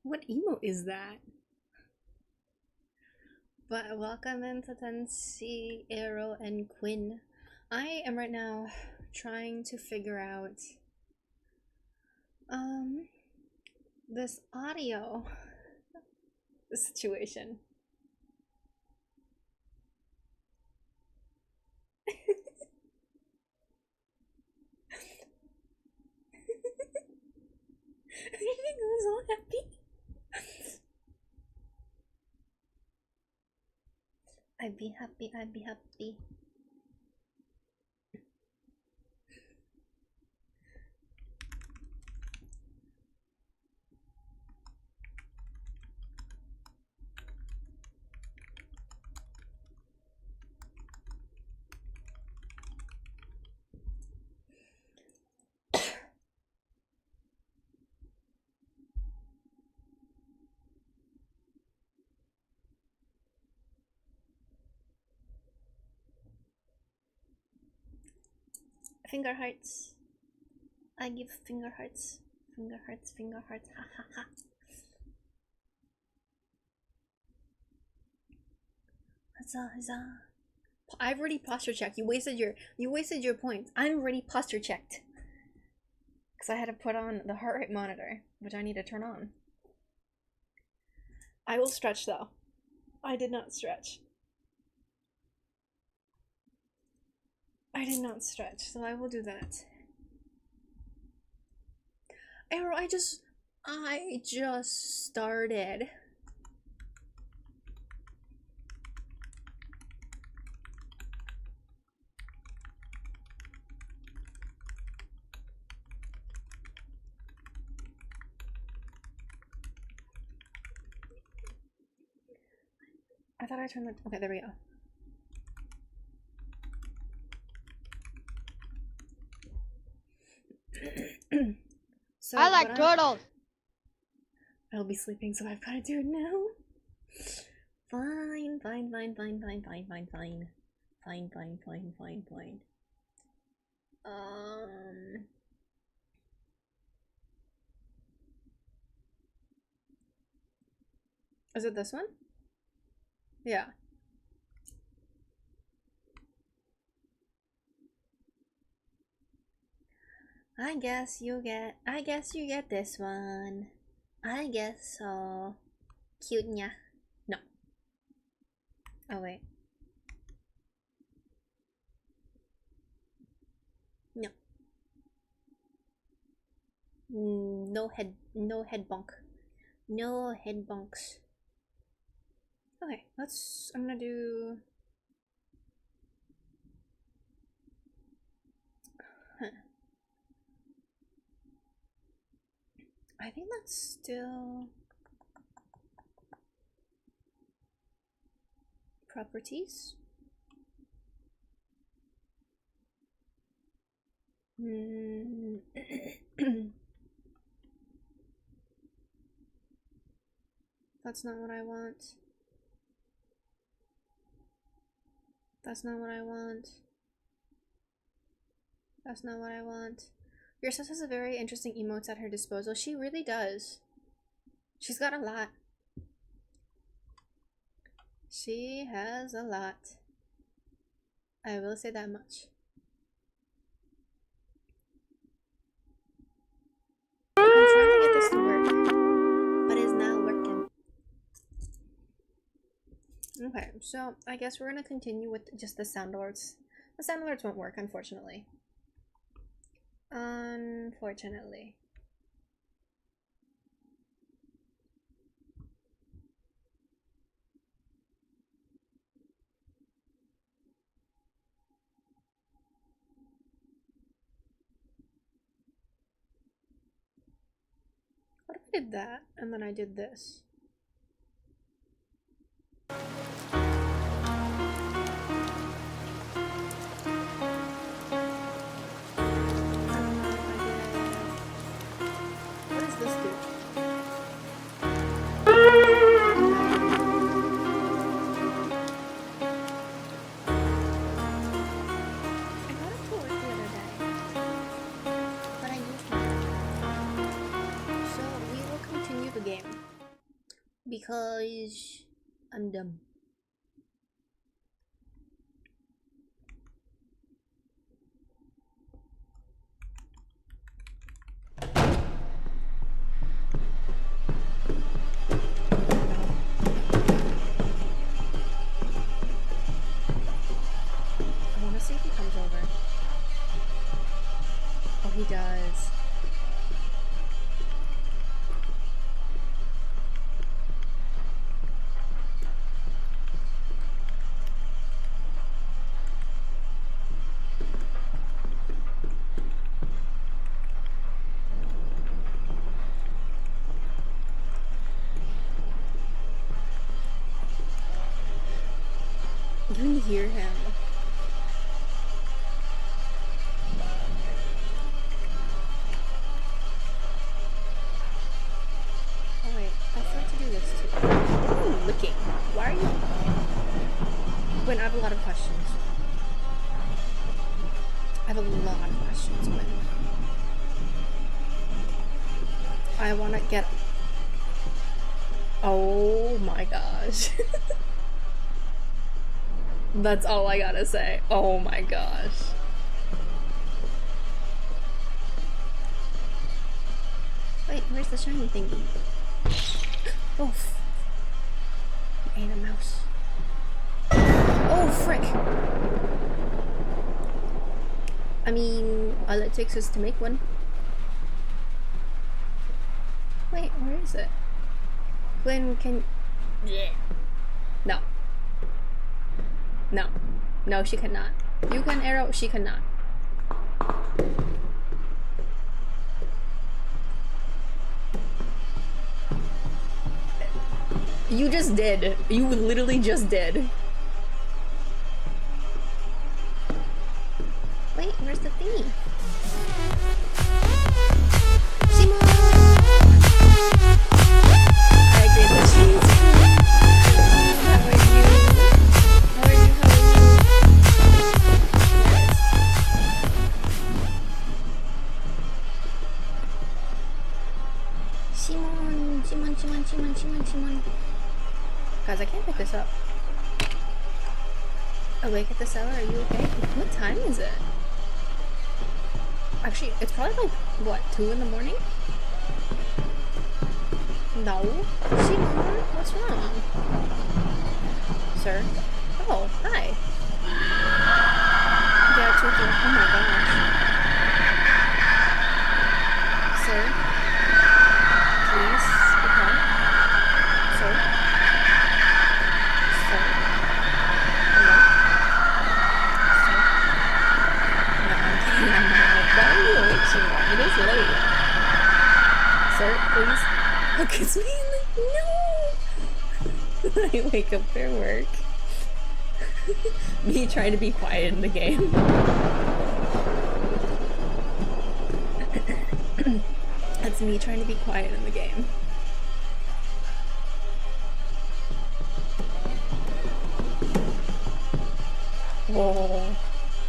What emote is that? But welcome into Tensi, Arrow, and Quinn. I am right now trying to figure out this audio situation. I was all happy. I'd be happy, I'd be happy. Finger hearts. I give finger hearts. Finger hearts, finger hearts. Ha ha ha. Huzzah, huzzah. I've already posture checked. You wasted your points. I'm already posture checked. Because I had to put on the heart rate monitor, which I need to turn on. I will stretch though. I did not stretch. I did not stretch, so I will do that. Arrow, I just started. I thought I turned the, okay, there we go. So I like turtles. I'll be sleeping, so I've got to do it now. Fine. Is it this one? Yeah. I guess you get this one. I guess so. Cute nya. No. Oh wait. No. No head bonk. No head bonks. Okay, I'm gonna do... Huh. I think that's still... Properties? That's not what I want. That's not what I want. That's not what I want. Your sis has a very interesting emotes at her disposal. She really does. She's got a lot. She has a lot. I will say that much. I'm trying to get this to work, but it's not working. Okay, so I guess we're gonna continue with just the sound alerts. The sound alerts won't work, unfortunately. Unfortunately. What if I did that and then I did this? What does this do? I got it to work the other day, but I used it. So we will continue the game. because I'm dumb. I want to see if he comes over. Oh, he does. You can hear him. Oh wait, I forgot to do this too. Why are you licking? Why are you... Gwen, I have a lot of questions. I have a lot of questions, Gwen. I want to get... Oh my gosh. That's all I gotta say. Oh my gosh. Wait, where's the shiny thingy? Oof. You ate a mouse. Oh, frick! I mean, all it takes is to make one. Wait, where is it? Gwen, can... Yeah. No. No. No, she cannot. You can arrow, she cannot. You just did. You literally just did. Wait, where's the thingy? Simon! I agree that she's... How are you? How are you? How are you? Simon! Simon, Simon, Simon, Simon, Simon. Guys, I can't pick this up. Awake at this hour, are you okay? What time is it? Actually, it's probably like, what, 2 in the morning? No. Simon, what's wrong? Sir? Oh, hi. Yeah, 2 o'clock. Oh my gosh. Sir? Please, okay. Sir? Sir? Hello? Sir? No, I'm kidding. I'm not. Why are you awake so long? It is late. Sir, please? Look, it's me. No! I wake up for work. Me trying to be quiet in the game. That's me trying to be quiet in the game. Whoa.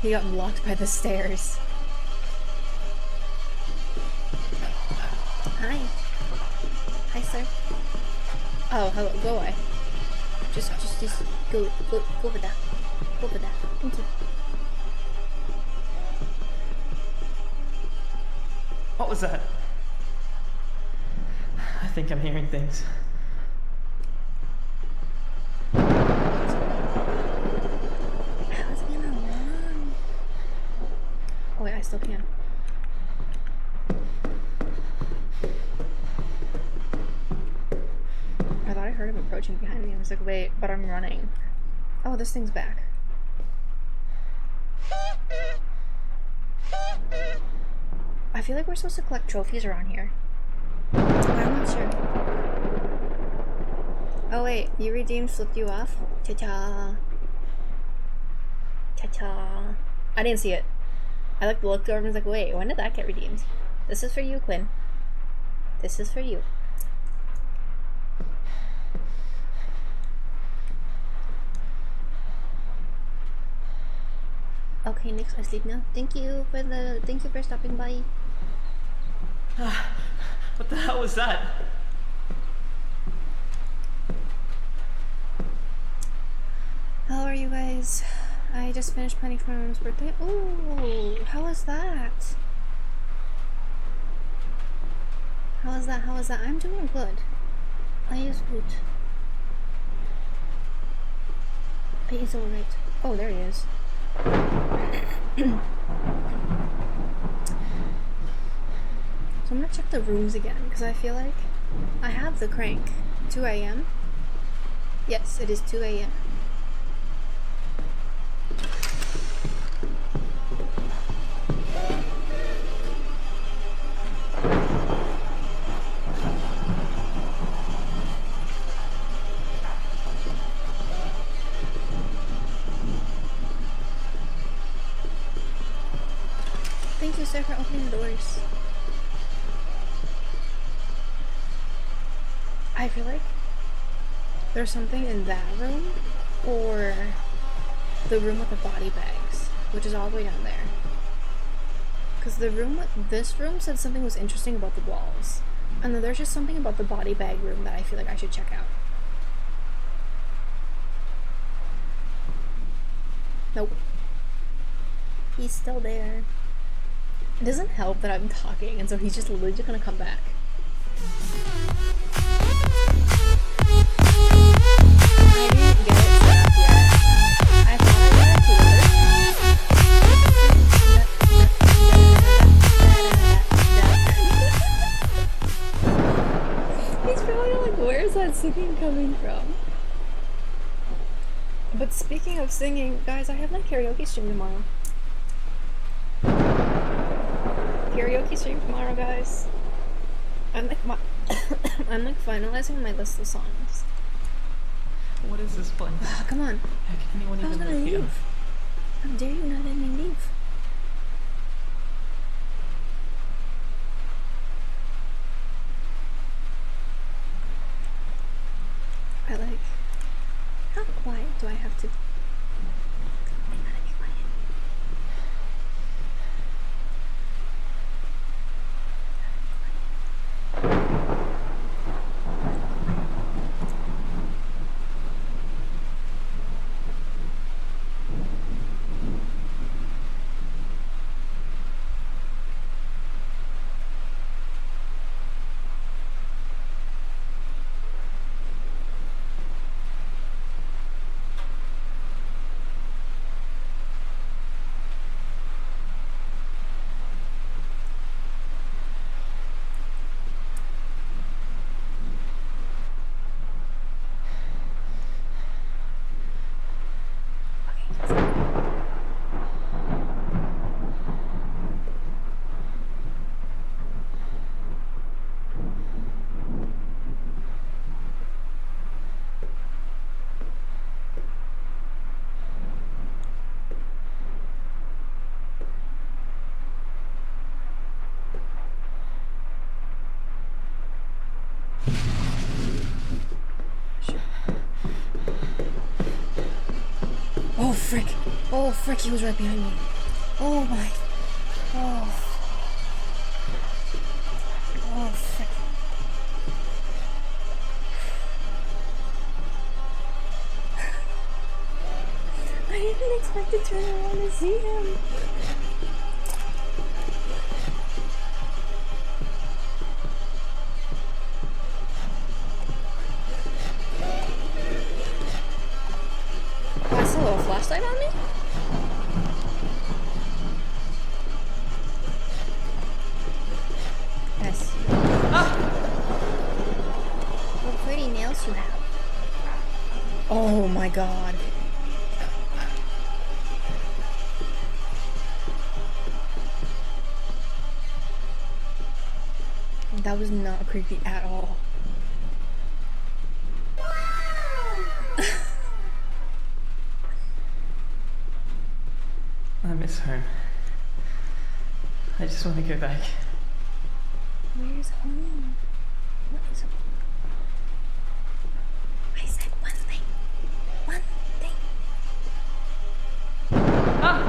He got blocked by the stairs. Hi. Hi, sir. Oh, hello. Go away. Just go over there. Go over there. Thank you. What was that? I think I'm hearing things. I was gonna run. Oh wait, I still can. I thought I heard him approaching behind me. I was like, wait, but I'm running. Oh, this thing's back. I feel like we're supposed to collect trophies around here. I'm not sure. Oh wait, you redeemed flipped you off? Ta-ta. Ta-ta. I didn't see it. I like looked over and was like, wait, when did that get redeemed? This is for you, Quinn. This is for you. Okay, next I sleep now. Thank you for stopping by. What the hell was that? are you guys? I just finished planning for my mom's birthday. Ooh, how was that? How was that? How was that? I'm doing good. Alles gut. It is alright. Oh, there he is. So I'm gonna check the rooms again because I feel like I have the crank. 2 a.m. Yes, it is 2 a.m. Thank you, sir, for opening the doors. I feel like there's something in that room or the room with the body bags, which is all the way down there. Because this room said something was interesting about the walls. And then there's just something about the body bag room that I feel like I should check out. Nope. He's still there. It doesn't help that I'm talking, and so he's just literally gonna come back. I didn't get it set up yet. I thought I got it together. He's probably like, where's that singing coming from? But speaking of singing, guys, I have my karaoke stream tomorrow. Karaoke stream tomorrow, guys. I'm like I'm like finalizing my list of songs. What is this place? Come on. How can anyone I was even gonna live here? leave. How dare you not let me leave? I like. How quiet do I have to? I gotta be quiet. Oh frick! Oh frick! He was right behind me. Oh my! Oh! Oh frick! I didn't expect to turn around and see him. Oh, I saw a little flashlight on me? Yes. Ah! What pretty nails you have. Oh my god. That was not creepy at all. I miss home. I just want to go back. Where's home? What is home? I said one thing. One thing. Ah!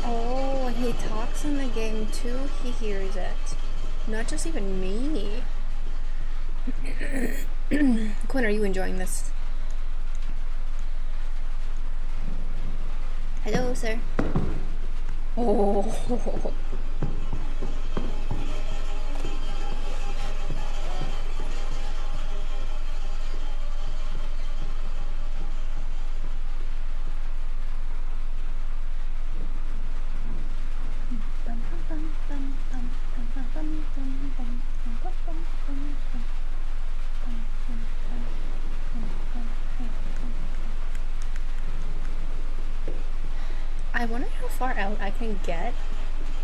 Oh, when he talks in the game too, he hears it. Not just even me. Quinn, are you enjoying this? Hello, sir. Oh. I wonder how far out I can get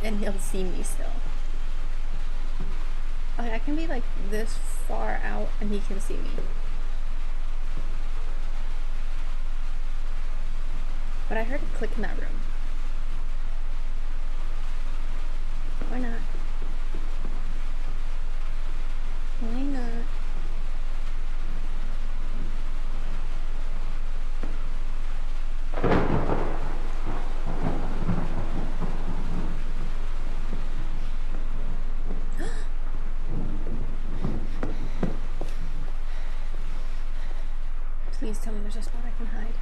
and he'll see me still. Like, I can be like this far out and he can see me. But I heard a click in that room. Why not? Why not? Please tell me there's a spot I can hide.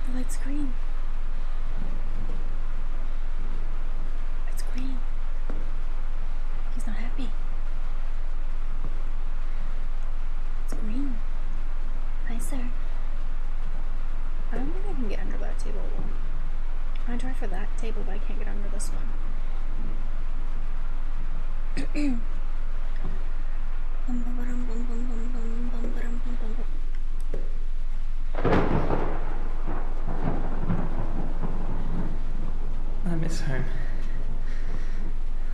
The light's green. It's green. He's not happy. It's green. Hi, sir. I don't think I can get under that table. I try for that table, but I can't get under this one. I miss home.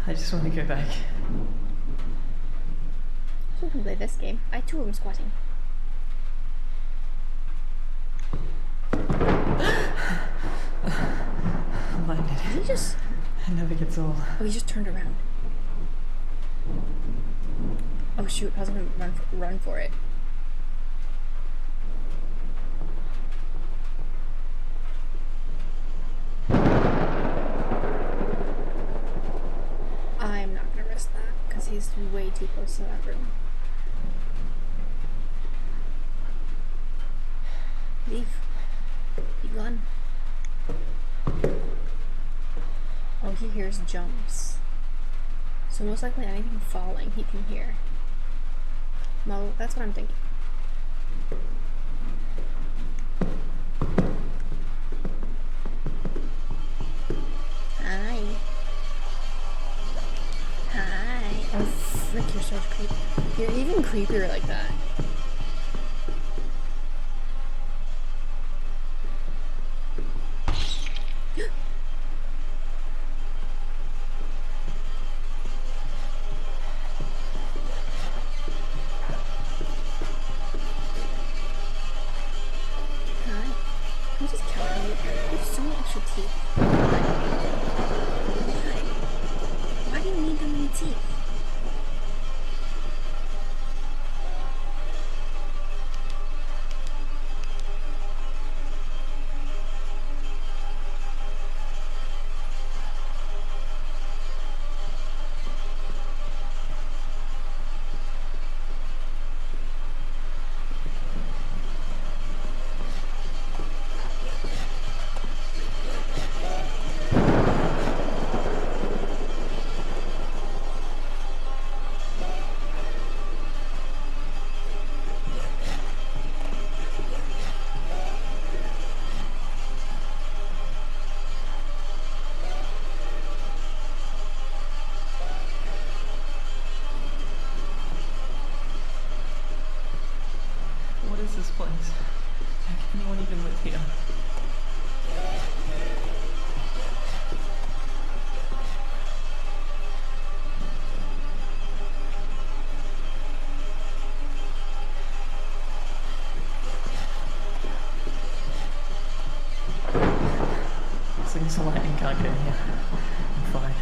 I just want to go back. Who can play this game? I too am squatting. Blinded. Did he just... It never gets old. Oh, he just turned around. Oh shoot, I was gonna run for it. I'm not gonna risk that, because he's way too close to that room. Leave. Be gone. Oh, he hears jumps. So most likely anything falling he can hear. Well, that's what I'm thinking. Hi. Hi. Oh, frick, you're so creepy. You're even creepier like that. Why do you need that many teeth? What is this place? How can anyone even live here? long as the lightning can't get in here, I'm fine.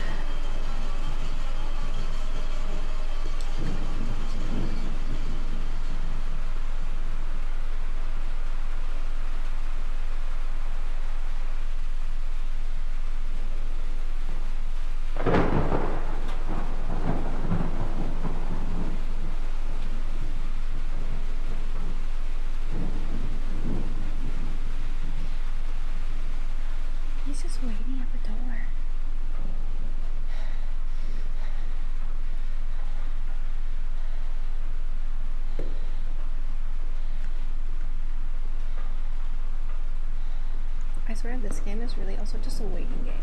He's just waiting at the door. I swear this game is really also just a waiting game.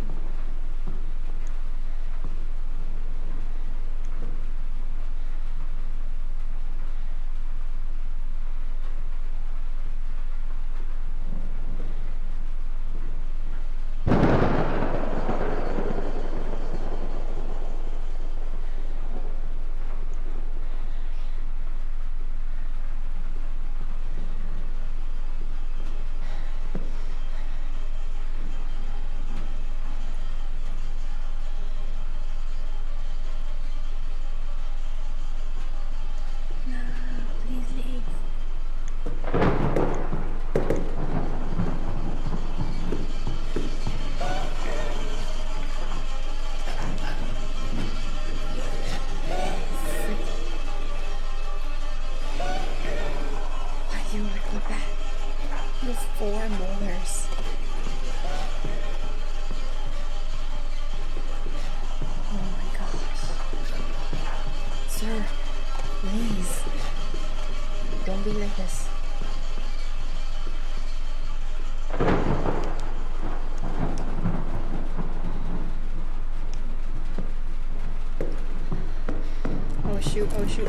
Oh shoot, oh shoot.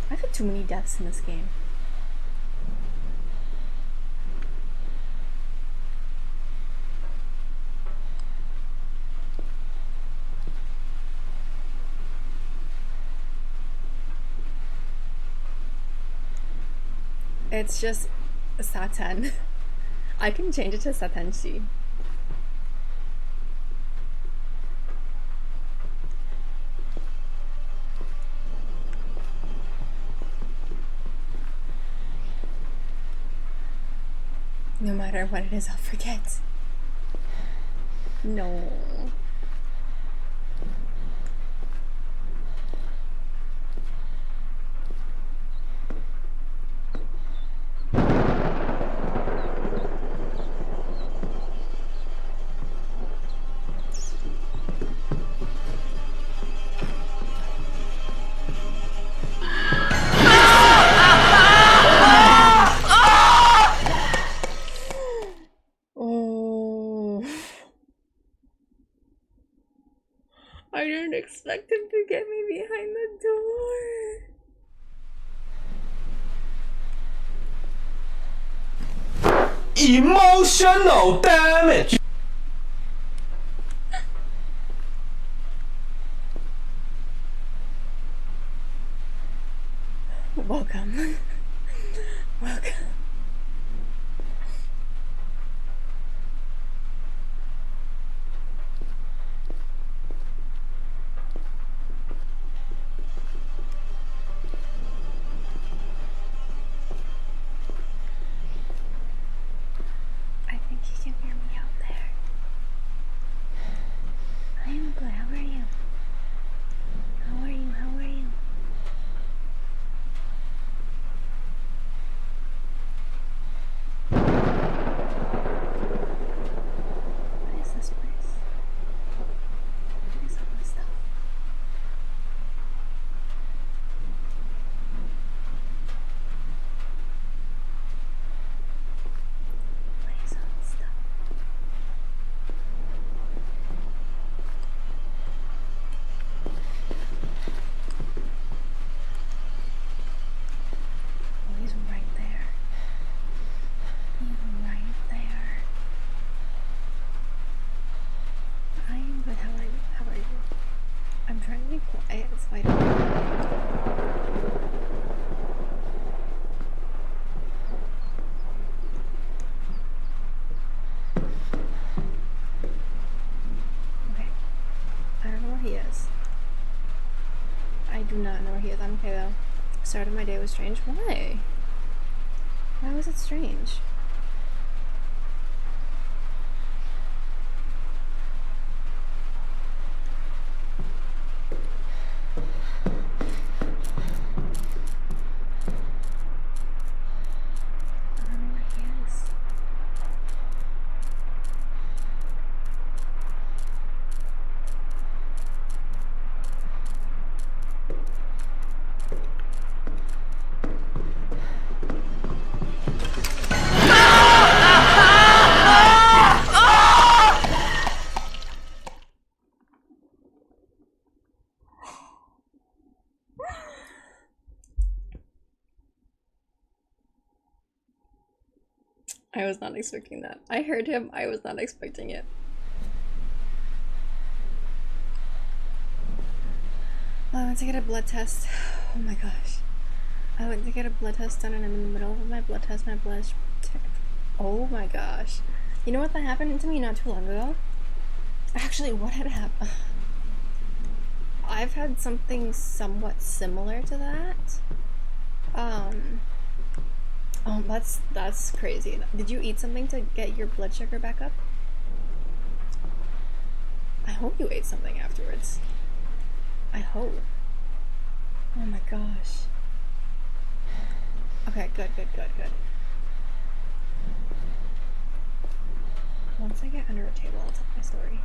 I've had too many deaths in this game. It's just Satan. I can change it to Satanshi. No matter what it is, I'll forget. No. I didn't expect him to get me behind the door. Emotional damage. Welcome. Welcome. I think you can hear me out there. I am good. How are you? How are you? How are you? do not know where he is. I'm okay though. Start of my day was strange. Why? Why was it strange? I don't know where he is. I was not expecting that. I heard him. I was not expecting it. Well, I went to get a blood test. Oh my gosh. I went to get a blood test done and I'm in the middle of my blood test. My blood is... Oh my gosh. You know what that happened to me not too long ago? Actually, what had happened? I've had something somewhat similar to that. Oh, that's crazy. Did you eat something to get your blood sugar back up? I hope you ate something afterwards. I hope. Oh my gosh. Okay, good. Once I get under a table, I'll tell my story.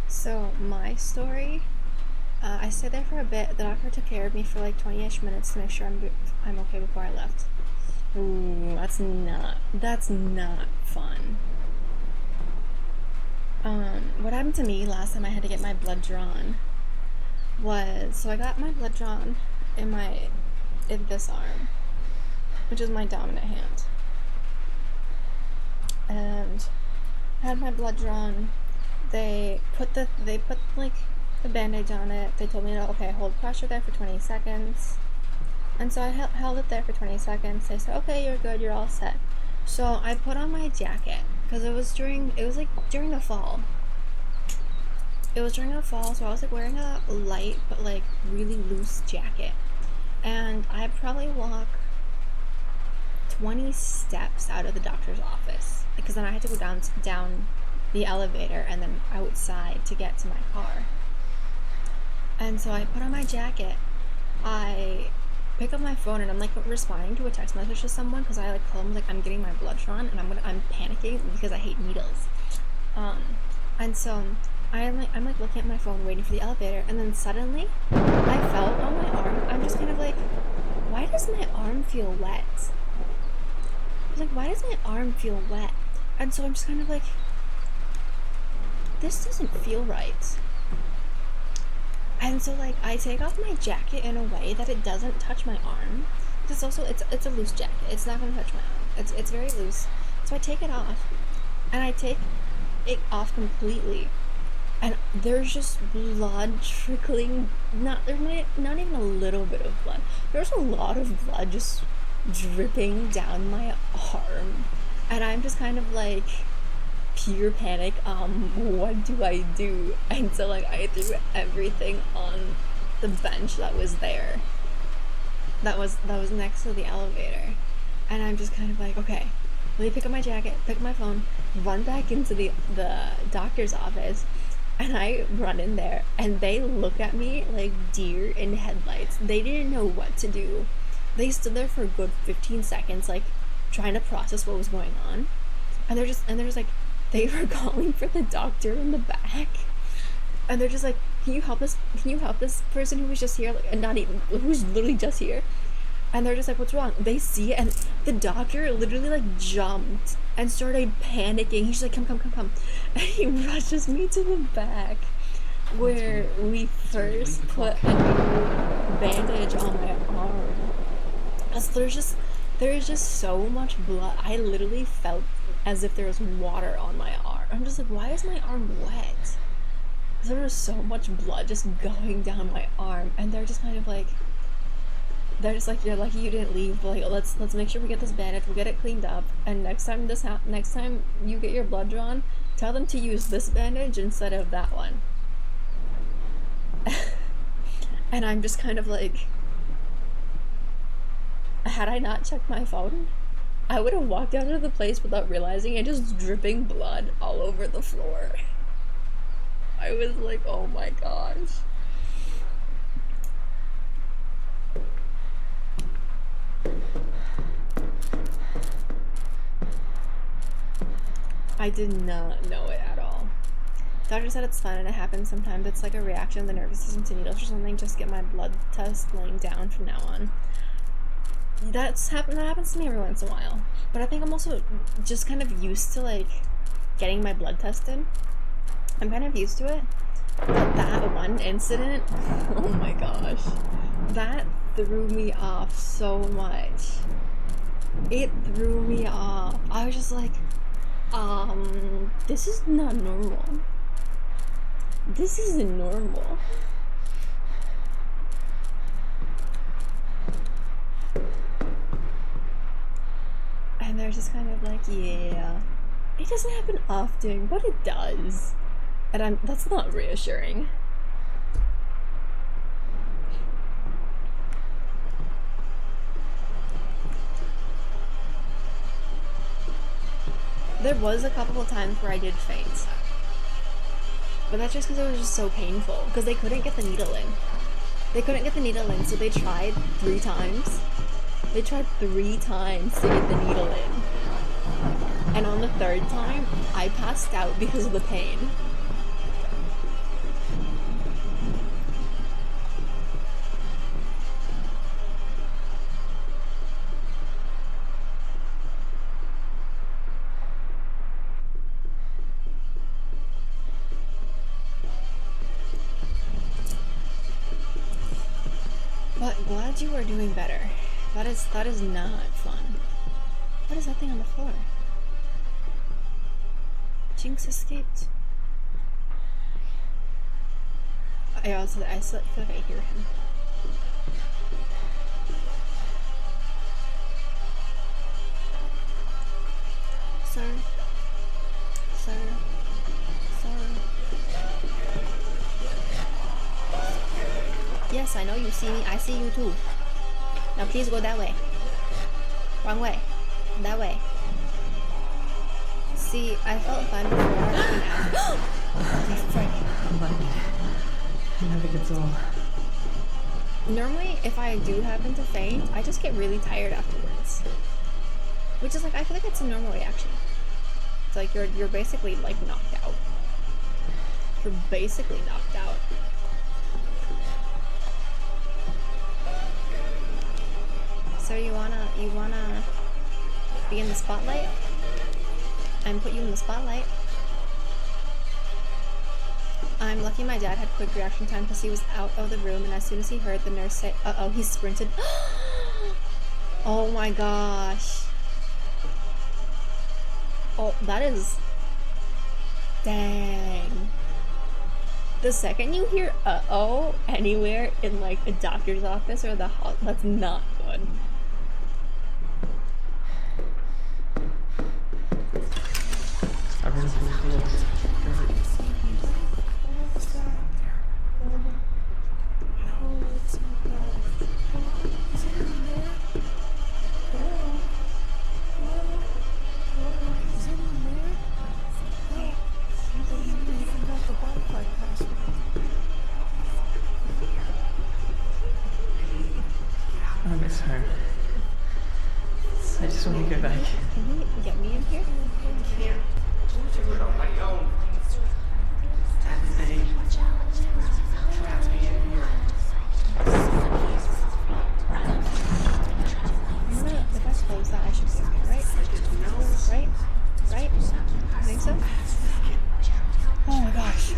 So my story, I stayed there for a bit. The doctor took care of me for like 20-ish minutes to make sure I'm okay before I left. Ooh, that's not fun. What happened to me last time I had to get my blood drawn was, so I got my blood drawn in this arm, which is my dominant hand, and I had my blood drawn. They put like the bandage on it. They told me to, okay, hold pressure there for 20 seconds. And so I held it there for 20 seconds. They said, okay, you're good, you're all set. So I put on my jacket because it was like during the fall. It was during the fall, so I was like wearing a light but like really loose jacket. And I probably walk 20 steps out of the doctor's office because then I had to go down the elevator and then outside to get to my car. And so I put on my jacket, I pick up my phone and I'm like responding to a text message to someone because I like told them like I'm getting my blood drawn and I'm panicking because I hate needles. And so I'm like looking at my phone waiting for the elevator, and then suddenly I felt on my arm. I'm just kind of like, why does my arm feel wet? I was like, why does my arm feel wet? And so I'm just kind of like, this doesn't feel right. And so like I take off my jacket in a way that it doesn't touch my arm. It's also it's a loose jacket. It's not gonna touch my arm. It's very loose. So I take it off, and I take it off completely, and there's just blood trickling. Not even a little bit of blood. There's a lot of blood just dripping down my arm, and I'm just kind of like pure panic. What do I do? And so like I threw everything on the bench that was there, that was next to the elevator, and I'm just kind of like, okay, let me pick up my jacket, pick up my phone, run back into the doctor's office, and I run in there, and they look at me like deer in headlights. They didn't know what to do. They stood there for a good 15 seconds like trying to process what was going on, and they're just like, they were calling for the doctor in the back, and they're just like, can you help this person who was just here, like, and not even, who's literally just here? And they're just like, what's wrong? They see it, and the doctor literally like jumped and started panicking. He's just like, come, and he rushes me to the back where we first put a new bandage on my arm. As there's just so much blood. I literally felt as if there was water on my arm. I'm just like, why is my arm wet? There was so much blood just going down my arm, and they're just kind of like, They're just like, you're lucky you didn't leave, but like, let's make sure we get this bandage, we'll get it cleaned up, and next time next time you get your blood drawn, tell them to use this bandage instead of that one. And I'm just kind of like, had I not checked my phone, I would have walked out of the place without realizing and just dripping blood all over the floor. I was like, oh my gosh. I did not know it at all. Doctor said it's fun and it happens sometimes. It's like a reaction of the nervous system to needles or something. Just get my blood test laying down from now on. That happens to me every once in a while. But I think I'm also just kind of used to like getting my blood tested. I'm kind of used to it. But that one incident, oh my gosh, that threw me off so much. It threw me off. I was just like, this is not normal. This isn't normal. And they're just kind of like, yeah, it doesn't happen often, but it does. And that's not reassuring. There was a couple of times where I did faint. But that's just because it was just so painful. Because they couldn't get the needle in. They couldn't get the needle in, so they tried 3 times. They tried 3 times to get the needle in. And on the 3rd time, I passed out because of the pain. But glad you are doing better. That is not fun. What is that thing on the floor? Jinx escaped. I feel like I hear him. Sir. Sir. Sir. Yes, I know you see me. I see you too. Now please go that way. Wrong way. That way. See, I felt fine before and after. I never gets old. Normally, if I do happen to faint, I just get really tired afterwards. Which is like, I feel like it's a normal reaction. It's like you're basically like knocked out. You're basically knocked out. So you wanna be in the spotlight? And put you in the spotlight? I'm lucky my dad had quick reaction time because he was out of the room, and as soon as he heard the nurse say, uh-oh, he sprinted. Oh my gosh. Oh, that is... Dang. The second you hear uh-oh anywhere in like a doctor's office or the hospital, that's not good. I really feel good. I miss home. I just want to go back. Can you get me in here? If I close that, I should be okay, right? Right? Right? I think so? Oh my gosh.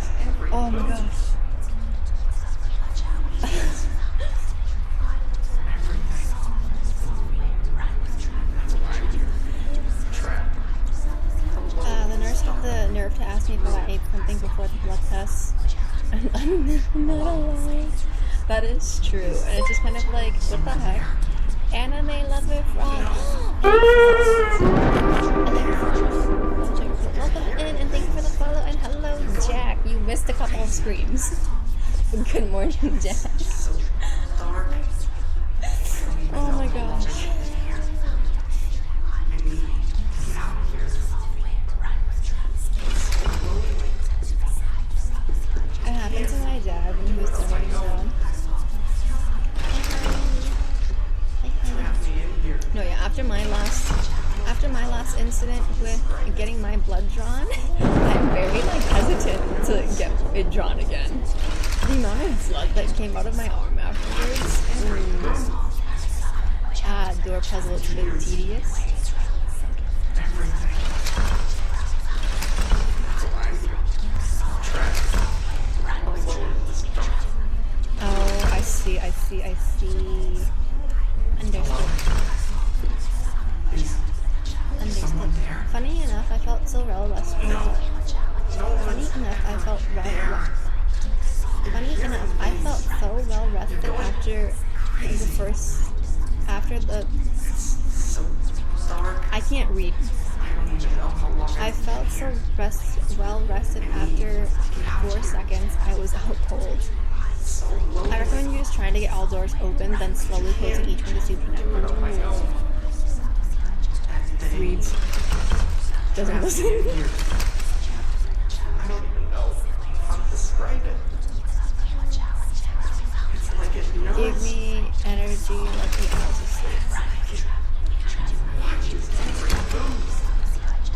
Oh my gosh. The nurse had the nerve to ask me if I ate something before the blood test. I'm not gonna lie. That is true, and it's just kind of like, what the heck? Anime lover from. Welcome in, and thank you for the follow. And hello, Jack. You missed a couple of screams. Good morning, Jack. Oh my gosh. It happened to my dad when he was donating blood. No, yeah, after my last incident with getting my blood drawn, I'm very like hesitant to get it drawn again. The amount of blood that came out of my arm afterwards, door puzzle, it's a bit tedious. Oh, I see. Understood. Funny enough, I felt so well rested. After the. I can't read. I felt so well rested after 4 seconds. I was out cold. I recommend you just trying to get all doors open, then slowly closing each one to see connect. Reads. Doesn't listen. I don't even know how to describe it. It's like it knows. Give me energy like 8 hours of sleep.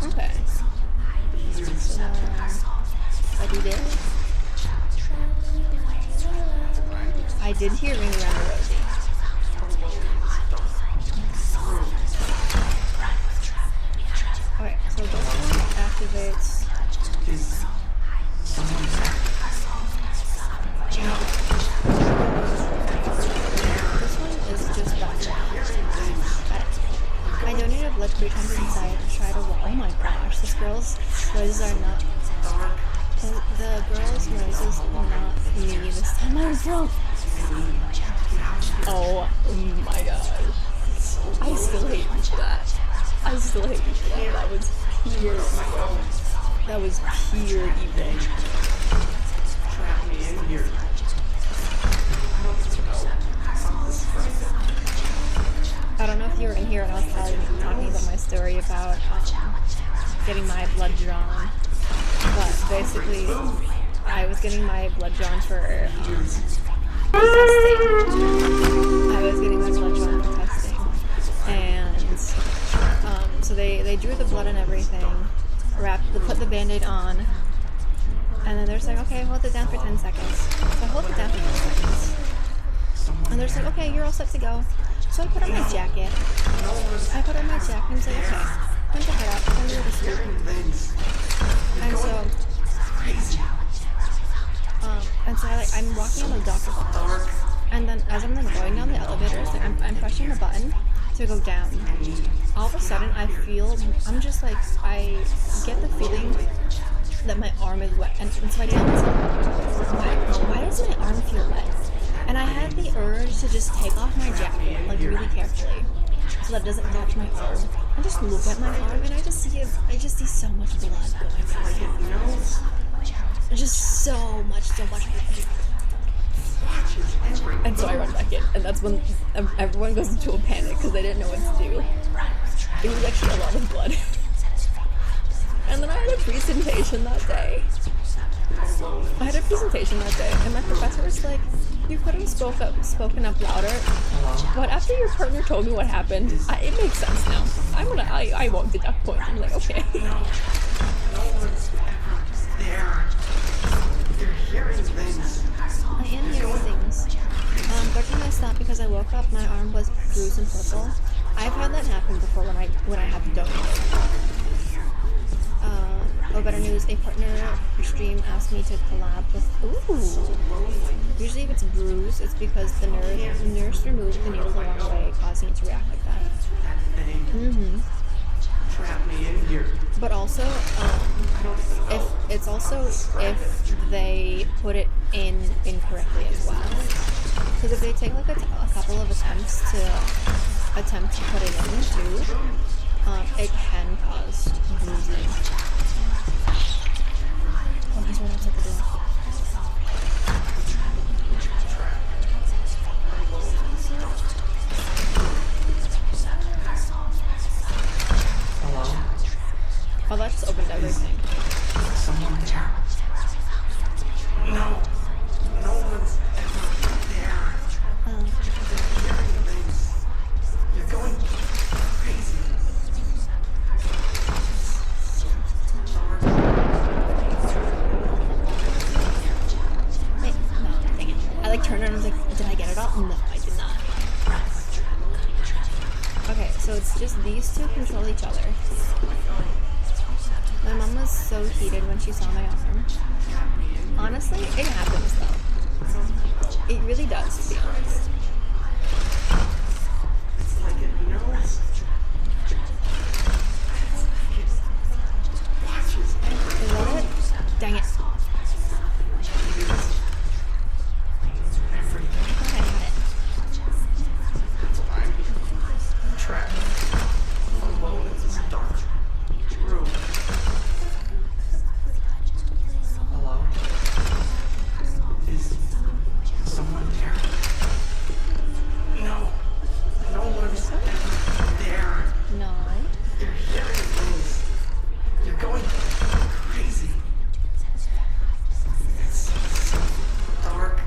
Okay. So, what do you do? I did hear Ring Around the Rosie. Okay, so this one activates. This one is just back. I donated blood 3 times inside to try to. Oh my gosh, this girl's roses are not. The girl's roses are not me this time. I was wrong. Oh my god. I still hate you for that. That was pure evil. That was pure evil. Trap me in here. I don't know if you were in here when I was talking about my story about getting my blood drawn. But basically, I was getting my blood drawn for testing. And so they drew the blood and everything, put the band-aid on, and then they're just like, okay, hold it down for 10 seconds. So I hold it down for 10 seconds. And they're just like, okay, you're all set to go. So I put on my jacket. And he's like, okay, I'm gonna head out, I'm gonna go to sleep. And so I'm walking out of the doctor's office. And then as I'm like going down the elevators, like I'm pushing the button to go down. All of a sudden I get the feeling that my arm is wet. And so I tell myself, why does my arm feel wet? And I had the urge to just take off my jacket, like really carefully, so that it doesn't touch my arm. I just look at my arm and I just see so much blood going on. Just so much blood. And so I run back in, and that's when everyone goes into a panic because they didn't know what to do. It was actually a lot of blood. And then I had a presentation that day. And my professor was like, you could have spoken up louder, but after your partner told me what happened, it makes sense now. I won't deduct points. I'm like, okay. I am hearing things. Fortunately, it's not because I woke up, my arm was bruised and purple. I've had that happen before when I have donated. Better news, a partner stream asked me to collab with. Ooh! Usually if it's bruised, it's because the nurse removed the needle the wrong way, causing it to react like that. Trap me in here. But also, if they put it in incorrectly as well. Because if they take like a couple of attempts to put it in too, it can cause bruising. Oh, he's right outside the door. Hello? Oh, that just opened everything. Someone there? No. No one's ever there. You're going crazy. Wait, no, dang it. I like turned around and was like, did I get it all? No, I did not. Okay, so it's just these two control each other. My mom was so heated when she saw my arm. Honestly, it happens though. It really does, to be honest. It's like it knows. Watches Is that it? Dang it. everything. Okay, I got it. I'm trapped. Alone in this dark room. Hello? Is someone there? No. No one's ever there. No. You're hearing things. You're going crazy. It's so dark. I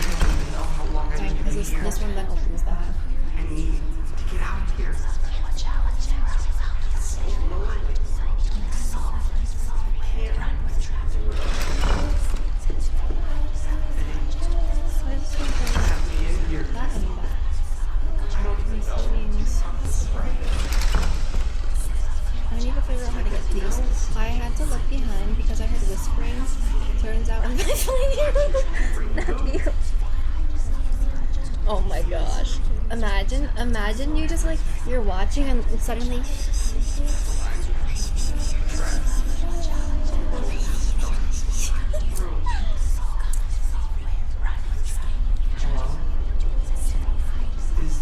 don't even know how long I Dang, need to because be here. this one then opens that. I need to get out of here. It's so lonely. What is this one for? Have me in here. That and that. I don't even know. Means Right. I need to figure out how to get these. I had to look behind because I heard whispering. Turns out I'm definitely not you. Oh my gosh. Imagine you just like, you're watching and suddenly Hello? Is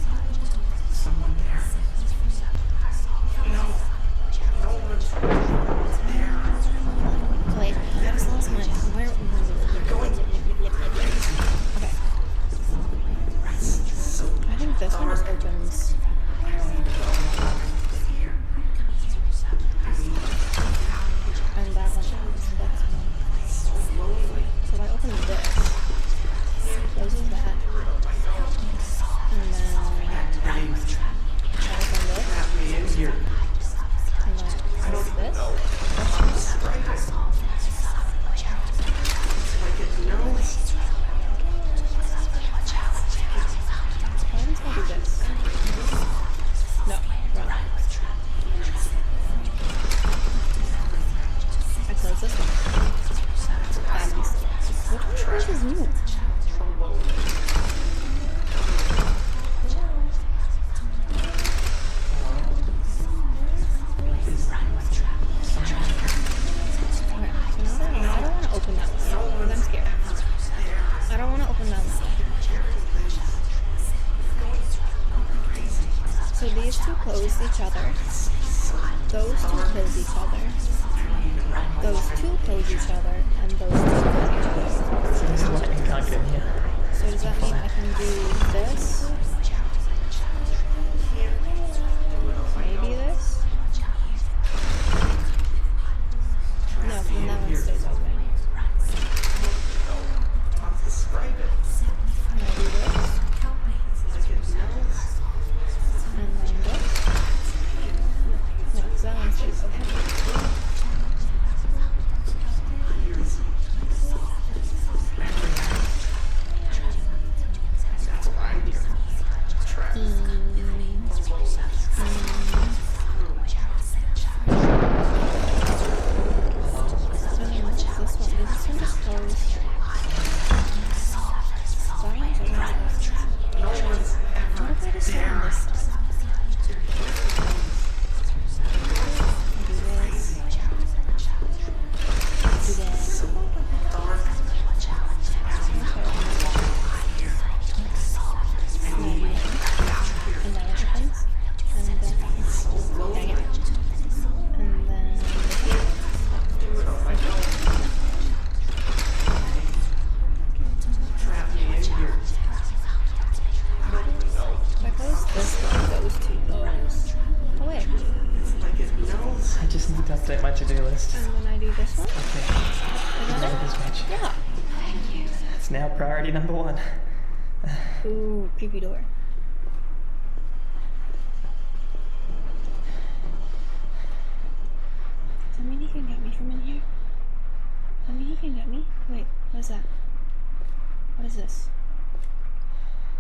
someone there? No. No one's there. wait, I just lost my where You're going okay. so I think this one just opens. I don't even know how long I need to be here. I need to get out of here. And that one opens. That's one. It's so lonely. So if I open this, closes that. And then At night. I open this. Have me in here. And then I don't close even this. know how to describe it. It's like it knows. Why does I do this? No, wrong. I close this one. Which one is new? Okay, so now that I don't want to open that one because I'm scared. I don't want to open that one. So these two close each other. Those two close each other. Those two close each other. And those two close each other. So this lightning can't get in here. So does that mean I can do this? Maybe this? No, because then that one stays open. How to describe it. Can I do this? Like it knows. And then this? No, because that one stays open. Hears everything. That's why I'm here. switch. Yeah. Thank you. It's now priority number 1. Ooh, creepy door. Does that mean he can get me from in here? Does that mean he can get me? Wait, what is that? What is this?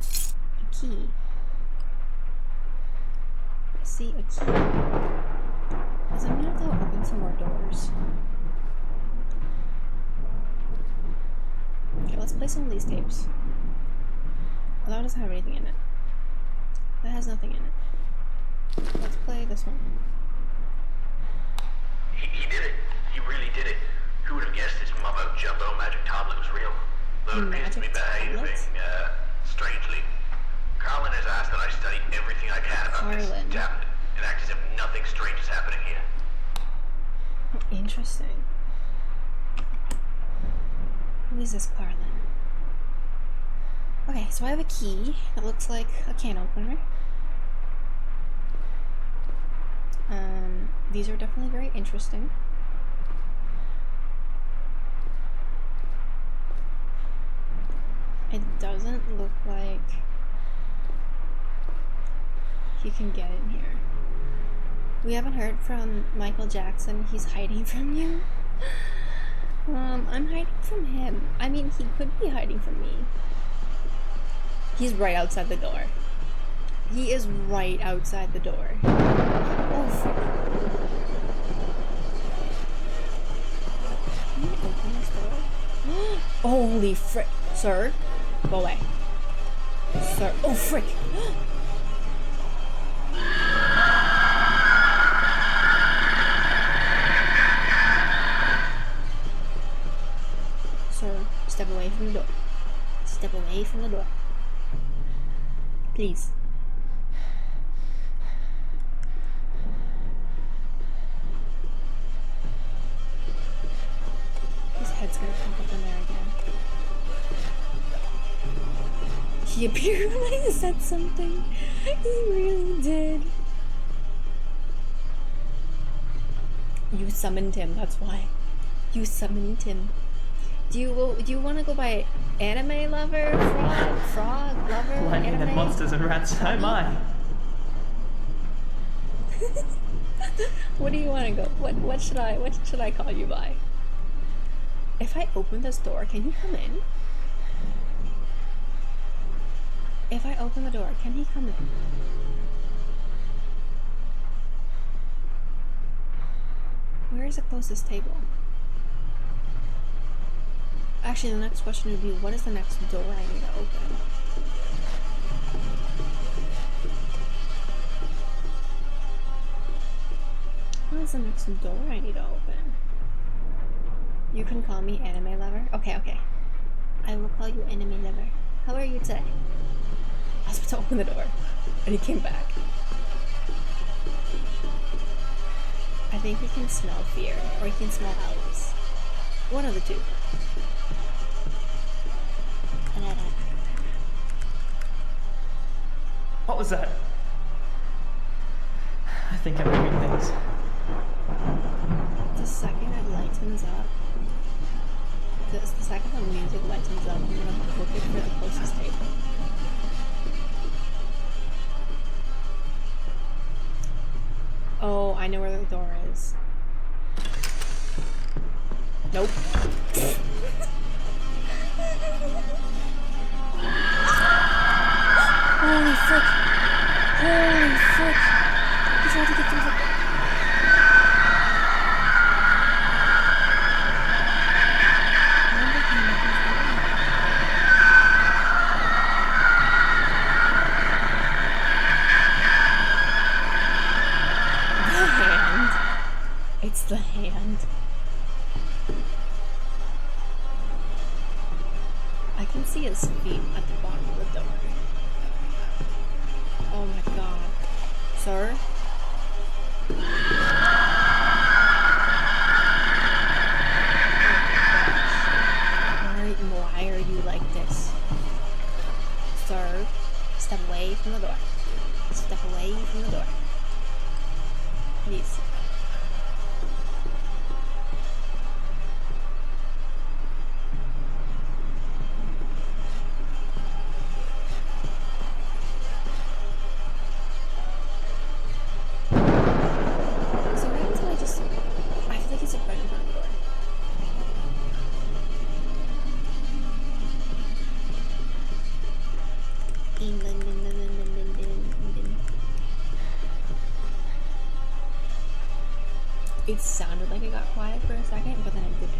A key. I see a key. Does that mean I have to open some more doors? Okay, let's play some of these tapes. Oh, that doesn't have anything in it. That has nothing in it. Let's play this one. He did it. He really did it. Who would have guessed this mumbo jumbo magic tablet was real? Though it appears to be Magic behaving tablet? strangely. Carlin has asked that I study everything I can about this Carlin. tablet and act as if nothing strange is happening here. Interesting. Who is this Carlin? Okay, so I have a key that looks like a can opener. These are definitely very interesting. It doesn't look like he can get in here. We haven't heard from Michael Jackson. He's hiding from you. I'm hiding from him. I mean, he could be hiding from me. He's right outside the door. He is right outside the door. Oh, frick. Can you open this door? Holy frick. Sir, go away. Sir. Oh, frick. Sir, step away from the door. Step away from the door. Please. His head's gonna pop up in there again. He appeared when I said something. He really did. You summoned him, that's why. You summoned him. Do you want to go by anime lover, frog lover, Lightning anime? and monsters and rats, oh my. What do you want to go? What should I call you by? If I open this door, can he come in? If I open the door, can he come in? Where is the closest table? Actually, the next question would be, what is the next door I need to open? What is the next door I need to open? You can call me anime lover? Okay, okay. I will call you anime lover. How are you today? I was about to open the door, and he came back. I think he can smell fear, or he can smell owls. One of the two. What was that? I think I'm hearing things. The second it lightens up, the second the music lightens up, I'm gonna book it for the closest table. Oh, I know where the door is. Nope. Holy frick! Holy frick! He tried to get through the... The hand. It's the hand. I can see his feet at the bottom of the door. Oh my god. Sir? Why are you like this? Sir, step away from the door. Step away from the door. Please. It sounded like it got quiet for a second, but then it didn't.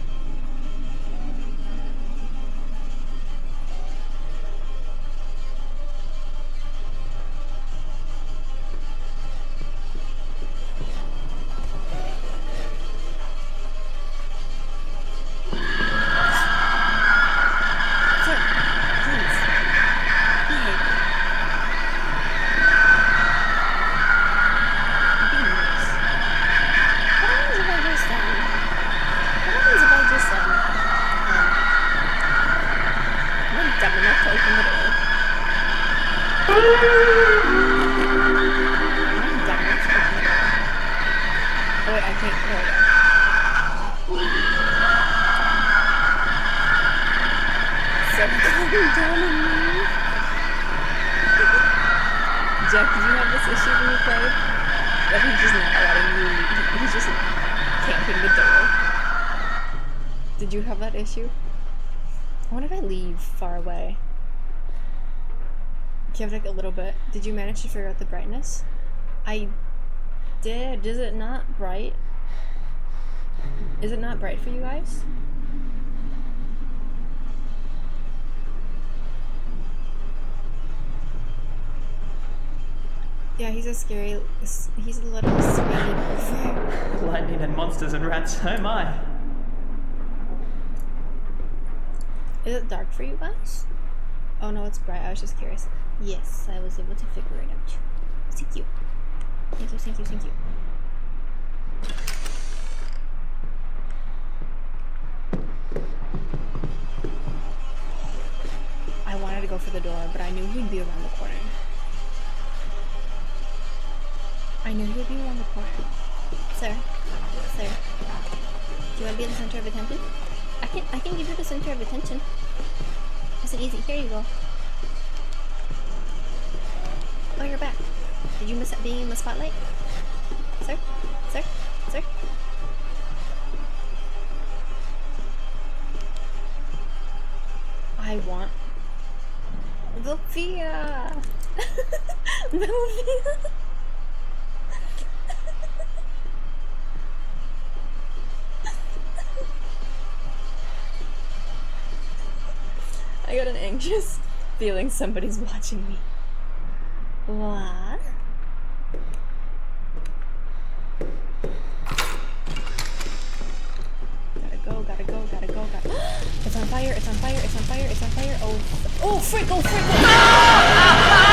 Jack, did you have this issue when you played? That he's just not letting you leave. He's just camping the door. Did you have that issue? I wonder if I leave far away. Do you have like a little bit? Did you manage to figure out the brightness? I did. Is it not bright? Is it not bright for you guys? Yeah, he's a scary, he's a little sweet. Lightning and monsters and rats, oh my. Is it dark for you guys? Oh no, it's bright. I was just curious. Yes, I was able to figure it out. Thank you. Thank you, thank you, thank you. I wanted to go for the door, but I knew he'd be around the corner. I knew he'd be around the corner. Sir, sir, do you want to be the center of attention? I can give you the center of attention. Is it easy? Here you go. Oh, you're back. Did you miss being in the spotlight? Sir? Sir? Sir? I want Sophia! Sophia! I got an anxious feeling somebody's watching me. What? Gotta go, gotta go, gotta go, gotta go. It's on fire, it's on fire, it's on fire, it's on fire. Oh, oh, frick, oh, frick, oh.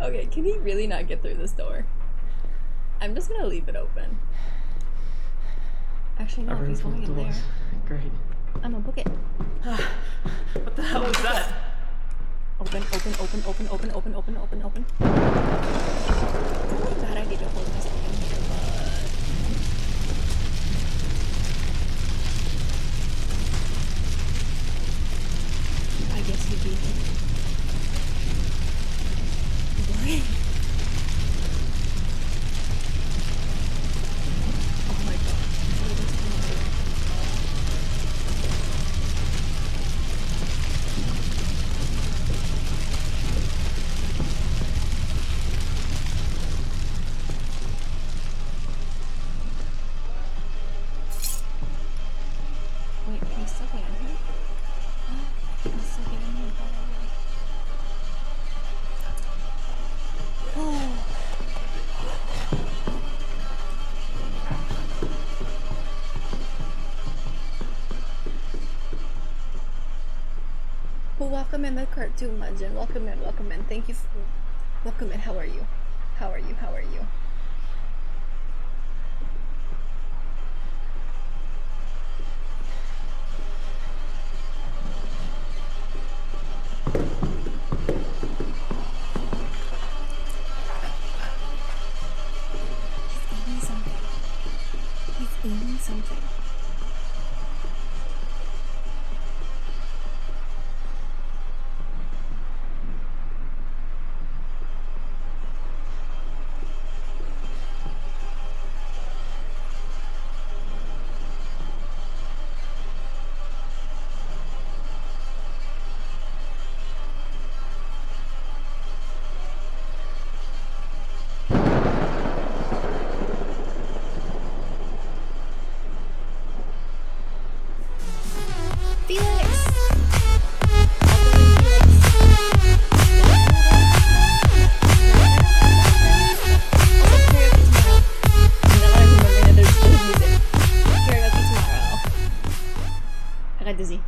Okay, can he really not get through this door? I'm just gonna leave it open. Actually, no, he's going in there. Great. I'm gonna book it. What the hell was that? Open, open, open, open, open, open, open, open, open. It's not a bad idea to hold this open here, but... I guess he'd be boring. Oh my god. What is going on? Wait, can he still get in here? Can he still get in here? Oh. Well, welcome in the cartoon legend. Welcome in, welcome in. Thank you for welcome in. How are you? How are you? How are you? got dizzy.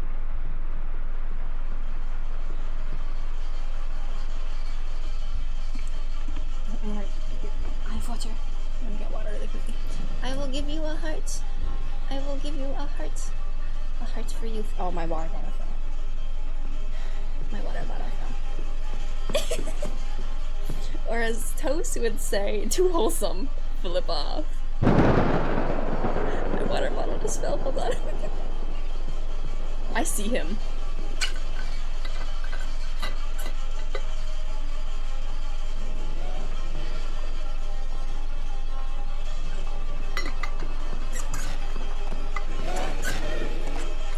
I'm gonna get ice water. I'm gonna get water really quickly. I will give you a heart. I will give you a heart. A heart for you. Oh, my water bottle fell. My water bottle fell. Or as Toast would say, too wholesome. Flip off. My water bottle just fell. Hold on. I see him.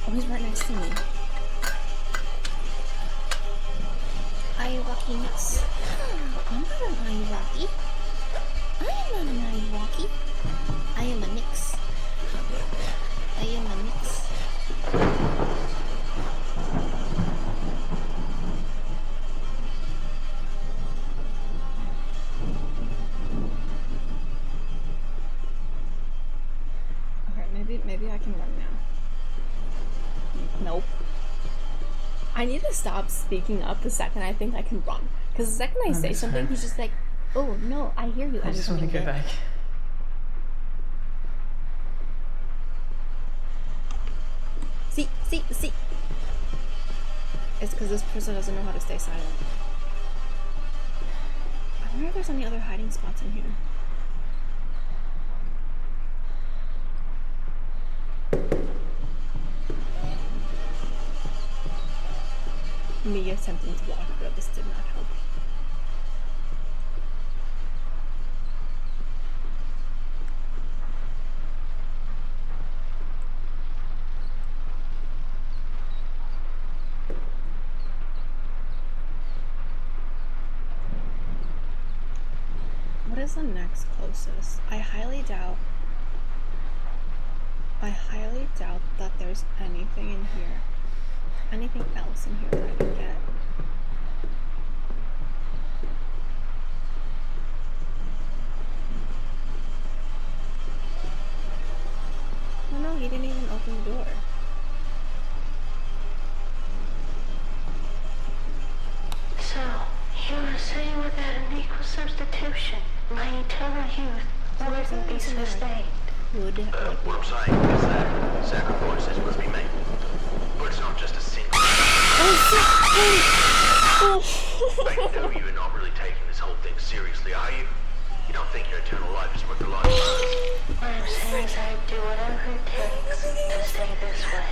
Oh, he's right next to me. Ayuwoki mix. I'm not an Ayuwoki. I am not an Ayuwoki. I am a Nyx. I am a Nyx. Okay, maybe I can run now. Nope. I need to stop speaking up the second I think I can run. Because the second I say something, he's just like, oh no, I hear you. I just want to get back. See. It's because this person doesn't know how to stay silent. I wonder if there's any other hiding spots in here. Me attempting to walk, but this did not help. What is the next closest? I highly doubt that there's anything in here. Anything else in here that I can get? Oh no, he didn't even open the door. So, you were saying without an equal substitution, my eternal youth wouldn't be sustained. What I'm saying is that sacrifices must be made. But it's not just a single. But you're not really taking this whole thing seriously, are you? You don't think your eternal life is worth the life of others? What I'm saying is I'd do whatever it takes to stay this way.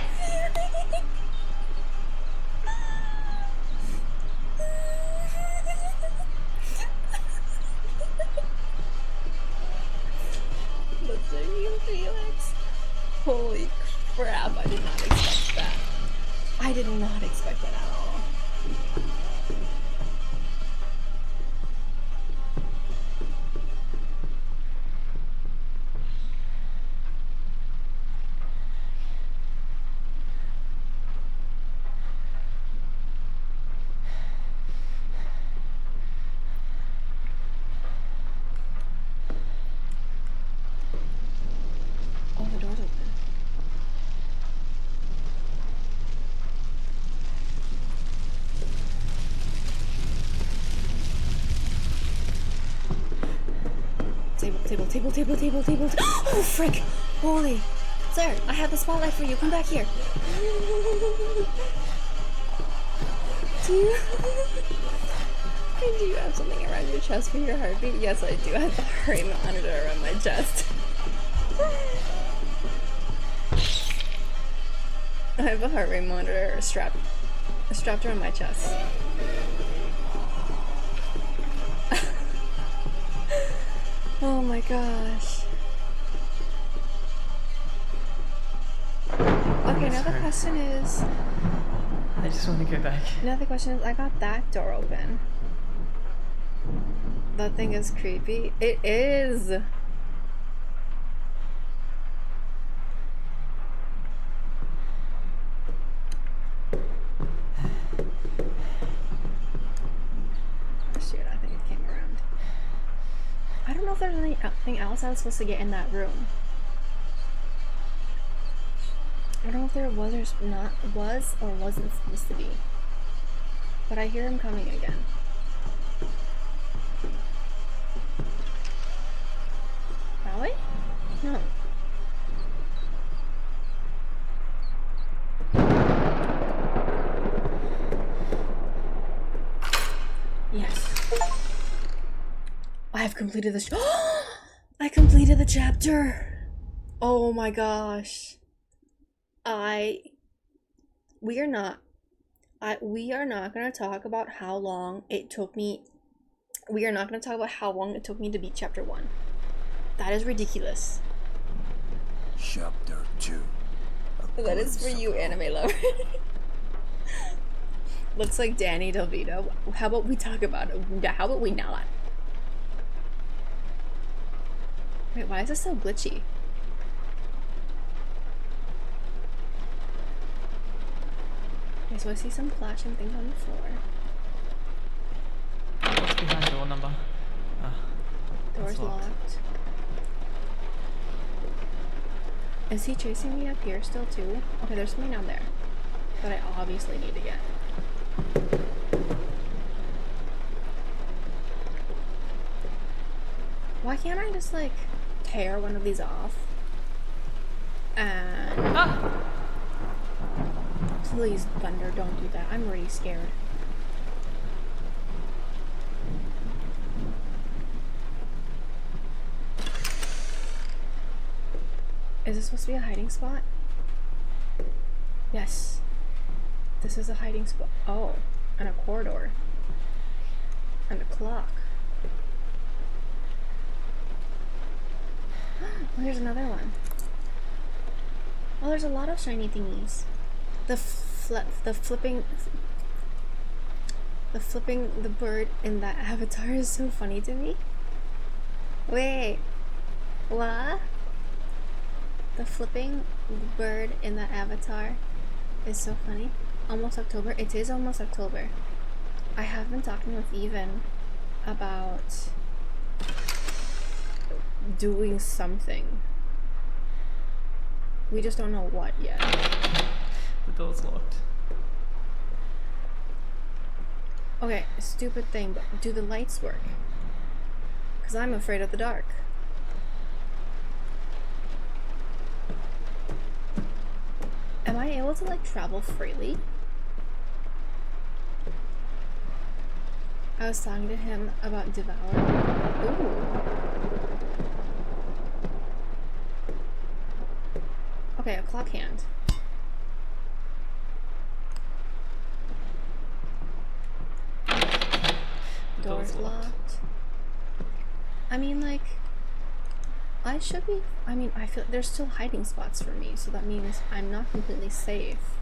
Listen, you Felix. Holy crap, I did not expect that. I did not expect that at all. Oh, the door's open. Table. Oh, frick! Holy. Sir, I have the spotlight for you. Come back here. Do you have something around your chest for your heartbeat? Yes, I do. I have the heart rate monitor around my chest. I have a heart rate monitor strapped around my chest. Oh my gosh. Okay, now the question is... I just want to get back. Now the question is, I got that door open. That thing is creepy. It is! Shoot, I think it came around. I don't know if there's anything else I was supposed to get in that room. I don't know if there was or wasn't supposed to be. But I hear him coming again. That way? No. Yes. I have completed this. I completed the chapter. Oh my gosh. We are not going to talk about how long it took me. We are not going to talk about how long it took me to beat chapter 1. That is ridiculous. Chapter 2. That is for you, anime lover. Looks like Danny DeVito. How about we talk about it? How about we not? Wait, why is this so glitchy? Okay, so I see some flashing things on the floor. What's behind door number? Door's locked. Is he chasing me up here still too? Okay, there's something down there that I obviously need to get. Why can't I just like tear one of these off? And please, Thunder, don't do that. I'm already scared. Is this supposed to be a hiding spot? Yes. This is a hiding spot. Oh, and a corridor. And a clock. Oh, here's another one. Oh, there's a lot of shiny thingies. The flipping the bird in that avatar is so funny to me. Wait, what? The flipping bird in that avatar is so funny. Almost October. It is almost October. I have been talking with Even about doing something. We just don't know what yet. The door's locked. Okay, stupid thing, but do the lights work? Because I'm afraid of the dark. Am I able to like travel freely? I was talking to him about devouring. Ooh. Okay, a clock hand. Door's locked. I mean, like, I should be. I mean, I feel there's still hiding spots for me, so that means I'm not completely safe.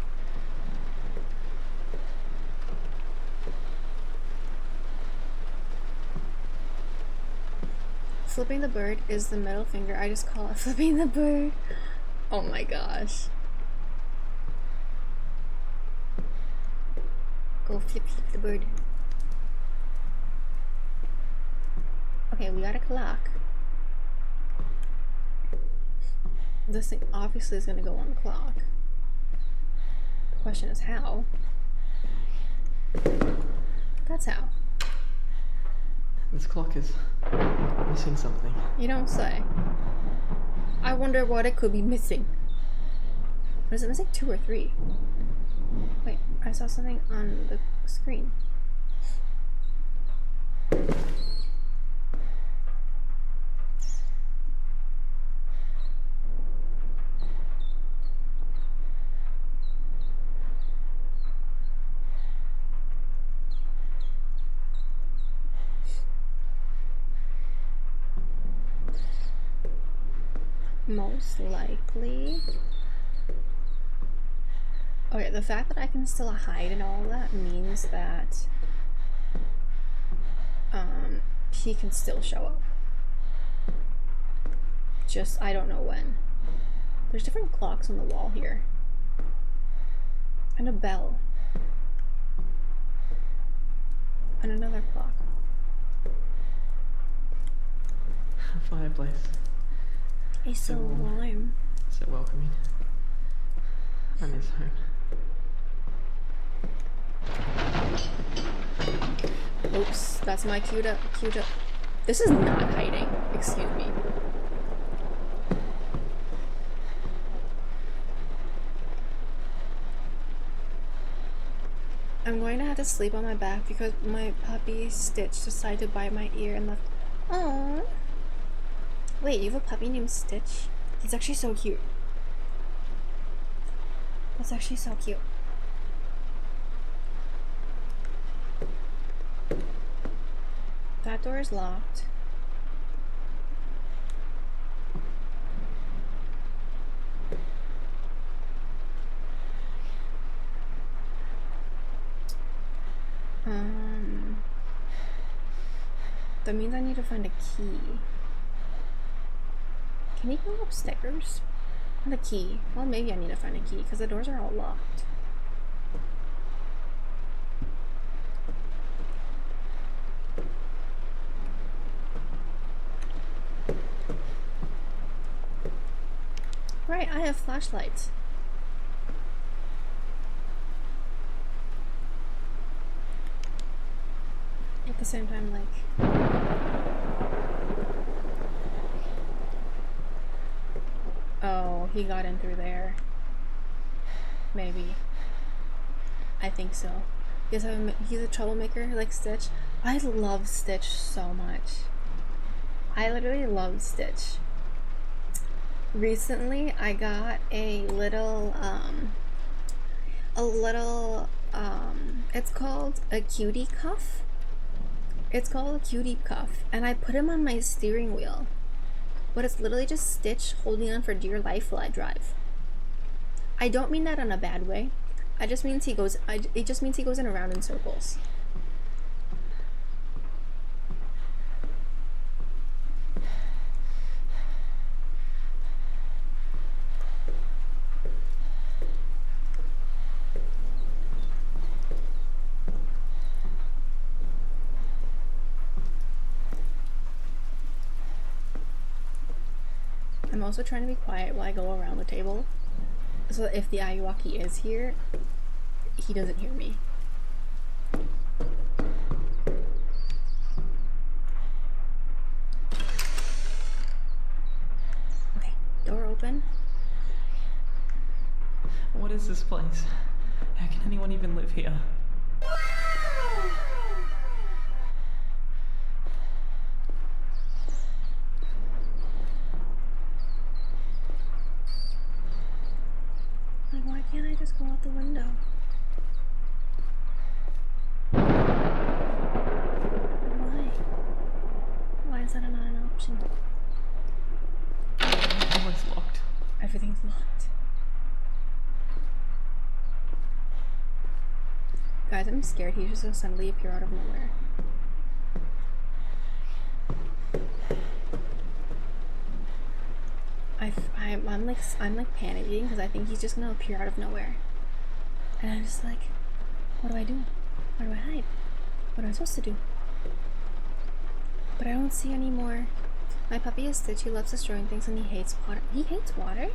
Flipping the bird is the middle finger. I just call it flipping the bird. Oh my gosh. Go flip the bird. Okay, we got a clock. This thing obviously is going to go on the clock. The question is how. That's how. This clock is missing something. You don't say. I wonder what it could be missing. Was it missing 2 or 3? Wait, I saw something on the screen. Most likely. Okay, the fact that I can still hide and all that means that he can still show up. Just, I don't know when. There's different clocks on the wall here. And a bell. And another clock. A fireplace. It's so warm. So welcoming. I miss home. Oops, that's my queued up. This is not hiding. Excuse me. I'm going to have to sleep on my back because my puppy Stitch decided to bite my ear and left. Aww. Wait, you have a puppy named Stitch? He's actually so cute. That's actually so cute. That door is locked. That means I need to find a key. Can you go upstairs? Find a key. Well, maybe I need to find a key because the doors are all locked. Right, I have flashlights. At the same time, like... Oh, he got in through there. Maybe. I think so. He's a troublemaker like Stitch. I love Stitch so much. I literally love Stitch. Recently, I got a little, it's called a cutie cuff. It's called a cutie cuff, and I put him on my steering wheel. But it's literally just Stitch holding on for dear life while I drive. I don't mean that in a bad way. It just means he goes in around in circles. I'm also trying to be quiet while I go around the table, so that if the Ayuwoki is here, he doesn't hear me. Okay, door open. What is this place? How can anyone even live here? Like, why can't I just go out the window? Why? Why is that not an option? Everyone's locked. Everything's locked. Guys, I'm scared he's just gonna suddenly appear out of nowhere. I'm like panicking because I think he's just gonna appear out of nowhere. And I'm just like, what do I do? Where do I hide? What am I supposed to do? But I don't see any more. My puppy is Stitch. He loves destroying things and he hates water. He hates water?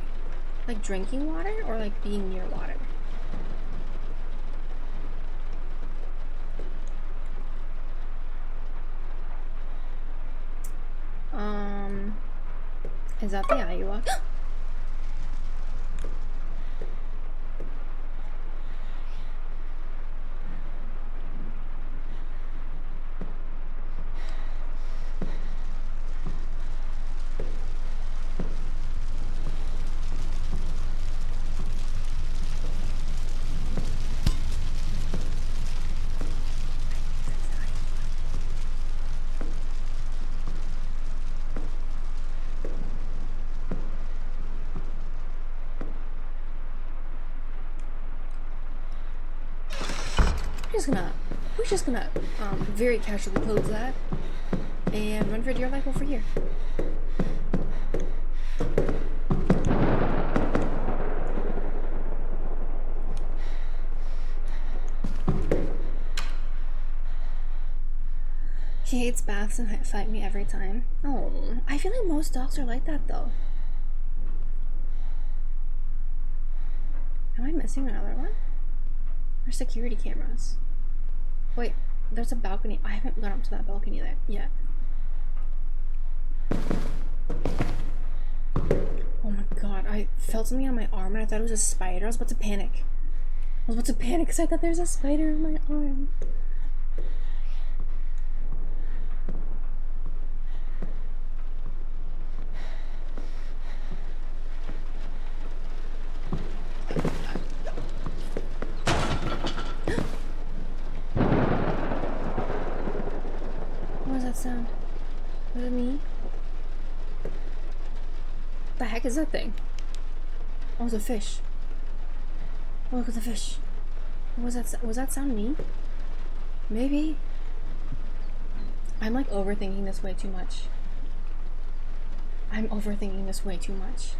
Like drinking water or like being near water? Is that the Ayuwoki? We're just gonna very casually close that and run for dear life over here. He hates baths and fight me every time. Oh, I feel like most dogs are like that though. Am I missing another one? There's security cameras. Wait, there's a balcony. I haven't gone up to that balcony there yet. Oh my god, I felt something on my arm and I thought it was a spider. I was about to panic. I was about to panic because I thought there was a spider on my arm. What was that sound? Was it me? The heck is that thing? Oh, it's a fish. Oh, look at the fish. What was that? Was that sound me? Maybe. I'm like overthinking this way too much. I'm overthinking this way too much.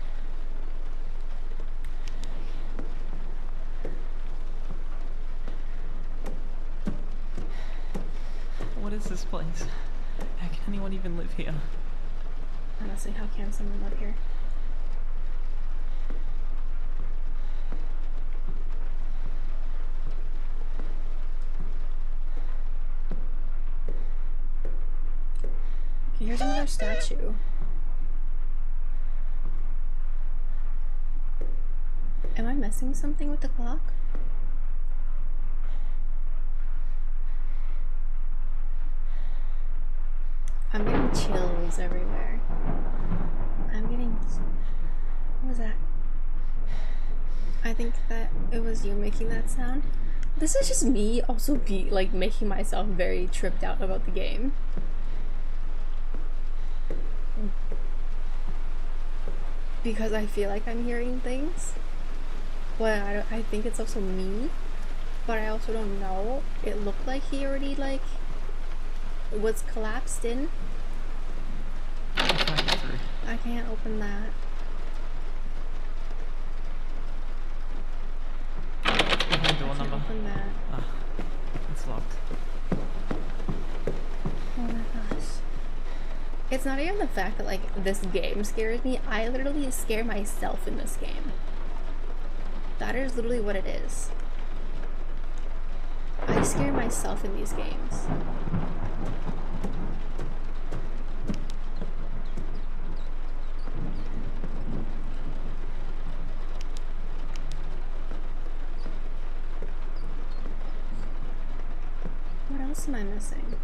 What is this place? How can anyone even live here? Honestly, how can someone live here? Okay, here's another statue. Am I missing something with the clock? I'm getting chills everywhere. I'm getting... What was that? I think that it was you making that sound. This is just me also making myself very tripped out about the game. Because I feel like I'm hearing things. But I think it's also me. But I also don't know. It looked like he already was collapsed in. I can't open that. Door number. Open that. Ah, it's locked. Oh my gosh. It's not even the fact that this game scares me. I literally scare myself in this game. That is literally what it is. I scare myself in these games. What else am I missing?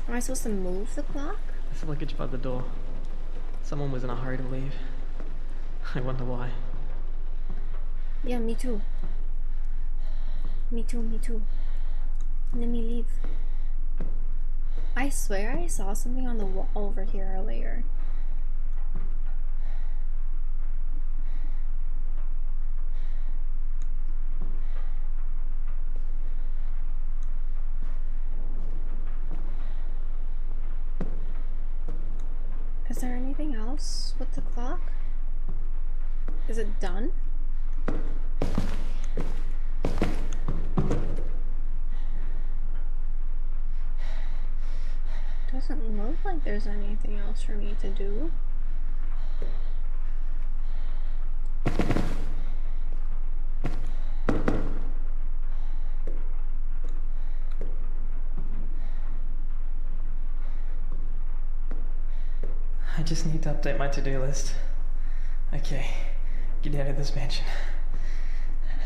Am I supposed to move the clock? There's luggage by the door. Someone was in a hurry to leave. I wonder why. Yeah, me too. Me too, me too. Let me leave. I swear I saw something on the wall over here earlier. Is there anything else with the clock? Is it done? Doesn't look like there's anything else for me to do. I just need to update my to-do list. Okay, get out of this mansion.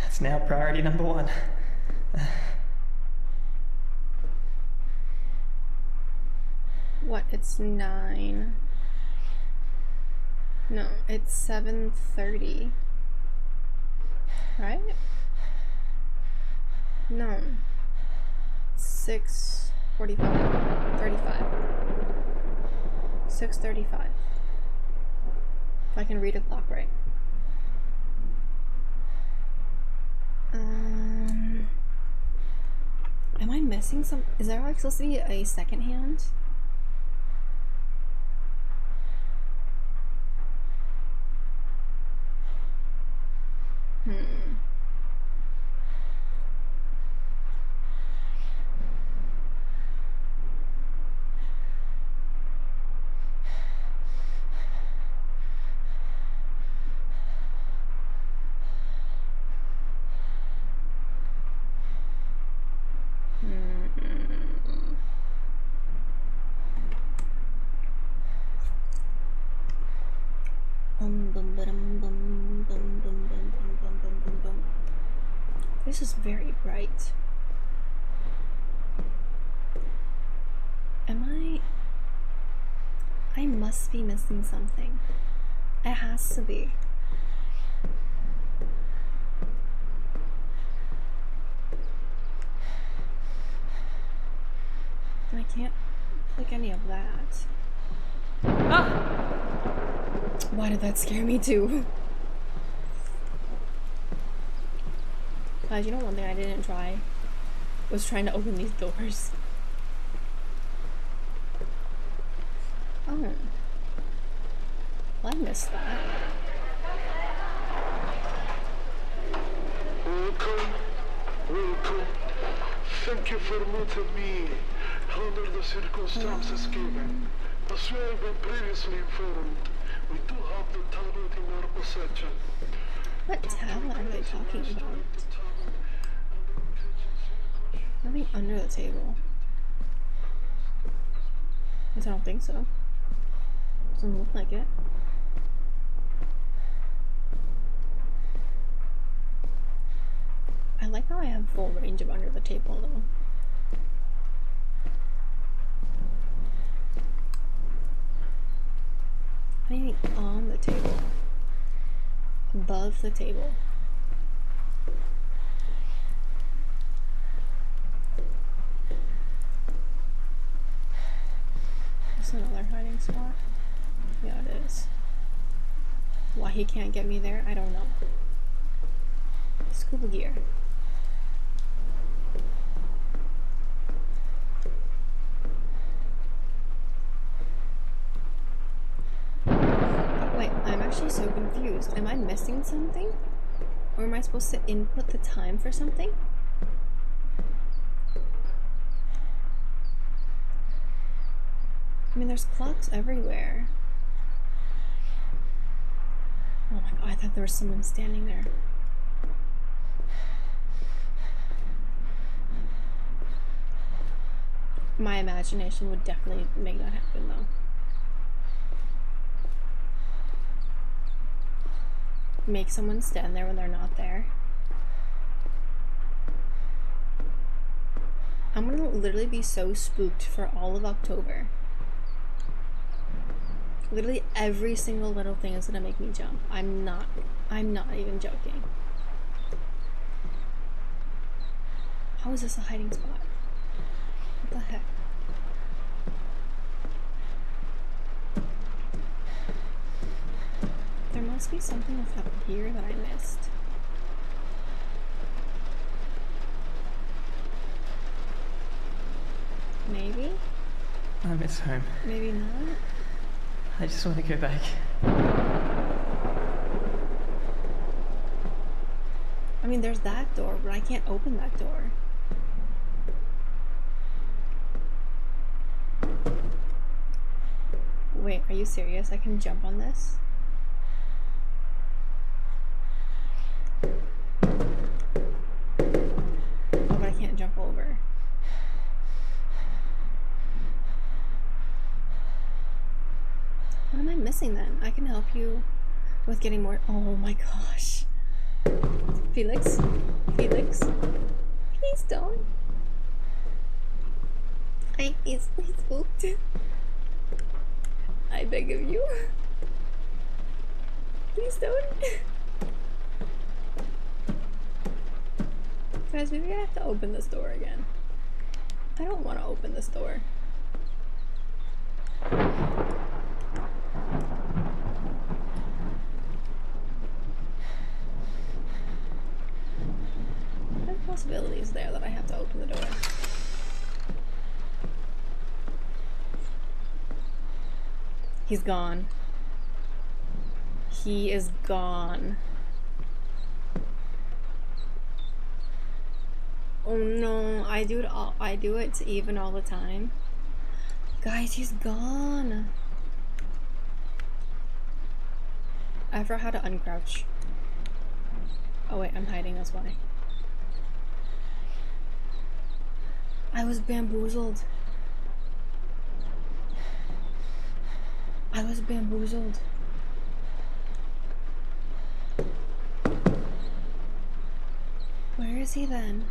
That's now priority number 1. What? It's 9. No, it's 7:30. Right? No. 6:45. 35. 6:35. If I can read a clock right. Am I missing some? Is there supposed to be a second hand? This is very bright. I must be missing something. It has to be. I can't click any of that. Ah! Why did that scare me too? Guys, you know one thing I didn't try was trying to open these doors. Oh. Well, I missed that. Welcome. Thank you for meeting me under the circumstances given. As you have been previously informed, we do have the tablet in our possession. What tablet are they talking about? Nothing under the table. I don't think so. Doesn't look like it. I like how I have full range of under the table though. Anything on the table? Above the table? That's another hiding spot. Yeah, it is. Why he can't get me there, I don't know. Scuba gear. Wait, I'm actually so confused. Am I missing something? Or am I supposed to input the time for something? I mean, there's clocks everywhere. Oh my god, I thought there was someone standing there. My imagination would definitely make that happen though. Make someone stand there when they're not there. I'm gonna literally be so spooked for all of October. Literally every single little thing is gonna make me jump. I'm not even joking. How is this a hiding spot? What the heck? There must be something up here that I missed. Maybe? I miss home. Maybe not? I just want to go back. I mean, there's that door, but I can't open that door. Wait, are you serious? I can jump on this? Oh, but I can't jump over. What am I missing then? I can help you with getting more. Oh my gosh. Felix? Felix? Please don't. I'm easily spooked. I beg of you. Please don't. Guys, maybe I have to open this door again. I don't want to open this door. There's possibilities there that I have to open the door. He's gone. He is gone. Oh no, I do it to even all the time. Guys, he's gone. I forgot how to uncrouch. Oh wait, I'm hiding, that's why. I was bamboozled. I was bamboozled. Where is he then?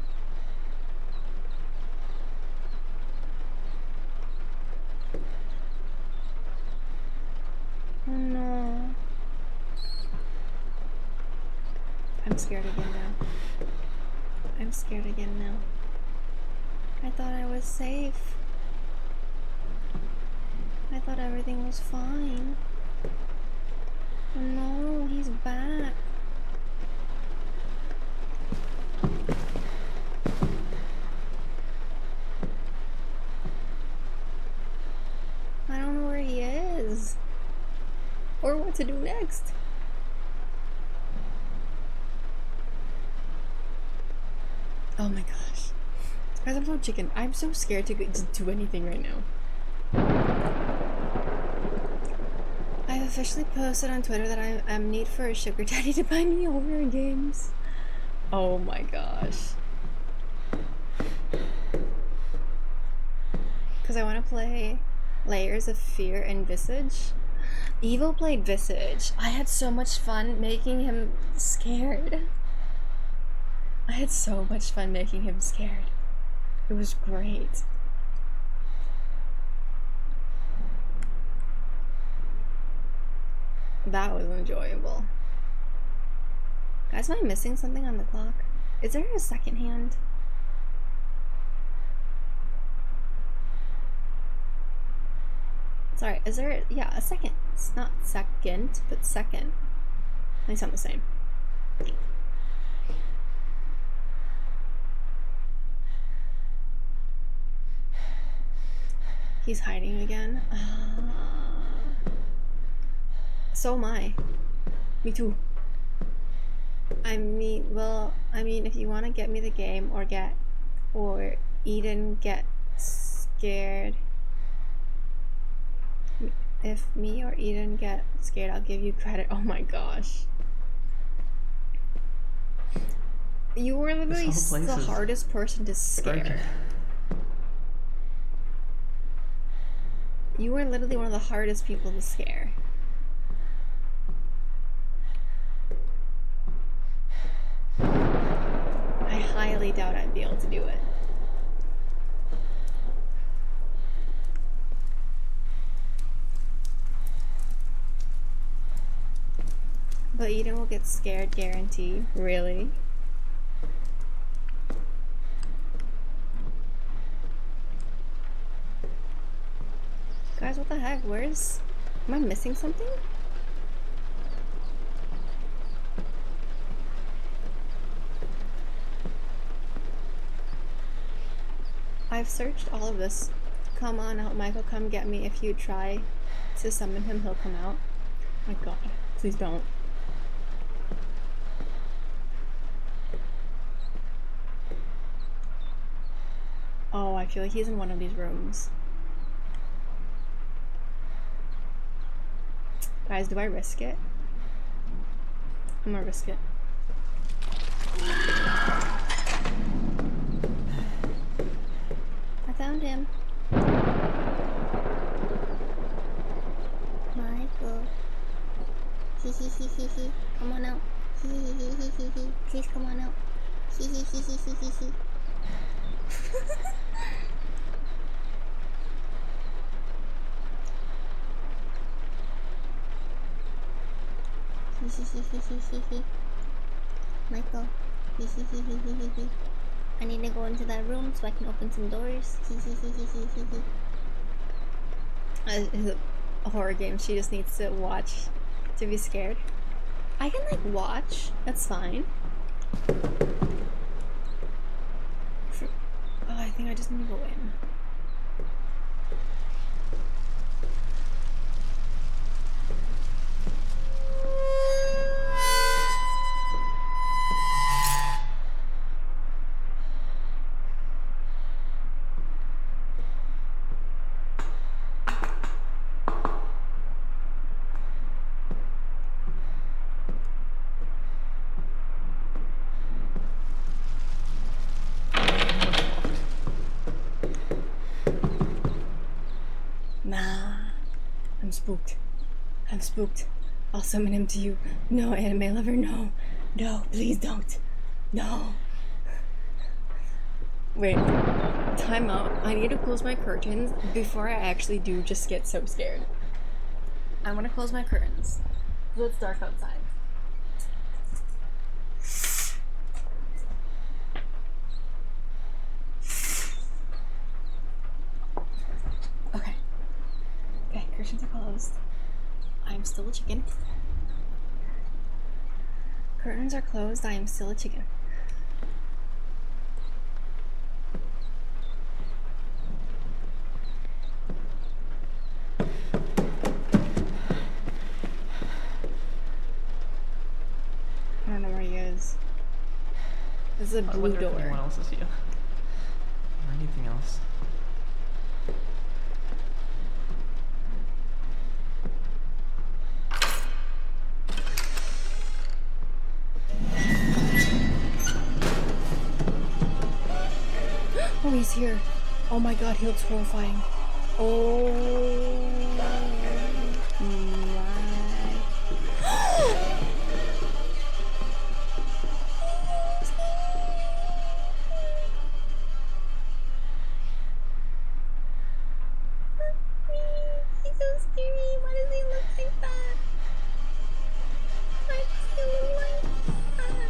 Oh no. I'm scared again now. I'm scared again now. I thought I was safe. I thought everything was fine. Oh no, he's back. I don't know where he is. Or what to do next. Oh my gosh. Guys, I'm so chicken. I'm so scared to just do anything right now. I've officially posted on Twitter that I'm need for a sugar daddy to buy me horror games. Oh my gosh. Because I want to play Layers of Fear and Visage. Evo played Visage. I had so much fun making him scared. I had so much fun making him scared. It was great. That was enjoyable. Guys, am I missing something on the clock? Is there a second hand? Sorry, is there, yeah, a second. It's not second, but second. They sound the same. He's hiding again. So am I. Me too. I mean, well, if you want to get me the game or Eden get scared. If me or Eden get scared, I'll give you credit. Oh my gosh. You were literally the hardest person to scare. Broken. You were literally one of the hardest people to scare. I highly doubt I'd be able to do it. But Eden will get scared, guaranteed. Really? Guys, what the heck? Where's... Am I missing something? I've searched all of this. Come on out, Michael. Come get me. If you try to summon him, he'll come out. My god. Please don't. Oh, I feel like he's in one of these rooms. Guys, do I risk it? I'm gonna risk it. I found him. Michael. Hee hee hee hee hee. Come on out. Hee hee hee hee hee hee. Please come on out. Hee hee hee hee hee hee hee. Michael. I need to go into that room so I can open some doors. It's a horror game. She just needs to watch to be scared. I can like watch. That's fine. Oh, I think I just need to go in. I'm spooked. I'll summon him to you. No, anime lover, no. No, please don't. No. Wait. Time out. I need to close my curtains before I actually do just get so scared. I want to close my curtains. It's dark outside. Okay. Okay, curtains are closed. I'm still a chicken. Curtains are closed. I am still a chicken. I don't know where he is. This is a I blue wonder if anyone door. else is here. Or anything else. Oh, he's here. Oh my god, he looks horrifying. Oh my. He's so scary. Why does he look like that? Why does he look like that?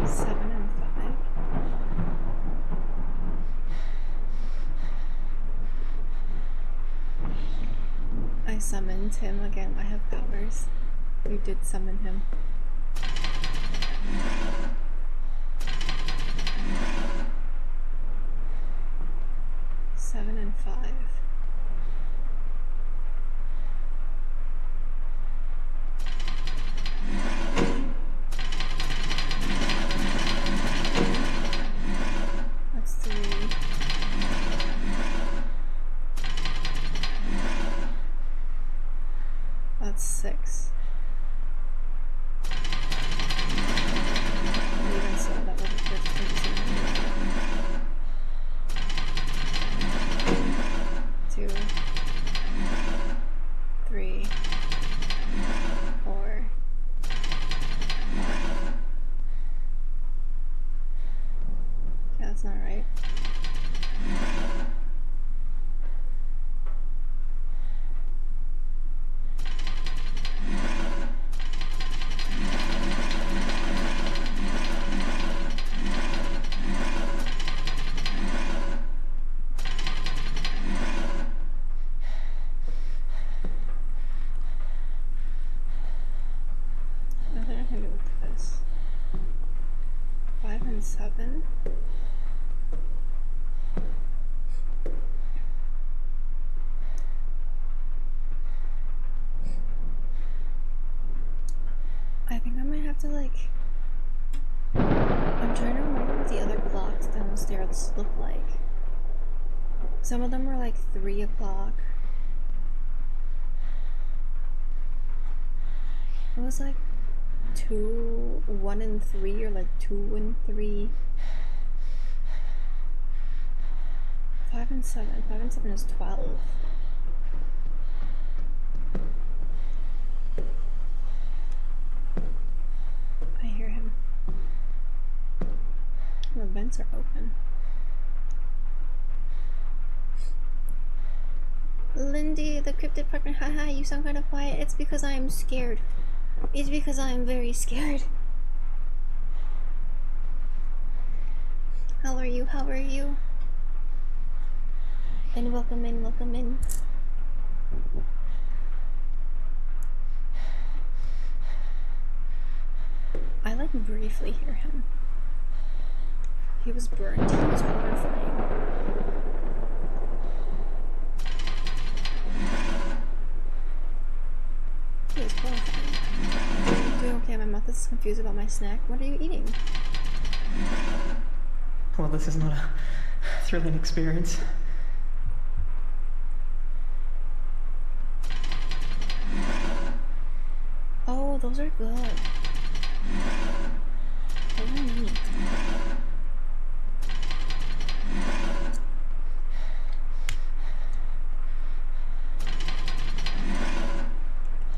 Seven and 5. I summoned him again. I have powers. You did summon him. Seven and 5. That's 3. That's 6. Even so, that was a first person. 2, 3, 4, 5. Yeah, that's not right. Nothing I can do with this. 5 and 7. I think I might have to like. I'm trying to remember what the other clocks downstairs look like. Some of them were like 3 o'clock. It was like 2, 1 and 3, or like 2 and 3. 5 and 7. 5 and 7 is 12. I hear him. The vents are open. Lindy, the cryptid partner, haha, you sound kind of quiet. It's because I am scared. It's because I am very scared. How are you? How are you? And welcome in, welcome in. I like briefly hear him. He was burned. He was horrifying. He was horrifying. I'm doing okay. My mouth is confused about my snack. What are you eating? Well, this is not thrilling experience. Oh, those are good. Those are neat.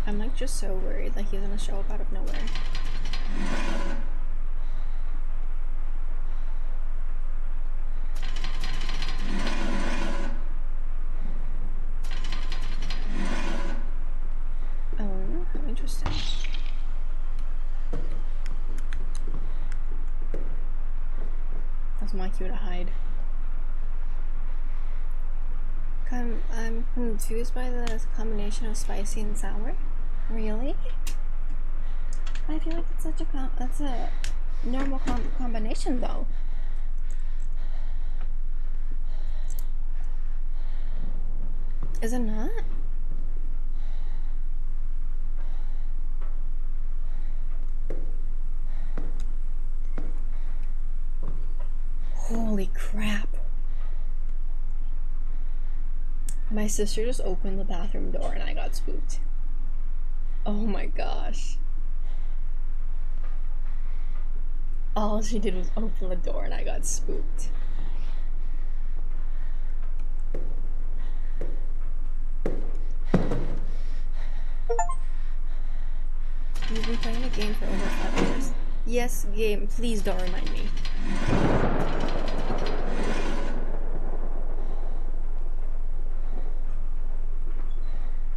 I'm like just so worried like he's gonna show up out of nowhere. Oh, how interesting. That's my cue to hide. I'm confused by the combination of spicy and sour. Really? I feel like it's such a that's a normal combination though. Is it not? Holy crap. My sister just opened the bathroom door and I got spooked. Oh my gosh. All she did was open the door and I got spooked. You've been playing the game for over 5 hours. Yes, game, please don't remind me.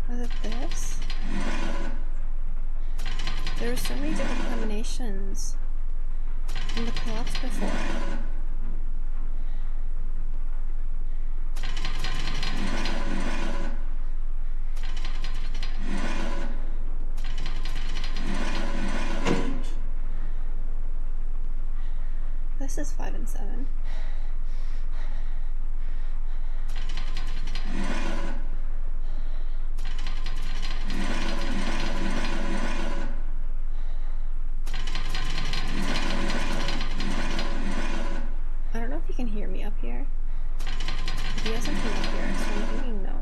Was it this? There were so many different combinations in the clocks before. This is 5 and 7. I don't know if you can hear me up here. If he doesn't come up here, so I'm thinking no.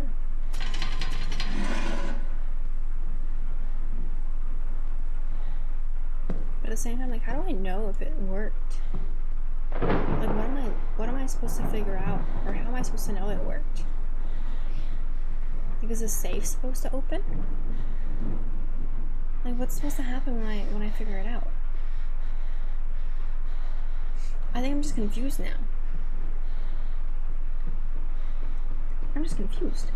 But at the same time, like, how do I know if it worked? Like, what am I supposed to figure out? Or how am I supposed to know it worked? Like, is the safe supposed to open? Like, what's supposed to happen when I figure it out? I think I'm just confused now. I'm just confused.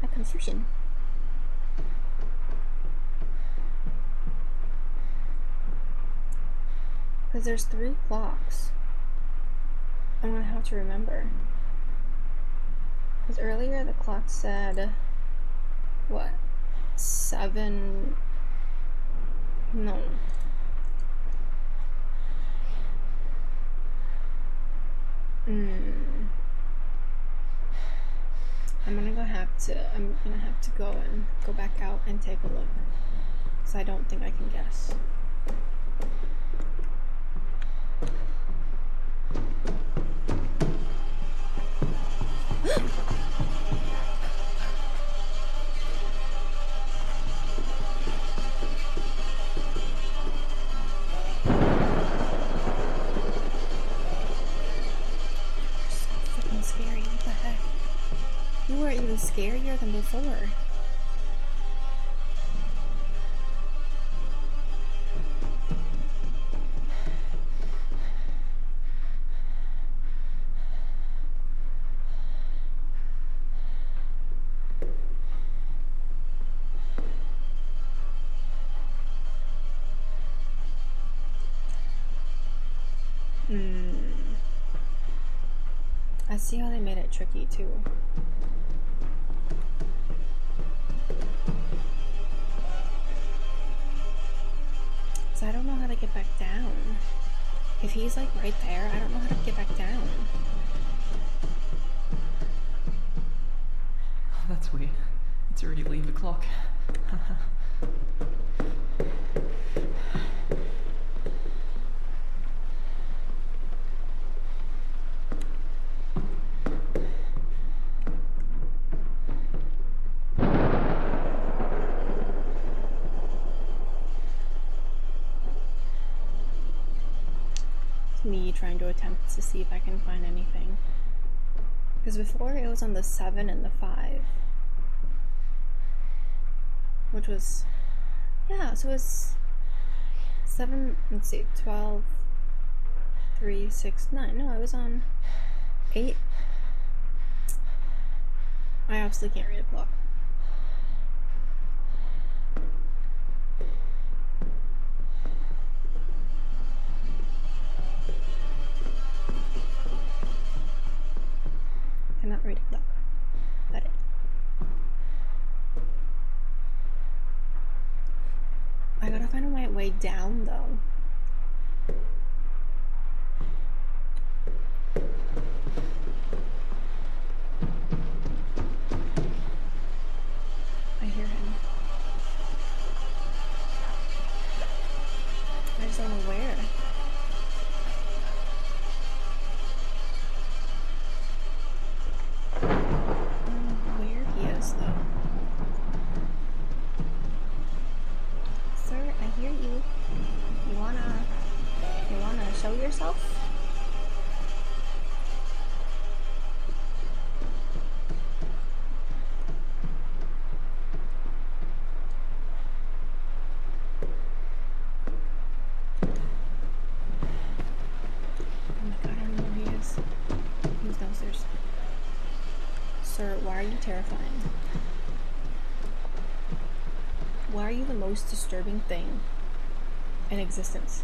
My confusion. Because there's 3 clocks. I'm gonna have to remember. Because earlier the clock said, what? 7. No. I'm gonna have to go and go back out and take a look. Because I don't think I can guess. Scary, what the heck? You were even scarier than before. I see how they made it tricky too. So I don't know how to get back down. If he's like right there, I don't know how to get back down. Oh, that's weird. It's already leave the clock. me trying to attempt to see if I can find anything. Because before it was on the 7 and the 5. Which was, yeah, so it's 7, let's see, 12, 3, 6, 9. No, I was on 8. I absolutely can't read a clock. Cannot read a clock. Got it. I gotta find a way down though. I hear him. I just don't know where. Where he is though. Sir, I hear you. You wanna show yourself? Oh my god, I don't know where he is. He's downstairs. Sir, why are you terrifying? Why are you the most disturbing thing in existence?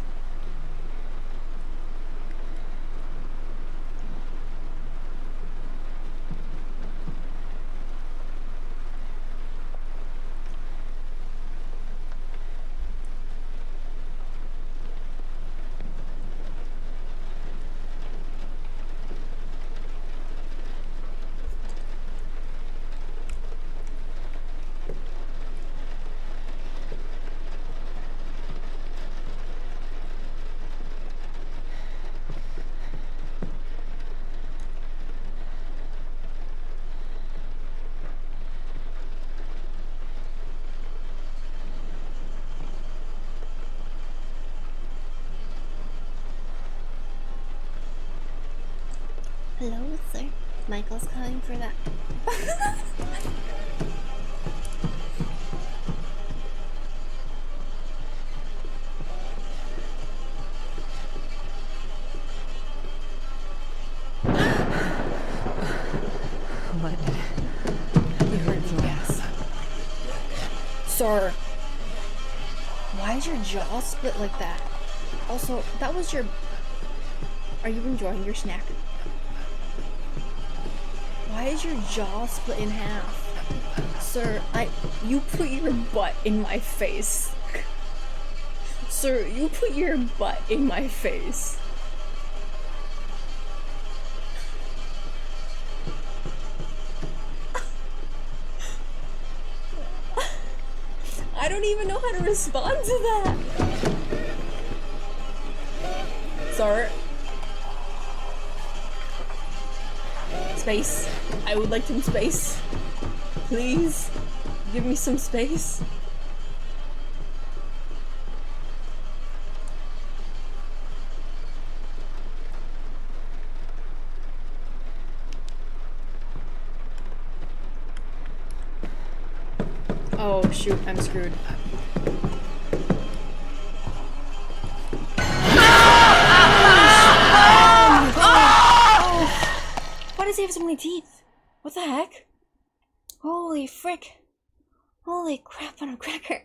Hello, sir. Michael's calling for that. Lightning. You heard me, yes. Sir, why is your jaw split like that? Also, that was your... Are you enjoying your snack? Why is your jaw split in half? Sir, you put your butt in my face. Sir, you put your butt in my face. I don't even know how to respond to that. Sir. Space. I would like some space. Please, give me some space. Oh shoot, I'm screwed. Why does he have so many teeth? What the heck? Holy frick. Holy crap on a cracker.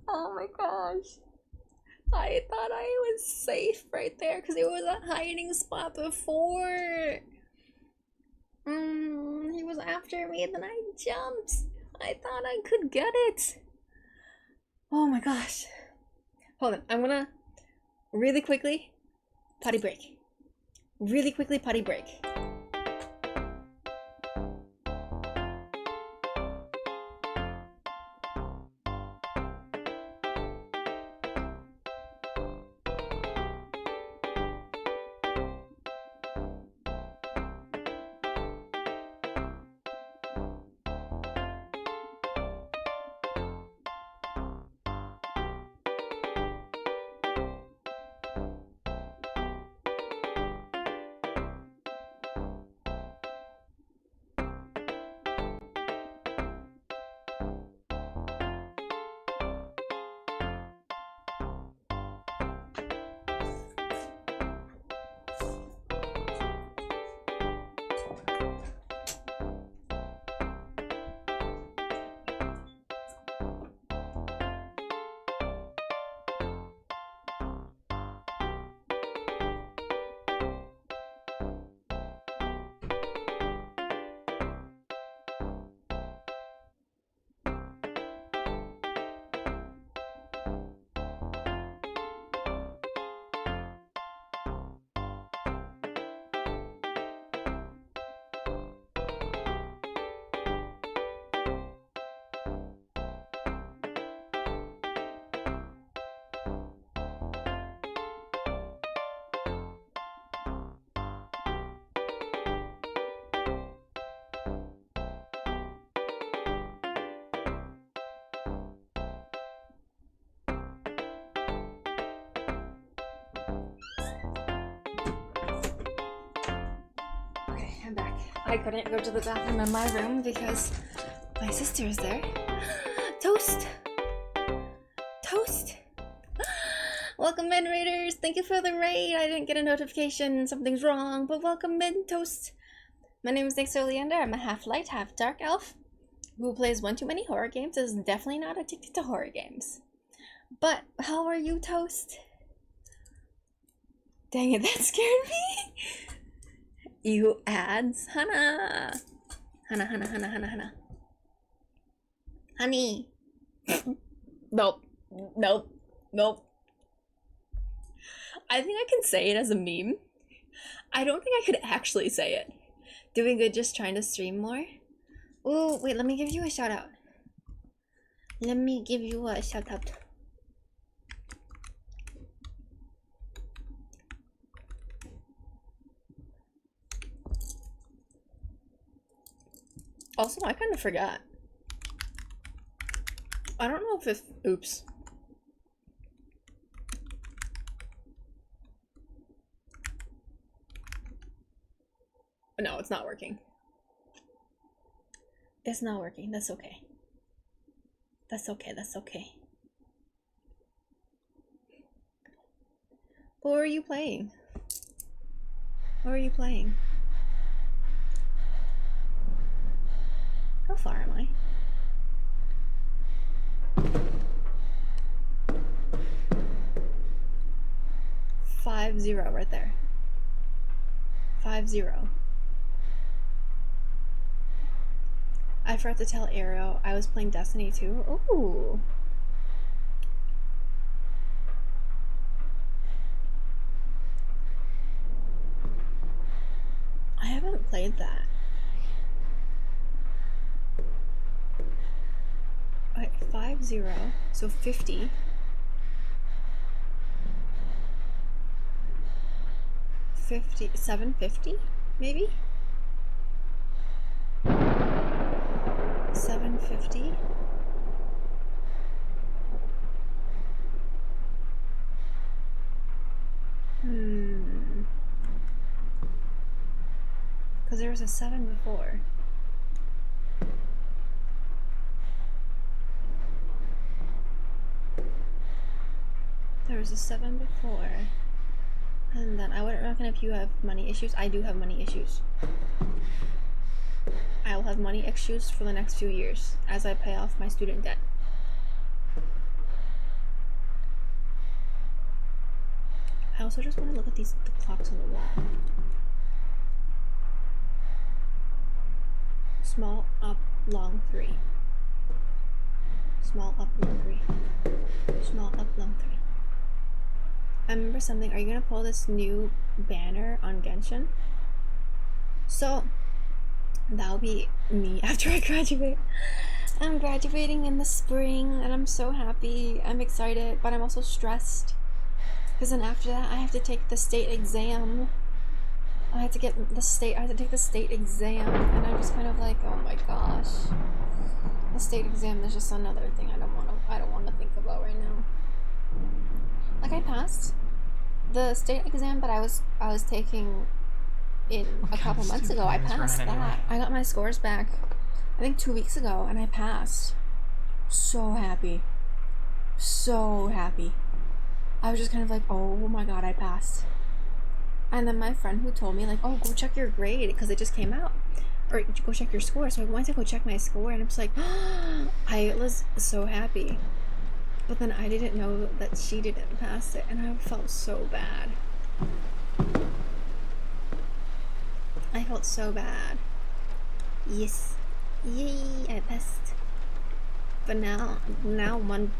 Oh my gosh. I thought I was safe right there because it was a hiding spot before. He was after me and then I jumped. I thought I could get it. Oh my gosh. Hold on, I'm gonna really quickly potty break. Really quickly potty break. I couldn't go to the bathroom in my room because my sister is there. Toast! Toast! Welcome in, Raiders! Thank you for the raid! I didn't get a notification, something's wrong, but welcome in, Toast! My name is Nick Leander. I'm a half-light, half-dark elf who plays one too many horror games and is definitely not addicted to horror games. But, how are you, Toast? Dang it, that scared me! You ads, Hannah! Hannah. Honey! Nope. I think I can say it as a meme. I don't think I could actually say it. Doing good, just trying to stream more. Oh, wait, let me give you a shout out. Also, I kind of forgot. I don't know if it's... Oops. No, it's not working. It's not working. That's okay. That's okay. What are you playing? What are you playing? How far am I? Five zero right there. 5-0. I forgot to tell Arrow I was playing Destiny 2. Ooh. I haven't played that. Alright, 5-0. So 50. 750 maybe? 750. Because there was a 7 before. There was a 7 before. And then I wouldn't reckon if you have money issues. I do have money issues. I will have money issues for the next few years as I pay off my student debt. I also just want to look at the clocks on the wall. Small up, long 3. Small up, long 3. Small up, long 3. I remember something. Are you gonna pull this new banner on Genshin? So that'll be me after I graduate. I'm graduating in the spring and I'm so happy. I'm excited, but I'm also stressed because then after that I have to take the state exam. I have to take the state exam, and I'm just kind of like, oh my gosh, the state exam is just another thing I don't want to think about right now. Like, I passed the state exam, but I was taking in a couple months ago. I passed that. Anyway. I got my scores back, I think 2 weeks ago, and I passed. So happy. So happy. I was just kind of like, oh my god, I passed. And then my friend who told me, like, oh, go check your grade because it just came out. Or go check your score. So I went to go check my score, and I'm just like, I was so happy. But then I didn't know that she didn't pass it, and I felt so bad. I felt so bad. Yes. Yay, I passed. But now one,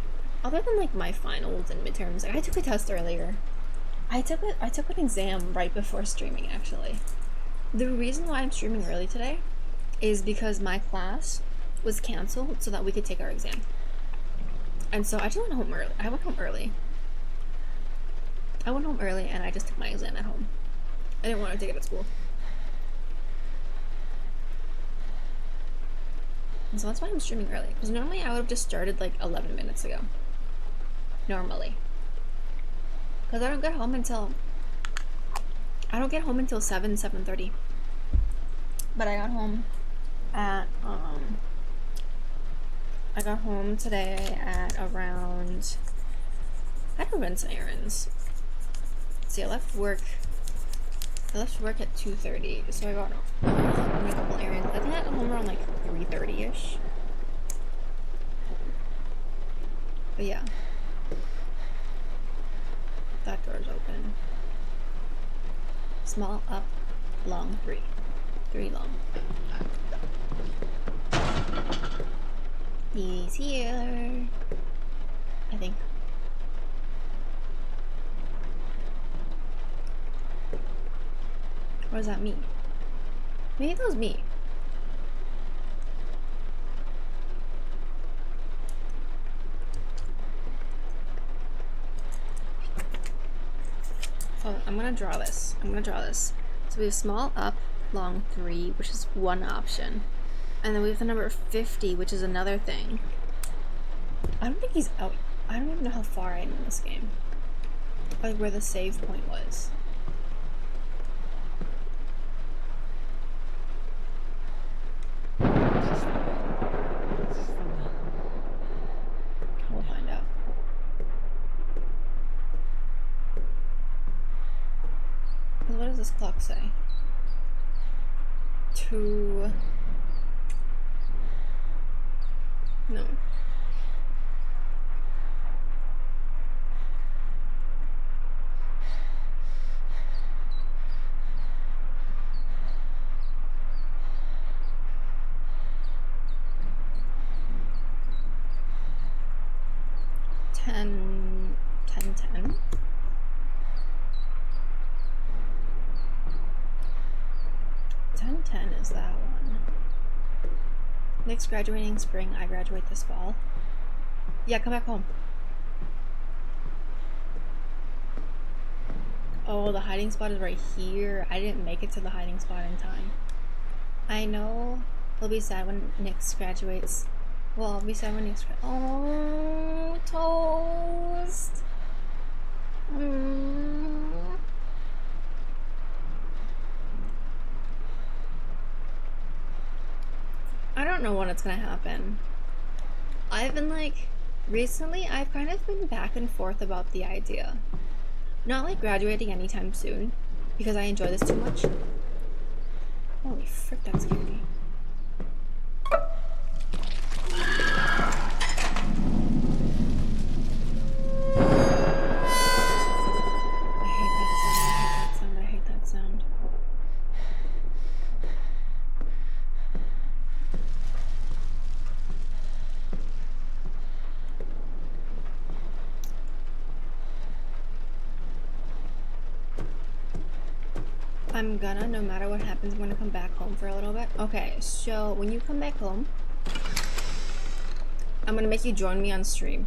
other than like my finals and midterms, like I took a test earlier. I took an exam right before streaming, actually. The reason why I'm streaming early today is because my class was canceled so that we could take our exam. And so I just went home early. I went home early and I just took my exam at home. I didn't want to take it at school. And so that's why I'm streaming early. Because normally I would have just started like 11 minutes ago. Normally. Because I don't get home until 7:30. But I got home at I got home today at around, I had to run some errands. See, I left work at 2:30, so I got run a couple errands. I think I got home around like 3:30ish. But yeah. That door's open. Small up, long 3. 3 long. He's here. I think. Or is that me? Maybe that was me. Oh, I'm gonna draw this. So we have small up, long 3, which is one option. And then we have the number 50, which is another thing. I don't think he's out. I don't even know how far I am in this game. Like where the save point was. We'll find out. What does this clock say? 2... No. Ten. 10 is that one. Nick's graduating spring, I graduate this fall. Yeah, come back home. Oh, the hiding spot is right here. I didn't make it to the hiding spot in time. I know he'll be sad when Nick's graduates. Well, I'll be sad when Nick's graduates. Oh, toast. I don't know when it's gonna happen. I've been like, recently I've kind of been back and forth about the idea. Not like graduating anytime soon, because I enjoy this too much. Holy frick, that scared me. I hate that sound. I'm gonna, no matter what happens, I'm gonna come back home for a little bit. Okay, so when you come back home, I'm gonna make you join me on stream.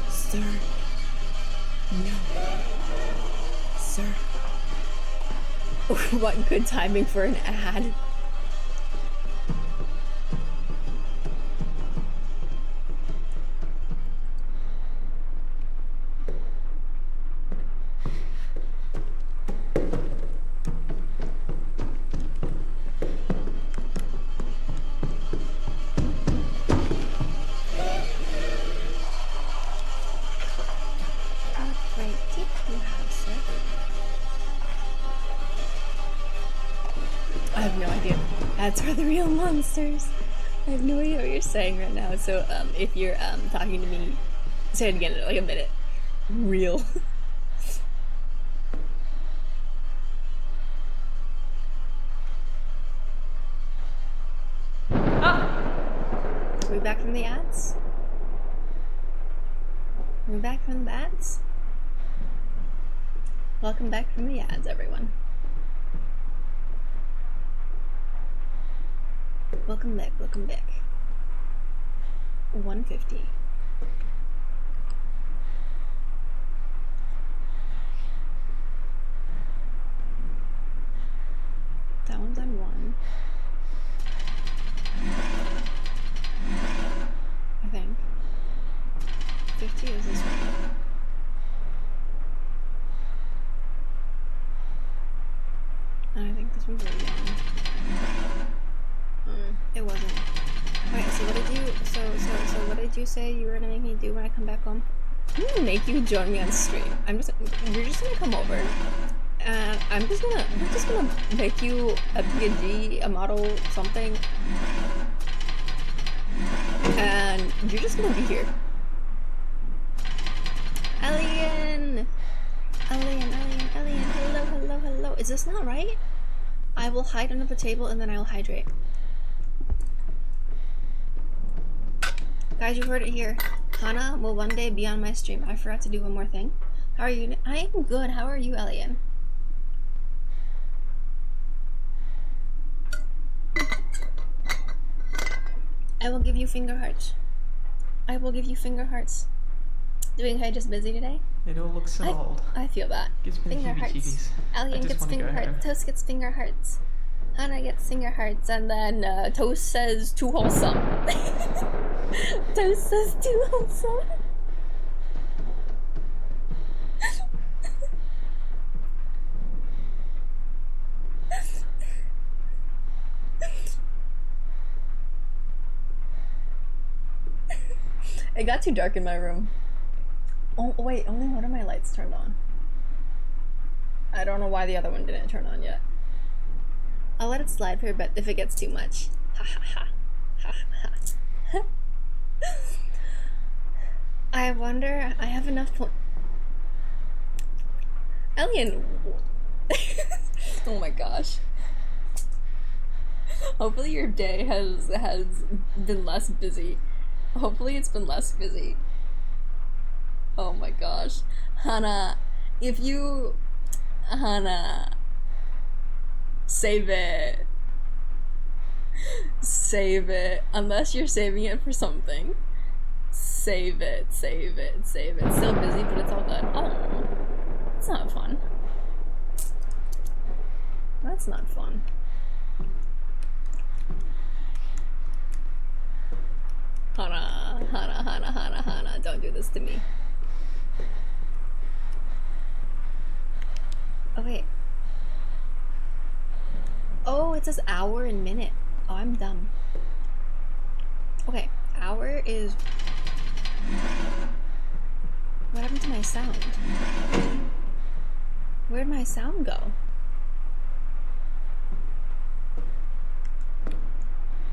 Sir. No. Sir. What good timing for an ad. Ads are the real monsters. I have no idea what you're saying right now, so if you're talking to me, say it again in like a minute. Real. Ah! Are we back from the ads? Are we back from the ads? Welcome back from the ads, everyone. Welcome back, welcome back. 150. That one's on 1. This one's already on. It wasn't. Okay, so what did you so what did you say you were gonna make me do when I come back home? I'm gonna make you join me on stream. You're just gonna come over. And we're just gonna make you a PNG, a model, something. And you're just gonna be here. Alien! Hello. Is this not right? I will hide under the table and then I will hydrate. Guys, you heard it here. Hana will one day be on my stream. I forgot to do one more thing. How are you? I am good. How are you, Alien? I will give you finger hearts. I will give you finger hearts. Doing I just busy today? It all looks so old. I feel that. Gives me Finger the hearts. heebie-jeebies. Alien gets finger hearts. Toast gets finger hearts. Hana gets finger hearts. And then Toast says too wholesome. Toast says too wholesome. It got too dark in my room. Oh wait, only one of my lights turned on. I don't know why the other one didn't turn on yet. I'll let it slide for a bit if it gets too much. Ha ha ha. Ha ha ha. I wonder, I have enough Alien! Oh my gosh. Hopefully your day has been less busy. Hopefully it's been less busy. Oh my gosh. Hana, Hana, save it. Save it. Unless you're saving it for something. Save it. It's still busy, but it's all good. Oh, it's not fun. That's not fun. Hana, don't do this to me. Oh wait. Oh, it says hour and minute. Oh, I'm dumb. Okay, hour is... What happened to my sound? Where'd my sound go?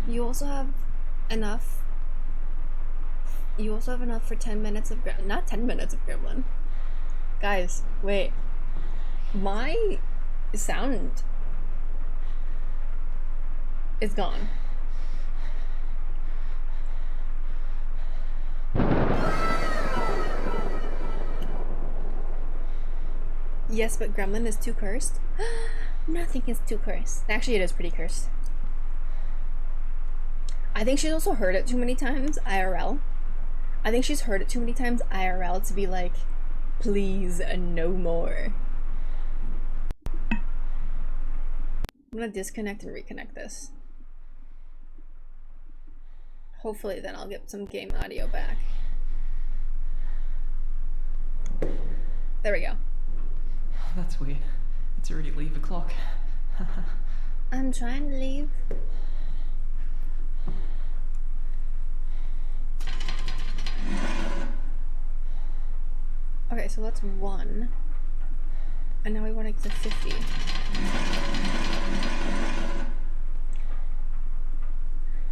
You also have enough for 10 minutes of not 10 minutes of Gremlin. Guys, wait. My sound is gone. Yes, but Gremlin is too cursed. Nothing is too cursed. Actually, it is pretty cursed. I think she's also heard it too many times IRL. I think she's heard it too many times IRL to be like, please, no more. I'm gonna disconnect and reconnect this. Hopefully then I'll get some game audio back. There we go. That's weird. It's already leave o'clock. I'm trying to leave. Okay, so that's 1. And now we want to get to 50.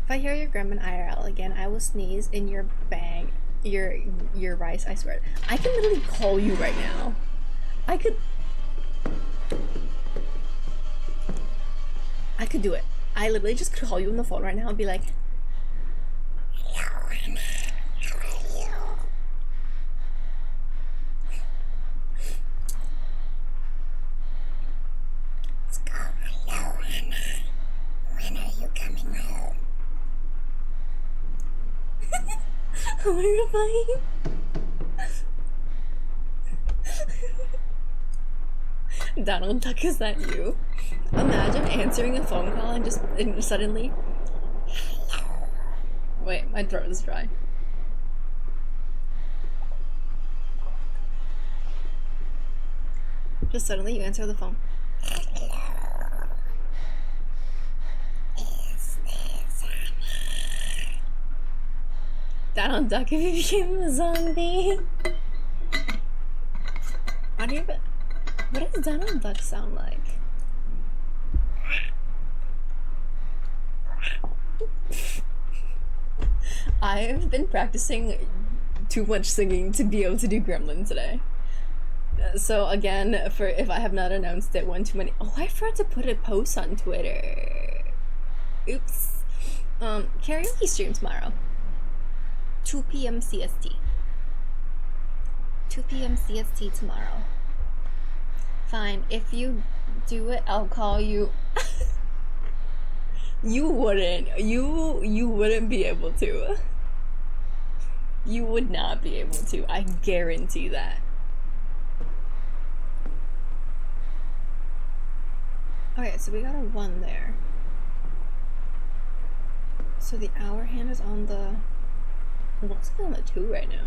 If I hear your Gremlin IRL again, I will sneeze in your bag, your rice, I swear. I can literally call you right now. I could do it. I literally just could call you on the phone right now and be like, hello, Anna. How are you? Let's go. Hello, Anna. When are you coming home? Horrifying. Donald Duck, is that you? Imagine answering a phone call and just suddenly, hello. Wait, my throat is dry. Just suddenly you answer the phone. Hello. Donald Duck if he became a zombie? What does Donald Duck sound like? I've been practicing too much singing to be able to do Gremlin today. So again, for if I have not announced it one too many. Oh, I forgot to put a post on Twitter. Oops. Karaoke stream tomorrow. 2 p.m. CST. 2 p.m. CST tomorrow. Fine. If you do it, I'll call you. You wouldn't. You wouldn't be able to. You would not be able to. I guarantee that. Okay, so we got a 1 there. So the hour hand is on the... It looks like on the 2 right now.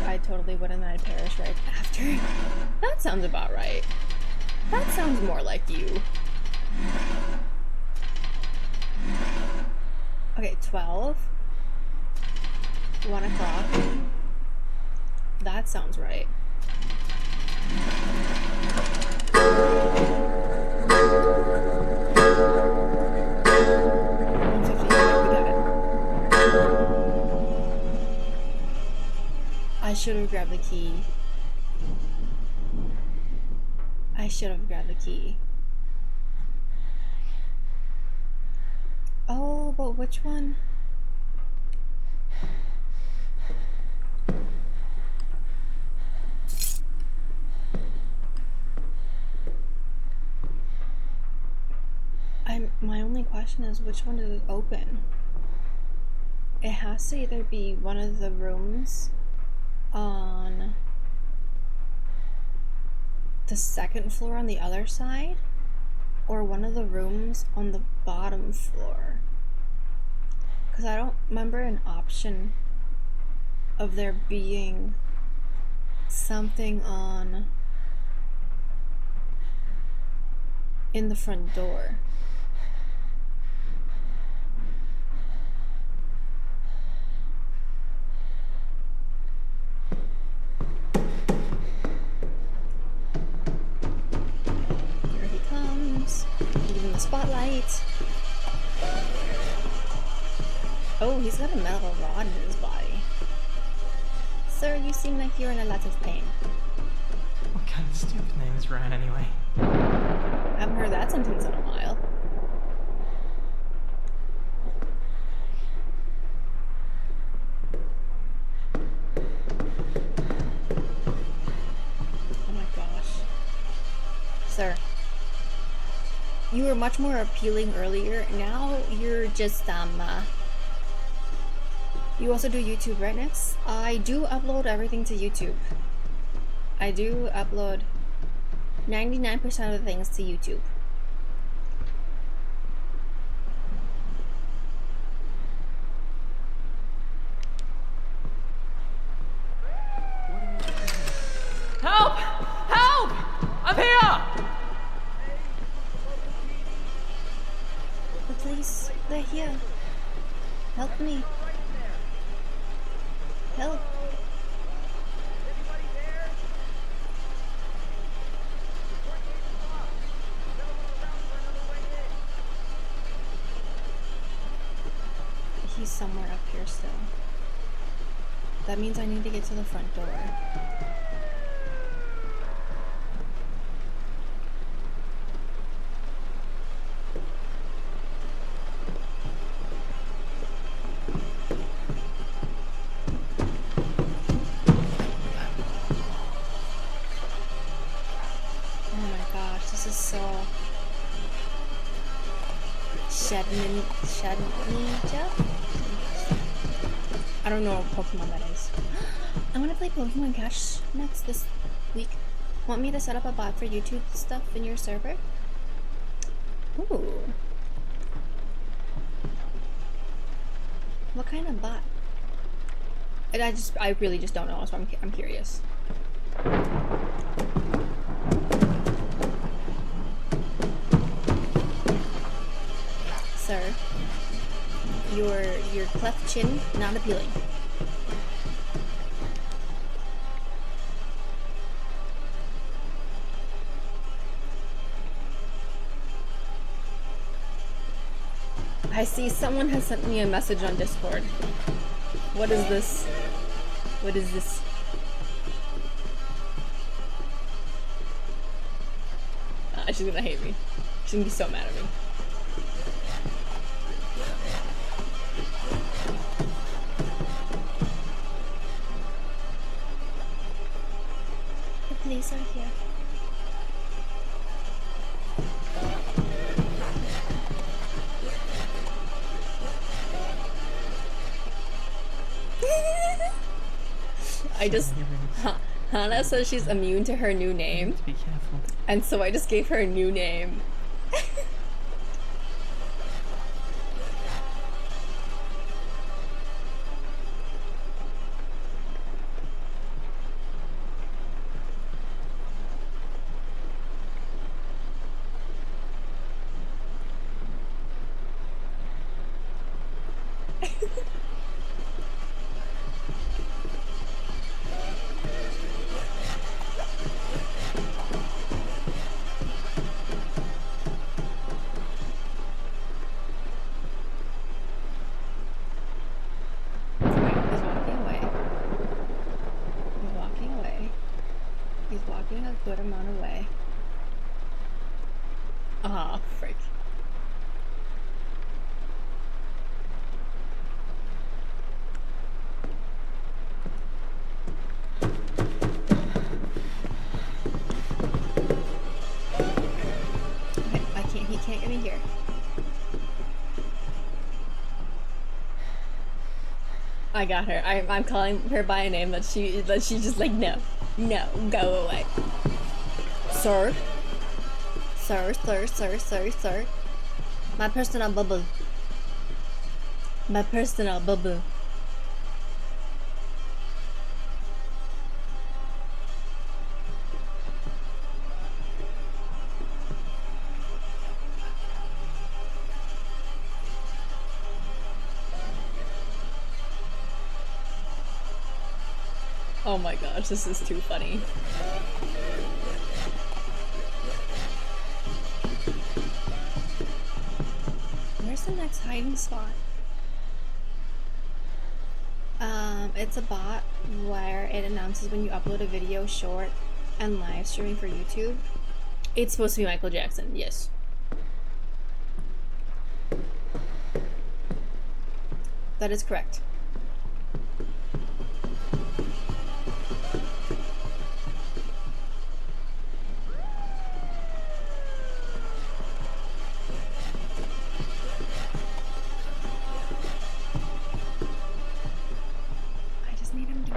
I totally would, and then I'd perish right after. That sounds about right. That sounds more like you. Okay, 12. 1 o'clock. That sounds right. I should have grabbed the key. I should have grabbed the key. Oh, but which one? My only question is, which one does it open? It has to either be one of the rooms on the second floor on the other side, or one of the rooms on the bottom floor. Because I don't remember an option of there being something on in the front door. Here he comes. Give him the spotlight. Oh, he's got a metal rod in his body. Sir, you seem like you're in a lot of pain. What kind of stupid name is Ryan anyway? Haven't heard that sentence in a while. Oh my gosh. Sir. You were much more appealing earlier. Now you're just, You also do YouTube, right, Nix? I do upload everything to YouTube. I do upload 99% of the things to YouTube. Help! Help! I'm here! The police, they're here. Help me. Help. He's somewhere up here still. That means I need to get to the front door. Oh my gosh, this is so... Shadninja? I don't know what Pokemon that is. I'm gonna play Pokemon Cash next this week. Want me to set up a bot for YouTube stuff in your server? Ooh. What kind of bot? I really just don't know, so I'm curious. sir. Your cleft chin, not appealing. I see someone has sent me a message on Discord. What is this? What is this? She's gonna hate me. She's gonna be so mad at me. The police are here. I just... Hannah says she's immune to her new name. Be careful. And so I just gave her a new name. Good amount away. Ah, frick. Okay, he can't get me here. I got her. I'm calling her by a name that she's just like, no, go away. Sir. Sir. My personal bubble. Oh my gosh, this is too funny. Where's the next hiding spot? It's a bot where it announces when you upload a video short and live streaming for YouTube. It's supposed to be Michael Jackson, yes. That is correct.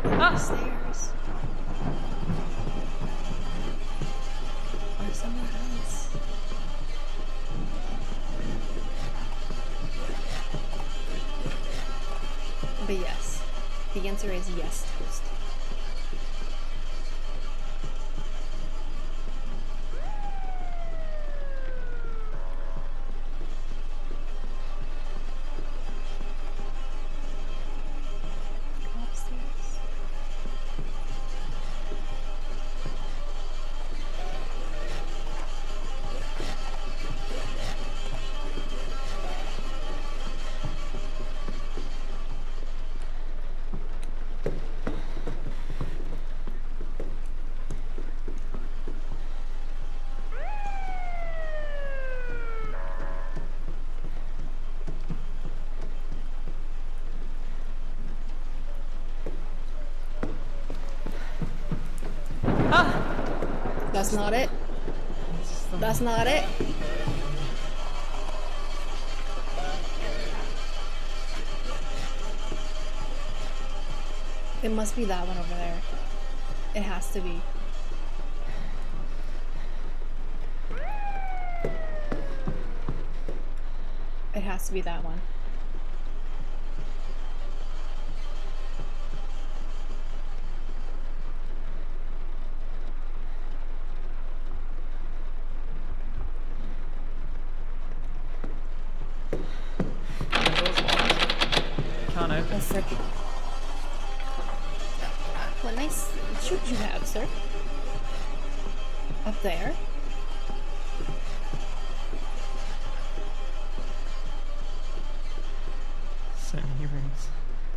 Upstairs. Or somewhere else. But yes, the answer is yes, Toast. That's not it. That's not it. It must be that one over there. It has to be. It has to be that one. Oh, frick. What nice shoot you have, sir. Up there. So many rooms,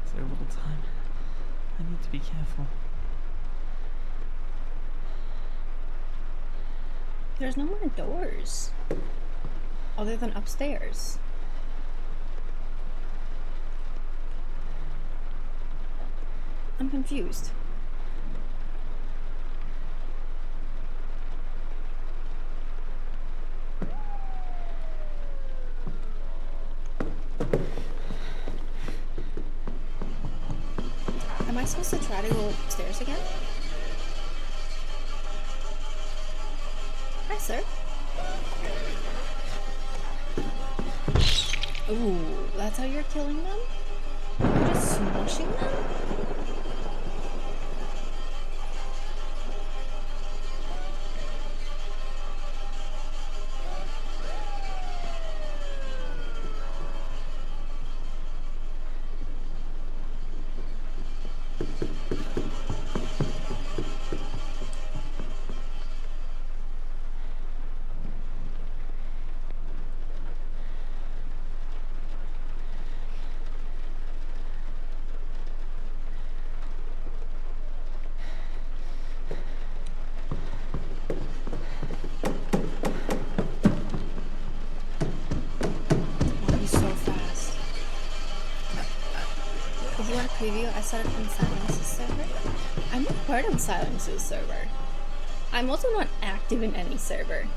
so little time. I need to be careful. There's no more doors. Other than upstairs. I'm confused. Am I supposed to try to go upstairs again? Hi, sir. Ooh, that's how you're killing them? You're just smushing them? Preview, I set up on Silence's server. I'm not part of Silence's server. I'm also not active in any server.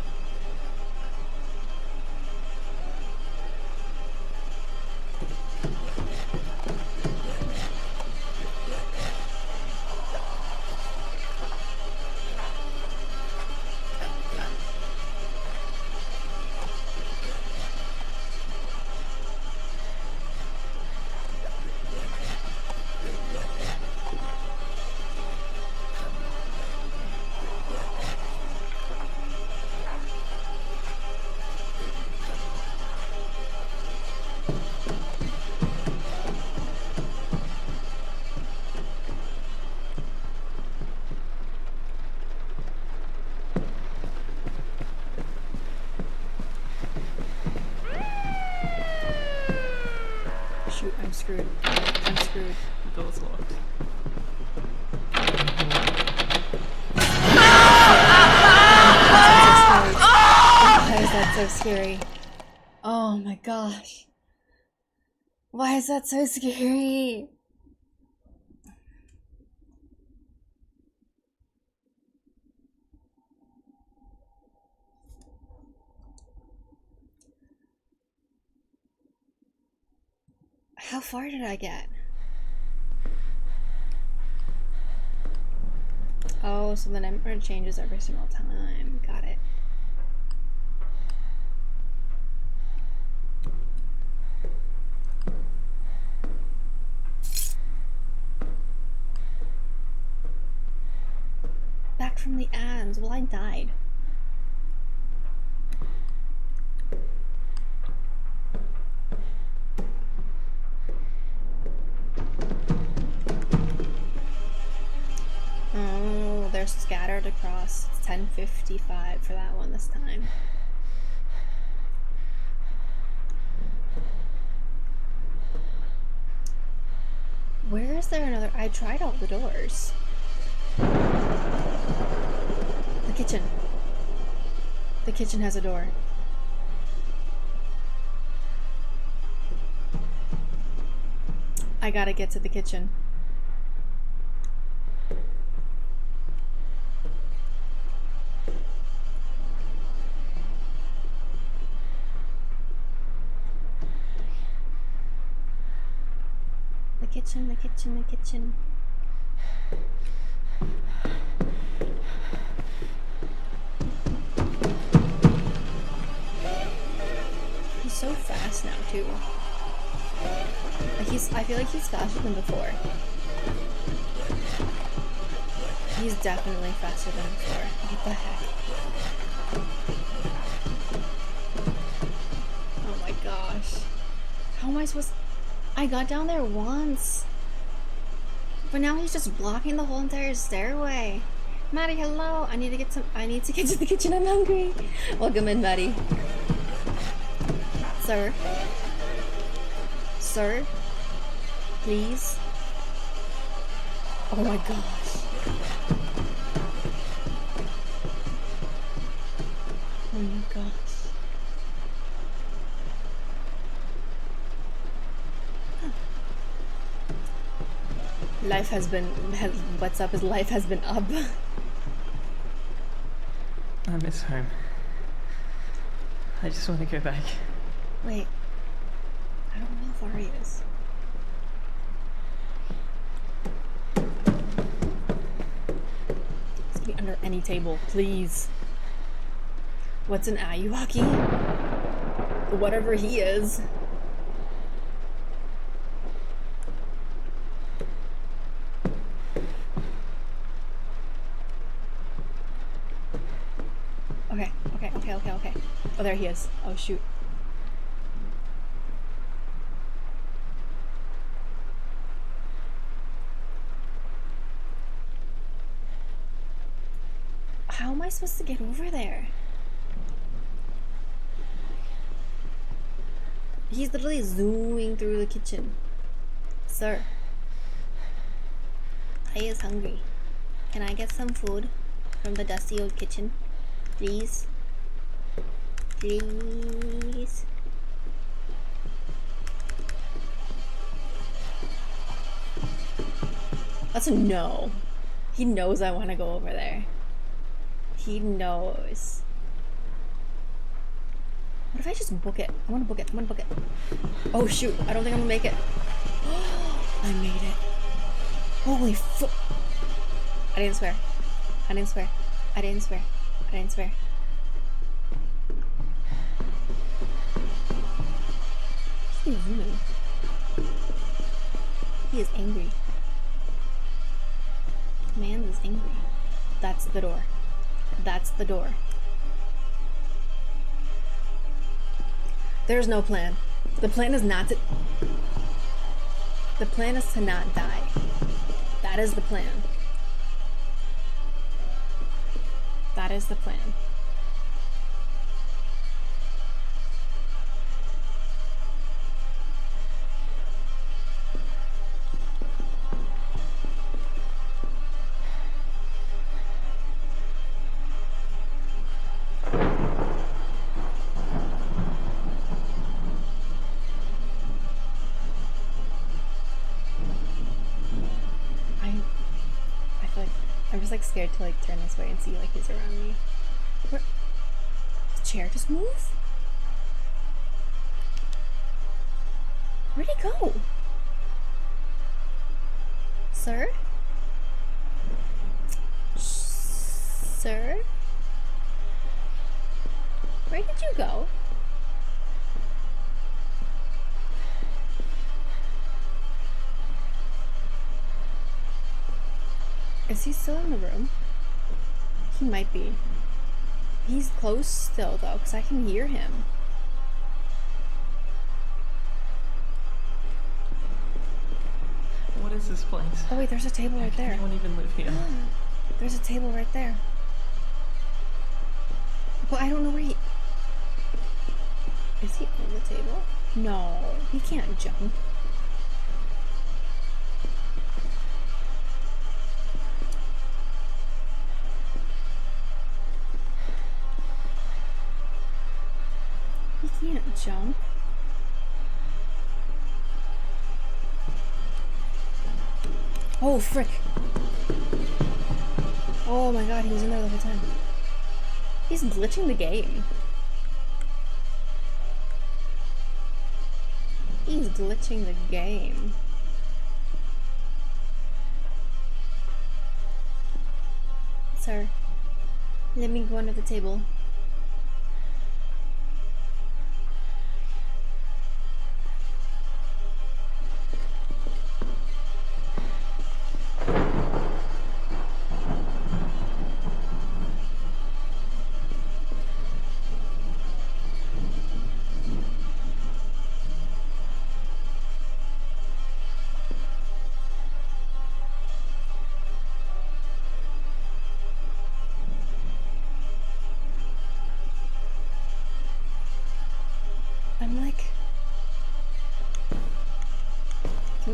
Shoot, I'm screwed. I'm screwed. The door's locked. Why is that so scary? Oh my gosh. Why is that so scary? How far did I get? Oh, so the number changes every single time. Got it. Back from the ads. Well, I died. Oh, they're scattered across. It's 10:55 for that one this time. Where is there another? I tried all the doors. The kitchen. The kitchen has a door. I gotta get to the kitchen. The kitchen, the kitchen, the kitchen. He's so fast now too. Like I feel like he's faster than before. He's definitely faster than before. What the heck? Oh my gosh. How am I supposed I got down there once. But now he's just blocking the whole entire stairway. Maddie, hello. I need to get to the kitchen. I'm hungry. Welcome in, Maddie. Sir. Sir. Please. Oh my gosh. Oh my gosh. Life has been, what's up is life has been up. I miss home. I just want to go back. Wait. I don't know how far he is. Let's be under any table, please. What's an Ayuwoki? Whatever he is. Okay. Oh, there he is. Oh, shoot. How am I supposed to get over there? He's literally zooming through the kitchen. Sir. I is hungry. Can I get some food from the dusty old kitchen? Please? Please? That's a no. He knows I want to go over there. He knows. What if I just book it? I want to book it. Oh shoot, I don't think I'm gonna make it. I made it. Holy fuck. I didn't swear. He's zooming. He is angry. Man is angry. That's the door. There's no plan. The plan is not to... The plan is to not die. That is the plan. That is the plan. I'm just like scared to like turn this way and see like he's around me. Where? The chair just move? Where'd he go? Sir? Sir? Where did you go? Is he still in the room? He might be. He's close still though, because I can hear him. What is this place? Oh wait, there's a table right there. I don't even live here. There's a table right there. But I don't know where he... Is he on the table? No, he can't jump. He can't jump. Oh, frick. Oh my god, he was in there the whole time. He's glitching the game. He's glitching the game. Sir, let me go under the table.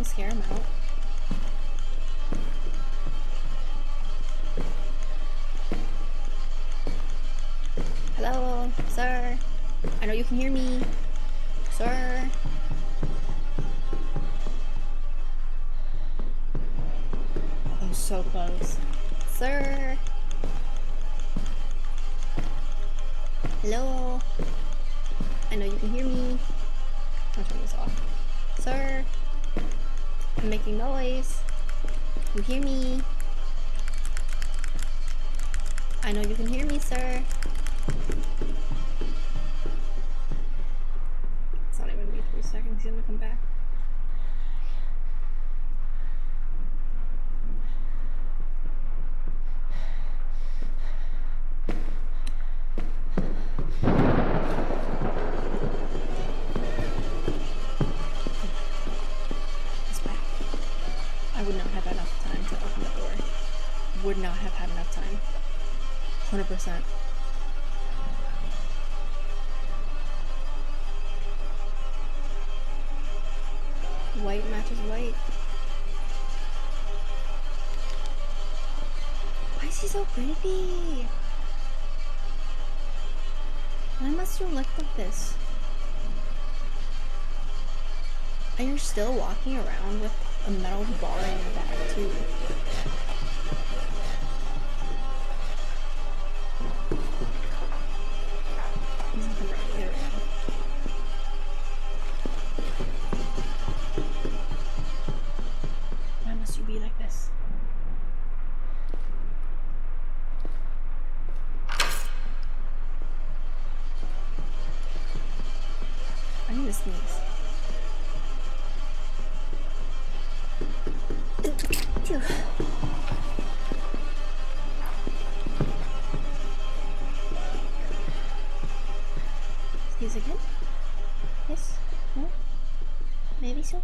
scare him out. Hello, sir. I know you can hear me. Sir. Oh, so close. Sir. Hello. I know you can hear me. I'll turn this off. Sir. I'm making noise. You hear me? I know you can hear me, sir. It's not even gonna be 3 seconds. He's gonna come back. He's back. I would not have enough time to open the door. Would not have had enough time. 100%. White matches white. Why is he so creepy? Why must you look like this? And you're still walking around with a metal bar in your back too. He's not right there. Why must you be like this? I need to sneeze. Phew. Sneeze again? Yes? No? Maybe so?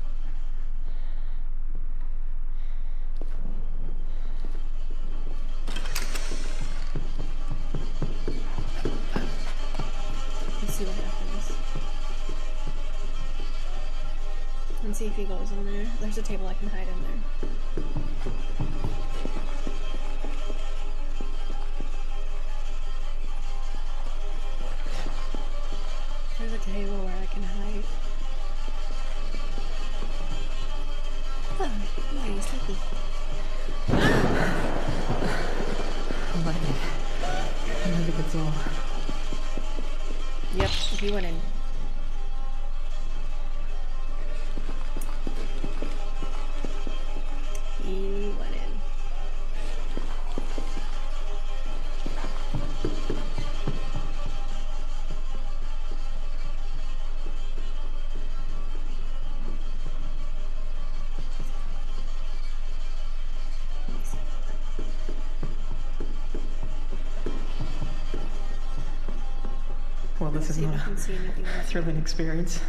Let's see what happens. And see if he goes in there. There's a table I can hide in there. There's a table where I can hide. Oh, why are you sleepy? Lightning. I never gets old. Yep, he went in. He went in. Well, this is See if not I can see anything a else. thrilling experience.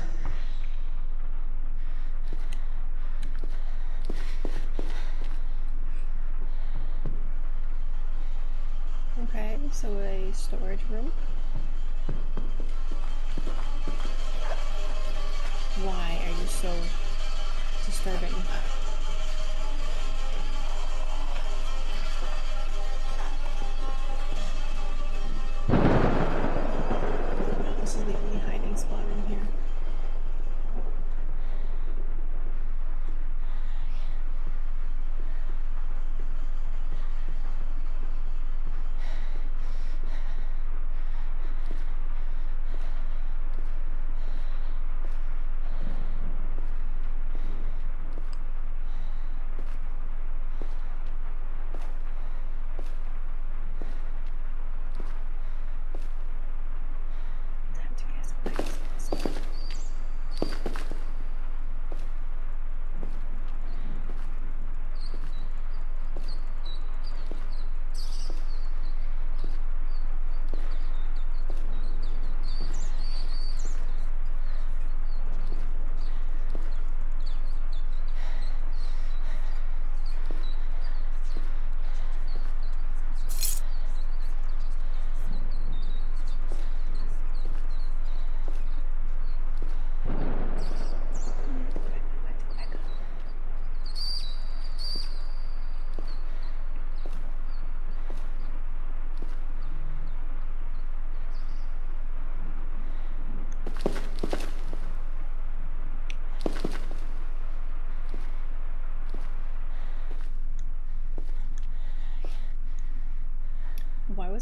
Okay, so a storage room. Why are you so disturbing? This is the only hiding spot in here.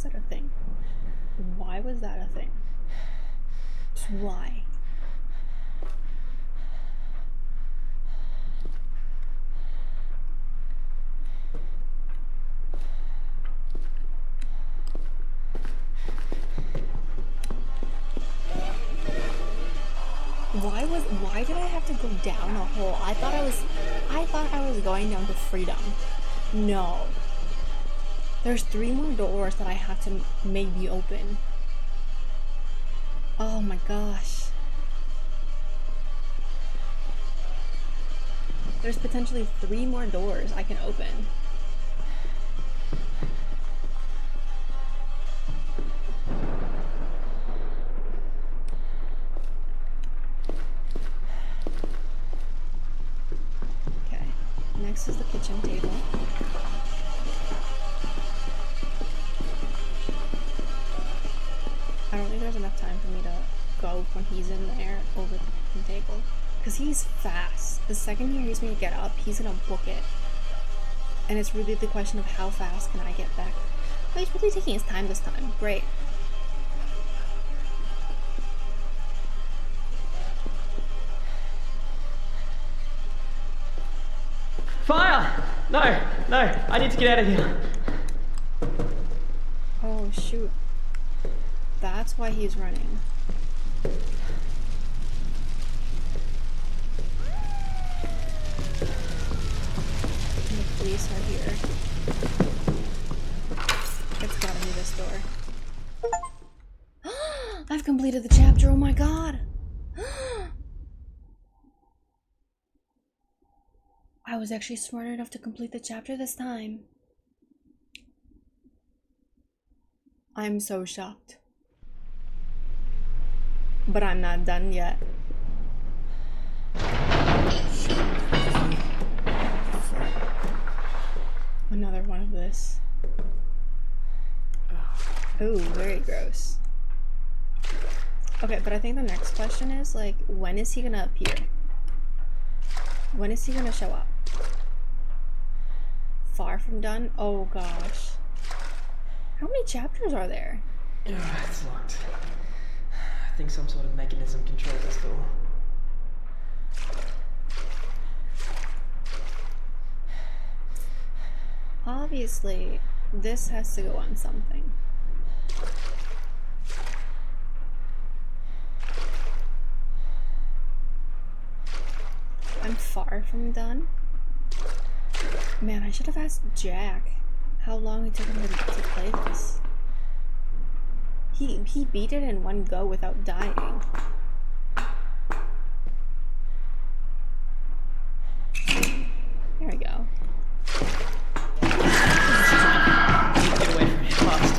was that a thing? Why was that a thing? Just why? Why did I have to go down a hole? I thought I was going down to freedom. No. There's 3 more doors that I have to maybe open. Oh my gosh. There's potentially 3 more doors I can open. Next is the kitchen table. I don't think there's enough time for me to go when he's in there over the kitchen table. Because he's fast. The second he hears me get up, he's gonna book it. And it's really the question of how fast can I get back. But he's really taking his time this time. Great. Fire! No, I need to get out of here. Oh shoot. That's why he's running. And the police are here. It's gotta be this door. I've completed the chapter, oh my god! I was actually smart enough to complete the chapter this time. I'm so shocked. But I'm not done yet. Another one of this. Ooh, very gross. Okay, but I think the next question is, like, when is he gonna appear? When is he gonna show up? Far from done? Oh gosh. How many chapters are there? It's locked. I think some sort of mechanism controls this door. Obviously, this has to go on something. I'm far from done. Man, I should have asked Jack how long it took him to play this. He beat it in one go without dying. There we go. Get away from me, fast.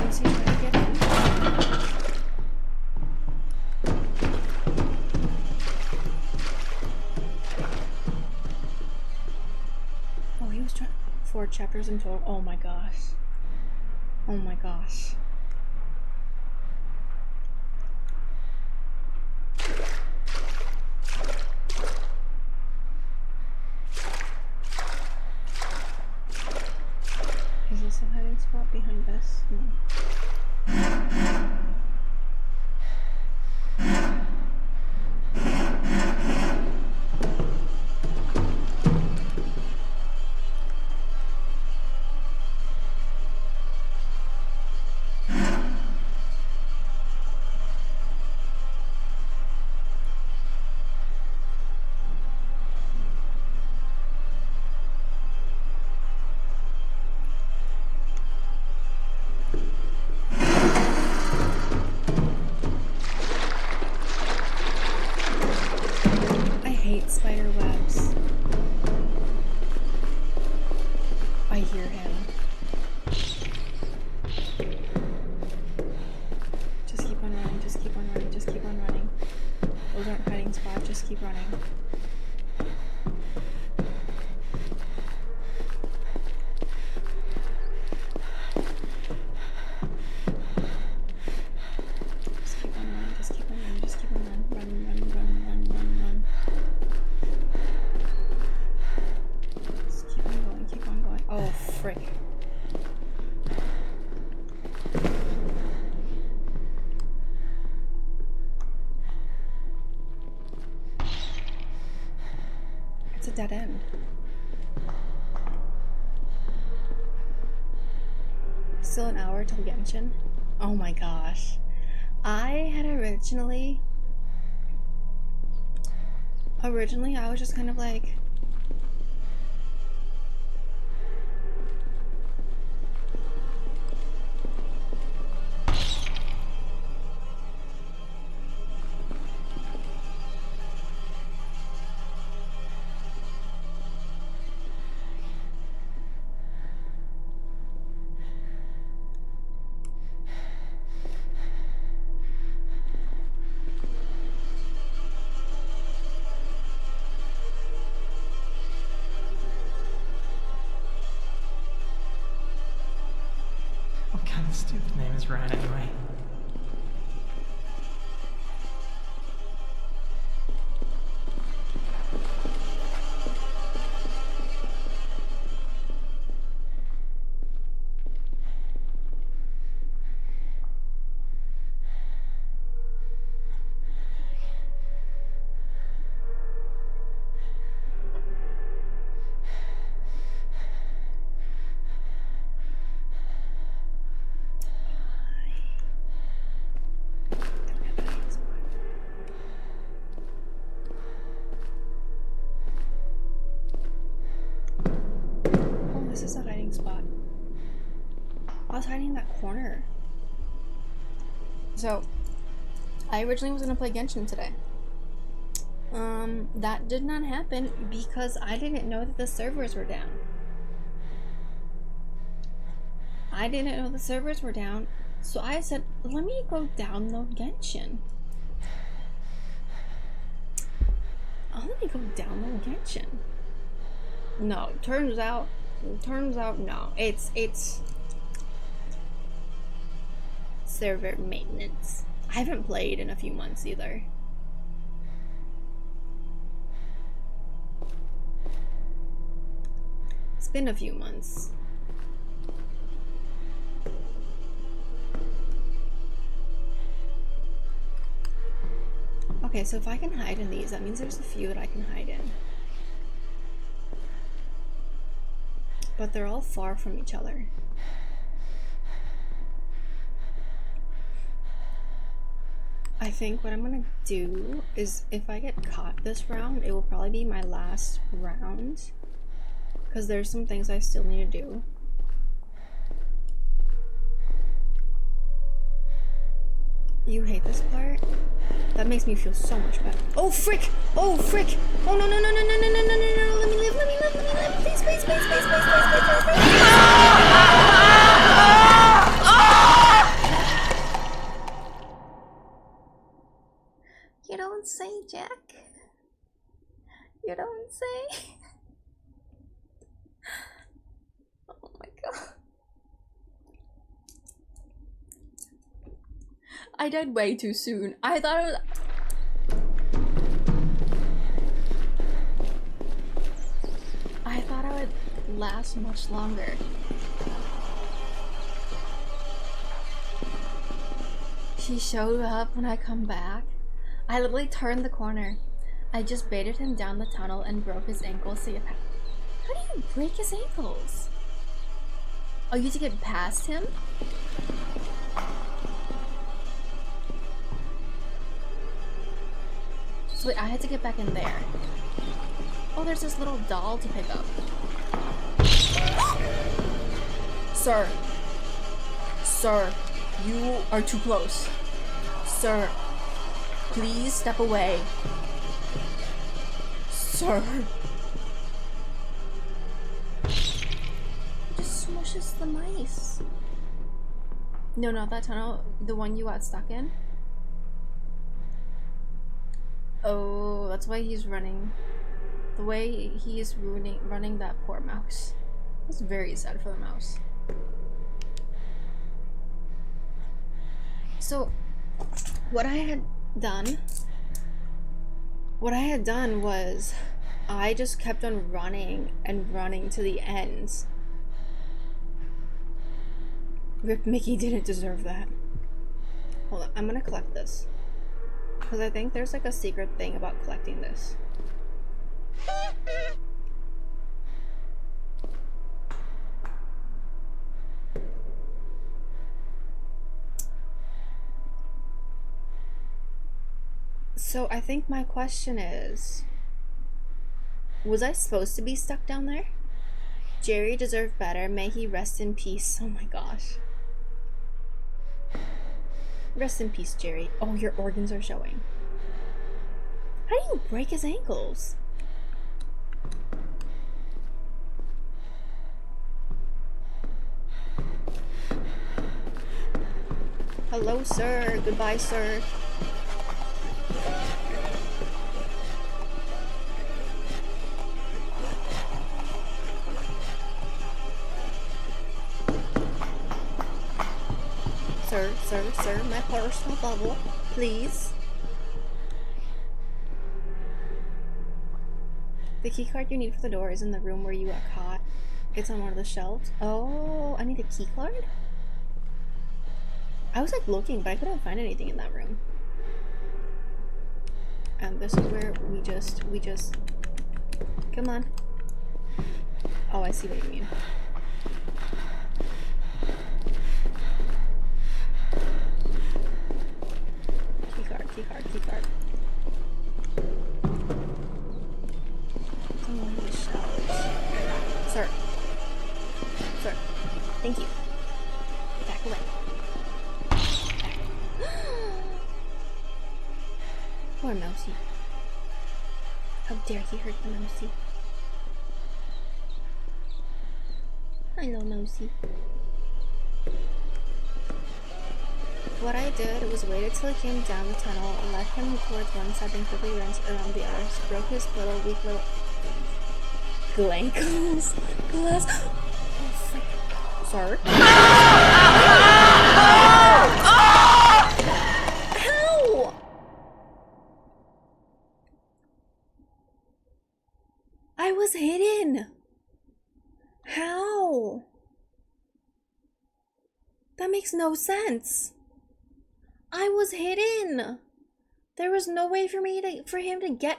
Was he trying to get in? Oh, he was trying. 4 chapters in total. Oh my gosh. Oh my gosh. Is this a hiding spot behind us? No. I hate spider webs. I hear him. Just keep on running, just keep on running, just keep on running. Those aren't hiding spots, just keep running. Just keep on running, just keep on running, just keep on running. dead end. Still an hour till Genshin. Oh my gosh. I had originally I was just kind of like, What kind of stupid name is Ryan anyway? this is a hiding spot. I was hiding in that corner. So, I originally was gonna play Genshin today. That did not happen because I didn't know that the servers were down. So I said, let me go download Genshin. No, turns out no. It's server maintenance. I haven't played in a few months either. It's been a few months. Okay, so if I can hide in these, that means there's a few that I can hide in. But they're all far from each other. I think what I'm gonna do is, if I get caught this round, it will probably be my last round. Because there's some things I still need to do. You hate this part? That makes me feel so much better. Oh frick! Oh frick! Oh no no no no no no no no no no! Let me live! Let me live! Let me live! Please, please, please, please, please, please, please, please, please. You don't say, Jack. You don't say. Oh my god. I died way too soon. I thought it would last much longer. He showed up when I come back. I literally turned the corner. I just baited him down the tunnel and broke his ankles to get past. How do you break his ankles? Oh, you have to get past him? So wait, I had to get back in there. Oh, there's this little doll to pick up. Sir. Sir, you are too close. Sir, please step away. Sir. It just smushes the mice. No, not that tunnel. The one you got stuck in. Oh, that's why he's running. The way he is running that poor mouse. It's very sad for the mouse. So, what I had done was I just kept on running and running to the ends. Rip Mickey didn't deserve that. Hold on, I'm gonna collect this. Because I think there's like a secret thing about collecting this. So I think my question is, was I supposed to be stuck down there? Jerry deserved better. May he rest in peace. Oh my gosh. Rest in peace, Jerry. Oh, your organs are showing. How do you break his ankles? Hello, sir. Goodbye, sir. Sir, my personal bubble, please. The key card you need for the door is in the room where you got caught. It's on one of the shelves. Oh, I need a key card? I was like looking, but I couldn't find anything in that room. And this is where we just, come on. Oh, I see what you mean. Key card. It's on one of the shelves. Sir, thank you. Back away. Poor Mousy. How dare he hurt the Mousy. Hello, Mousy. What I did was waited till he came down the tunnel, led him towards one side, then quickly ran around the other, broke his little weak little glass. Oh, frick. Sir? Ow! I was hidden. How? That makes no sense. I was hidden. There was no way for him to get.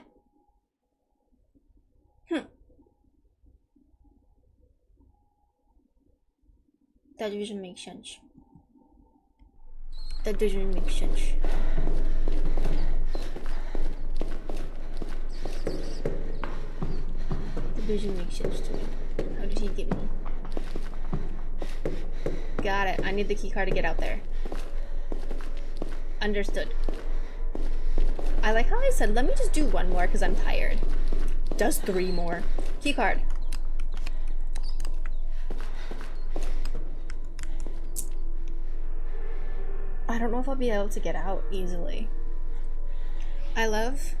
That doesn't make sense. That doesn't make sense. That doesn't make sense to me. How did he get me? Got it. I need the key card to get out there. Understood. I like how I said, let me just do one more because I'm tired. Does 3 more. Key card. I don't know if I'll be able to get out easily. I love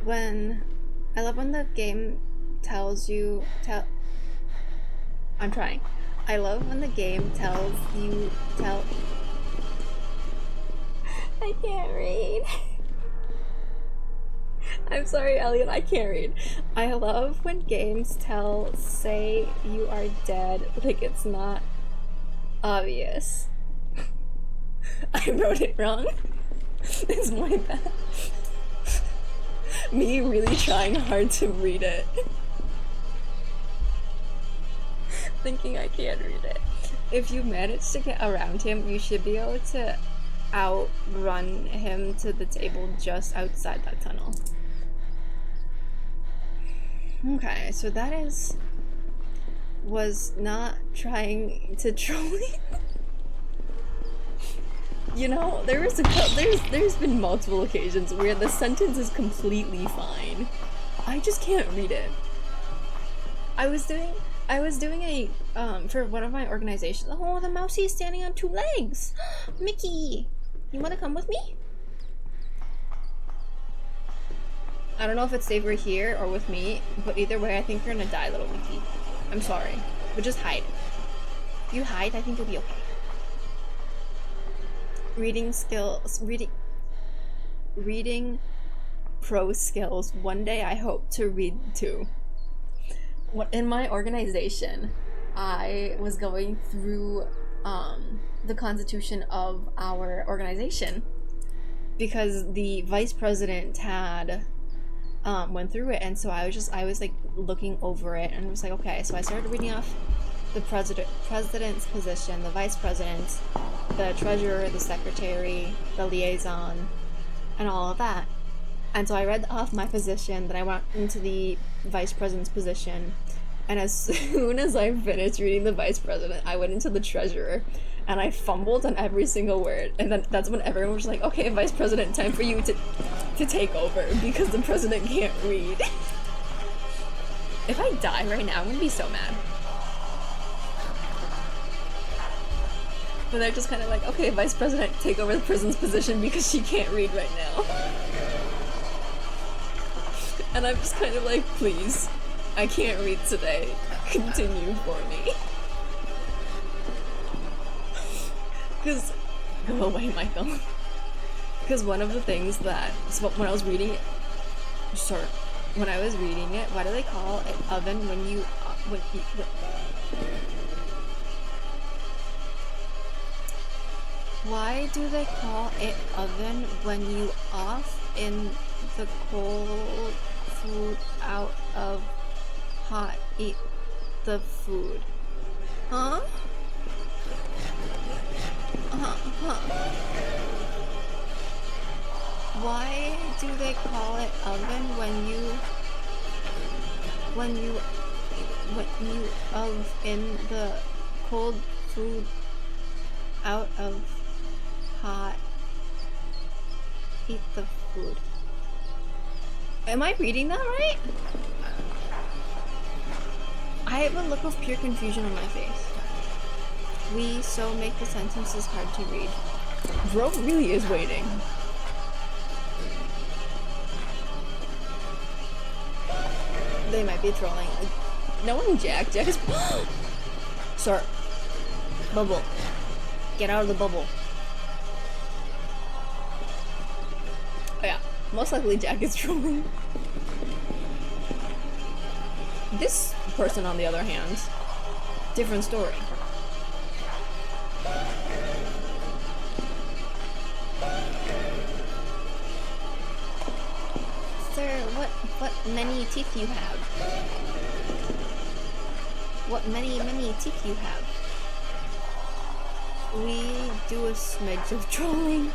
when the game tells you I'm trying. I love when the game tells you I can't read. I'm sorry, Elliot, I can't read. I love when games say you are dead, like it's not obvious. I wrote it wrong. It's my bad. Me really trying hard to read it. Thinking I can't read it. If you manage to get around him, you should be able to outrun him to the table just outside that tunnel. Okay, so that was not trying to troll me. You know, there's been multiple occasions where the sentence is completely fine. I just can't read it. I was doing a for one of my organizations. Oh, the mousey is standing on 2 legs. Mickey, you want to come with me? I don't know if it's safer here or with me, but either way, I think you're gonna die, little Mickey. I'm sorry, but just hide. If you hide, I think you'll be okay. Reading pro skills. One day I hope to read too. In my organization, I was going through the constitution of our organization because the vice president had went through it, and so I was like looking over it and was like, okay, so I started reading off the president's position, the vice president, the treasurer, the secretary, the liaison, and all of that. And so I read off my position, then I went into the vice president's position, and as soon as I finished reading the vice president, I went into the treasurer, and I fumbled on every single word. And then that's when everyone was like, okay, vice president, time for you to take over, because the president can't read. If I die right now, I'm gonna be so mad. But they're just kind of like, okay, vice president, take over the prison's position because she can't read right now. And I'm just kind of like, please, I can't read today. Continue for me. Because, go away, Michael. Because one of the things that, so when I was reading it, when I was reading it, why do they call it oven when you, why do they call it oven when you off in the cold food out of hot eat the food? Huh? Why do they call it oven when you of in the cold food out of hot eat the food? Am I reading that right? I have a look of pure confusion on my face. We so make the sentences hard to read. Bro really is waiting. They might be trolling. No one Jack. Jack is Sir. Bubble. Get out of the bubble. Oh yeah. Most likely Jack is trolling. This person, on the other hand, different story. Sir, what many teeth you have? What many teeth you have? We do a smidge of trolling.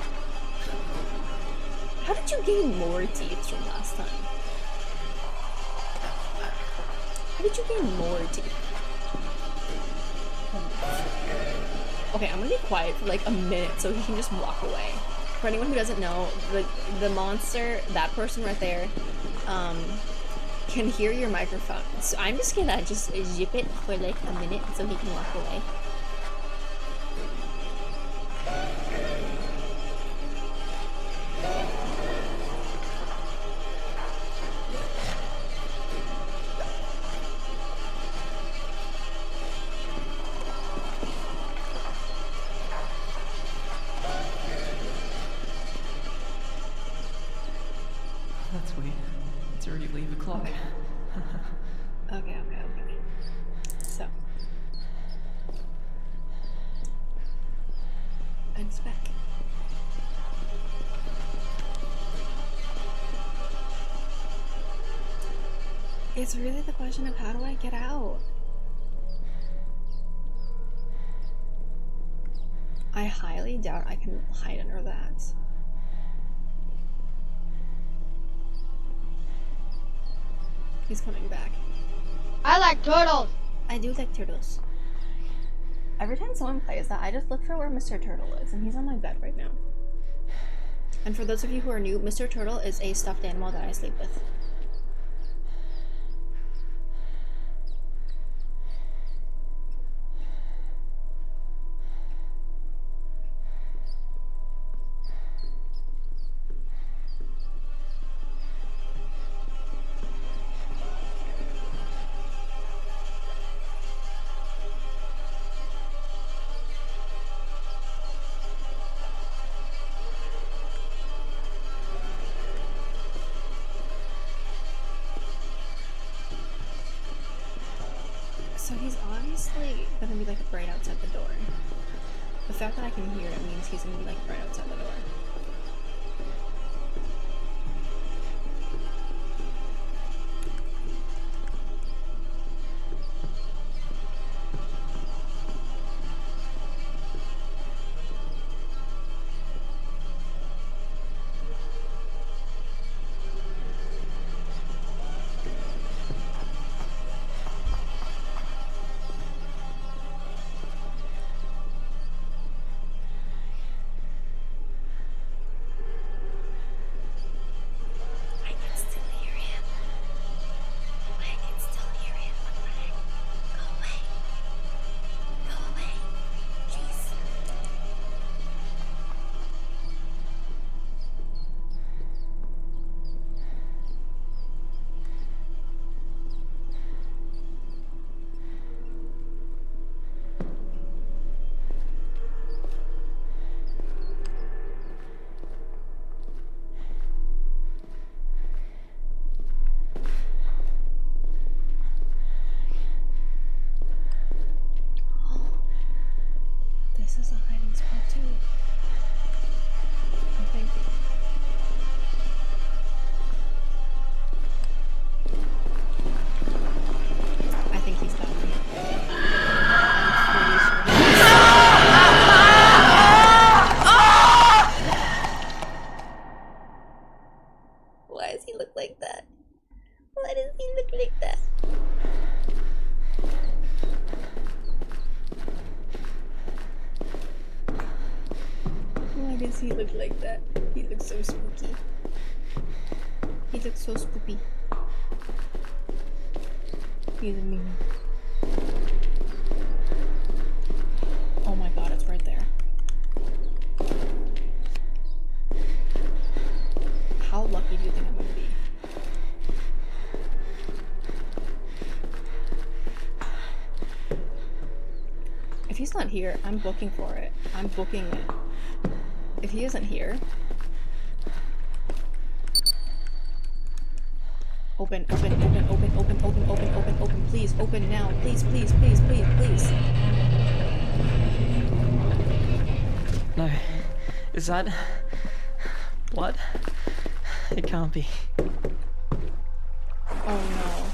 How did you gain more teeth from last time? How did you gain more teeth? Okay, I'm gonna be quiet for like a minute so he can just walk away. For anyone who doesn't know, the monster, that person right there, can hear your microphone. So I'm just gonna just zip it for like a minute so he can walk away. That's weird. It's already leave o'clock. Okay. So. I'm back. It's really the question of how do I get out? I highly doubt I can hide under that. He's coming back. I like turtles! I do like turtles. Every time someone plays that, I just look for where Mr. Turtle is, and he's on my bed right now. And for those of you who are new, Mr. Turtle is a stuffed animal that I sleep with. So he's obviously gonna be like right outside the door. The fact that I can hear it means he's gonna be like right outside the door. does he look like that? He looks so spooky. He looks so spooky. He's a meme. Oh my god, it's right there. How lucky do you think I'm gonna be? If he's not here, I'm booking for it. I'm booking it. If he isn't here... Open, open, open, open, open, open, open, open, open, please, open now. Please, please, please, please, please. No. Is that... blood? It can't be. Oh no.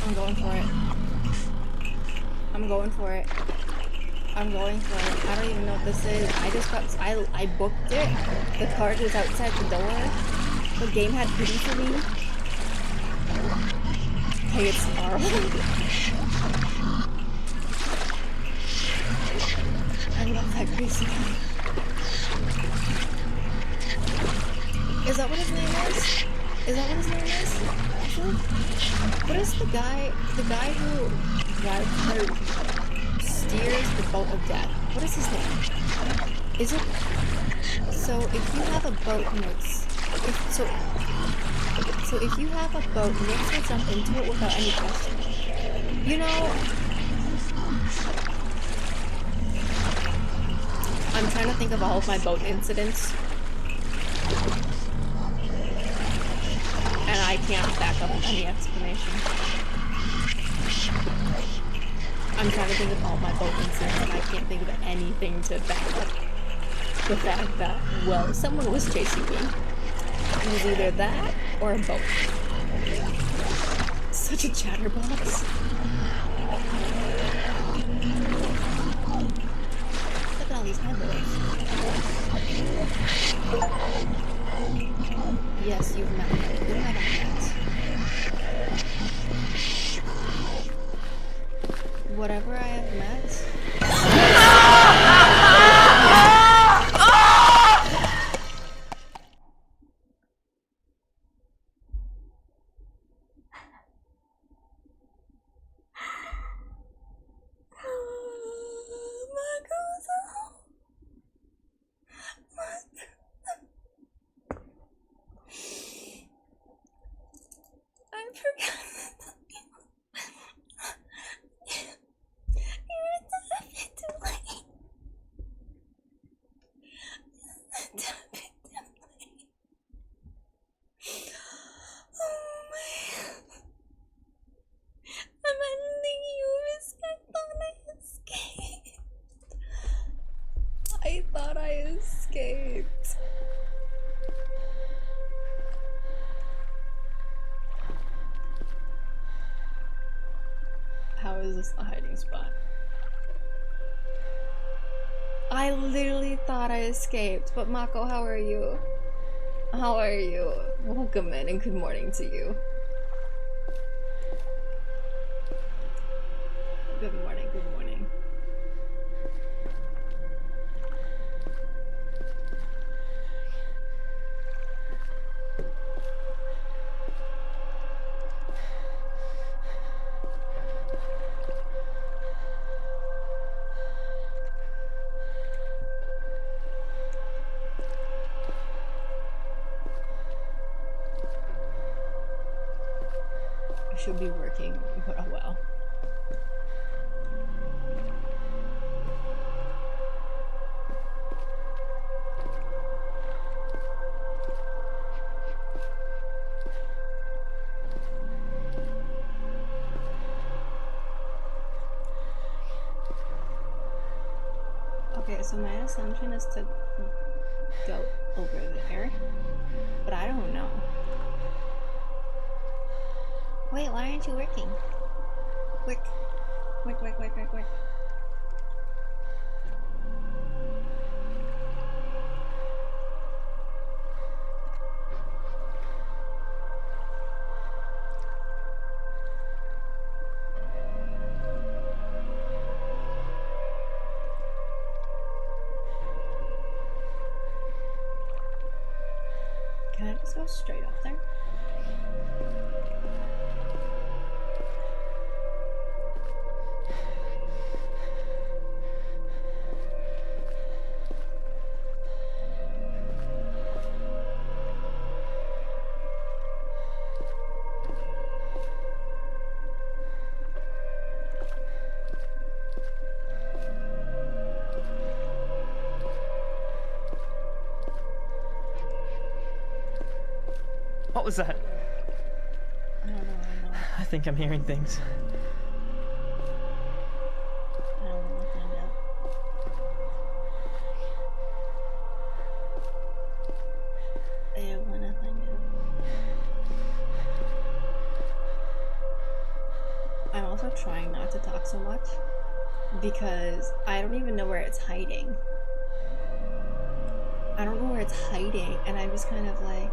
I'm going for it. I'm going for it. I'm going for it. I don't even know what this is. I just got... I booked it. The card was outside the door. The game had pity for me. Hey, it's Carl. I love that crazy guy. Is that what his name is? Is that what his name is? What is the guy who drives or steers the boat of death? What is his name? Is it... So if you have a boat, Nix... So if you have a boat, Nix will jump into it without any question. You know... I'm trying to think of all of my boat incidents. And I can't back up any explanation. I'm trying to think of all my boat incidents and I can't think of anything to back up the fact that, well, someone was chasing me. It was either that or a boat. Such a chatterbox. Look at all these handles. Yes, you've met me. Who have I met? Whatever I have met. I thought I escaped. How is this the hiding spot? I literally thought I escaped, but Mako, how are you? How are you? Welcome in and good morning to you. Good morning, good morning. Should be working, but oh well. Okay, so my assumption is to go over there, but I don't know. Wait, why aren't you working? Quick. Quick, quick, quick, quick, quick. straight up there. What was that? I don't know. I think I'm hearing things. I don't want to find out. I don't want to find out. I'm also trying not to talk so much because I don't even know where it's hiding. I don't know where it's hiding, and I'm just kind of like,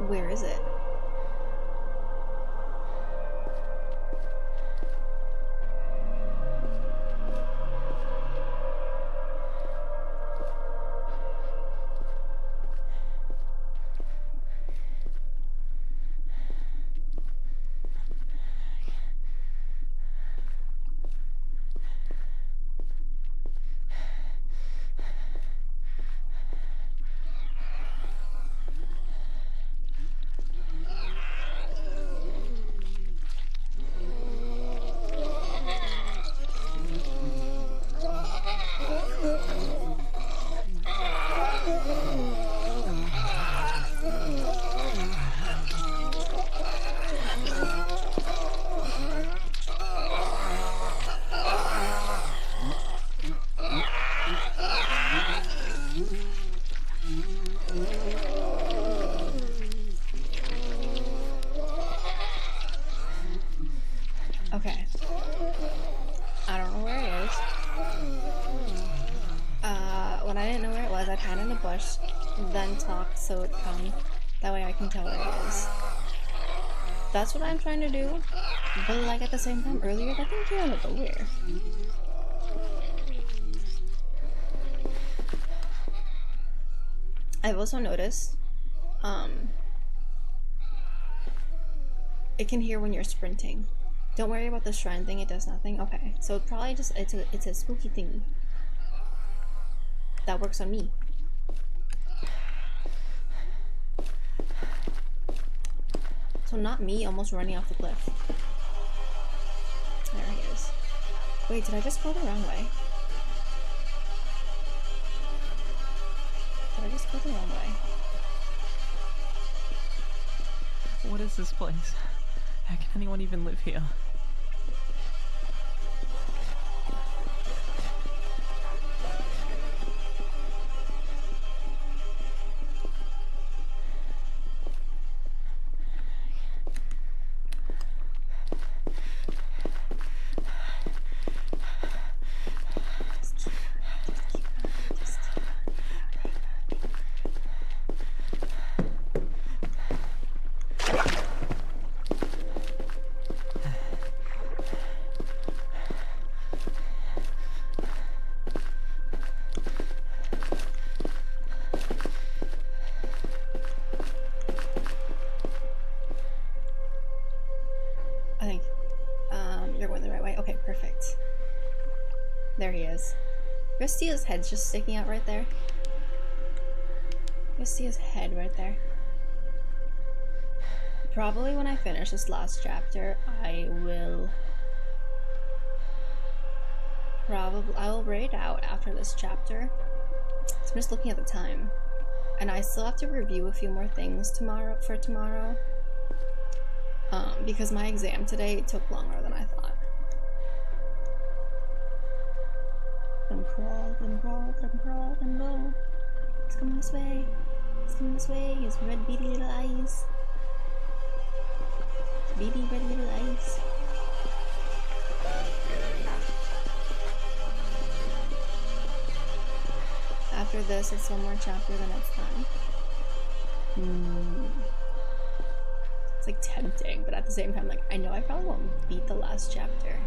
where is it? Okay. I don't know where it is. When I didn't know where it was, I'd hide in the bush, then talk so it'd come. That way I can tell where it is. That's what I'm trying to do. But like at the same time, earlier that thing came out of nowhere. I've also noticed, it can hear when you're sprinting. Don't worry about the shrine thing, it does nothing. Okay, so it probably just, it's a spooky thingy. That works on me. So not me almost running off the cliff. There he is. Wait, did I just go the wrong way? Did I just go the wrong way? What is this place? How can anyone even live here? You're going the right way. Okay, perfect. There he is. You see his head just sticking out right there? You see his head right there? Probably when I finish this last chapter, I will raid out after this chapter. So I'm just looking at the time. And I still have to review a few more things tomorrow. Because my exam today took longer than I thought. Come crawl, come crawl, come crawl, come go. He's coming this way. He's coming this way. His red beady little eyes. Beady red little eyes. After this, it's one more chapter, then it's done. It's like tempting, but at the same time, like, I know I probably won't beat the last chapter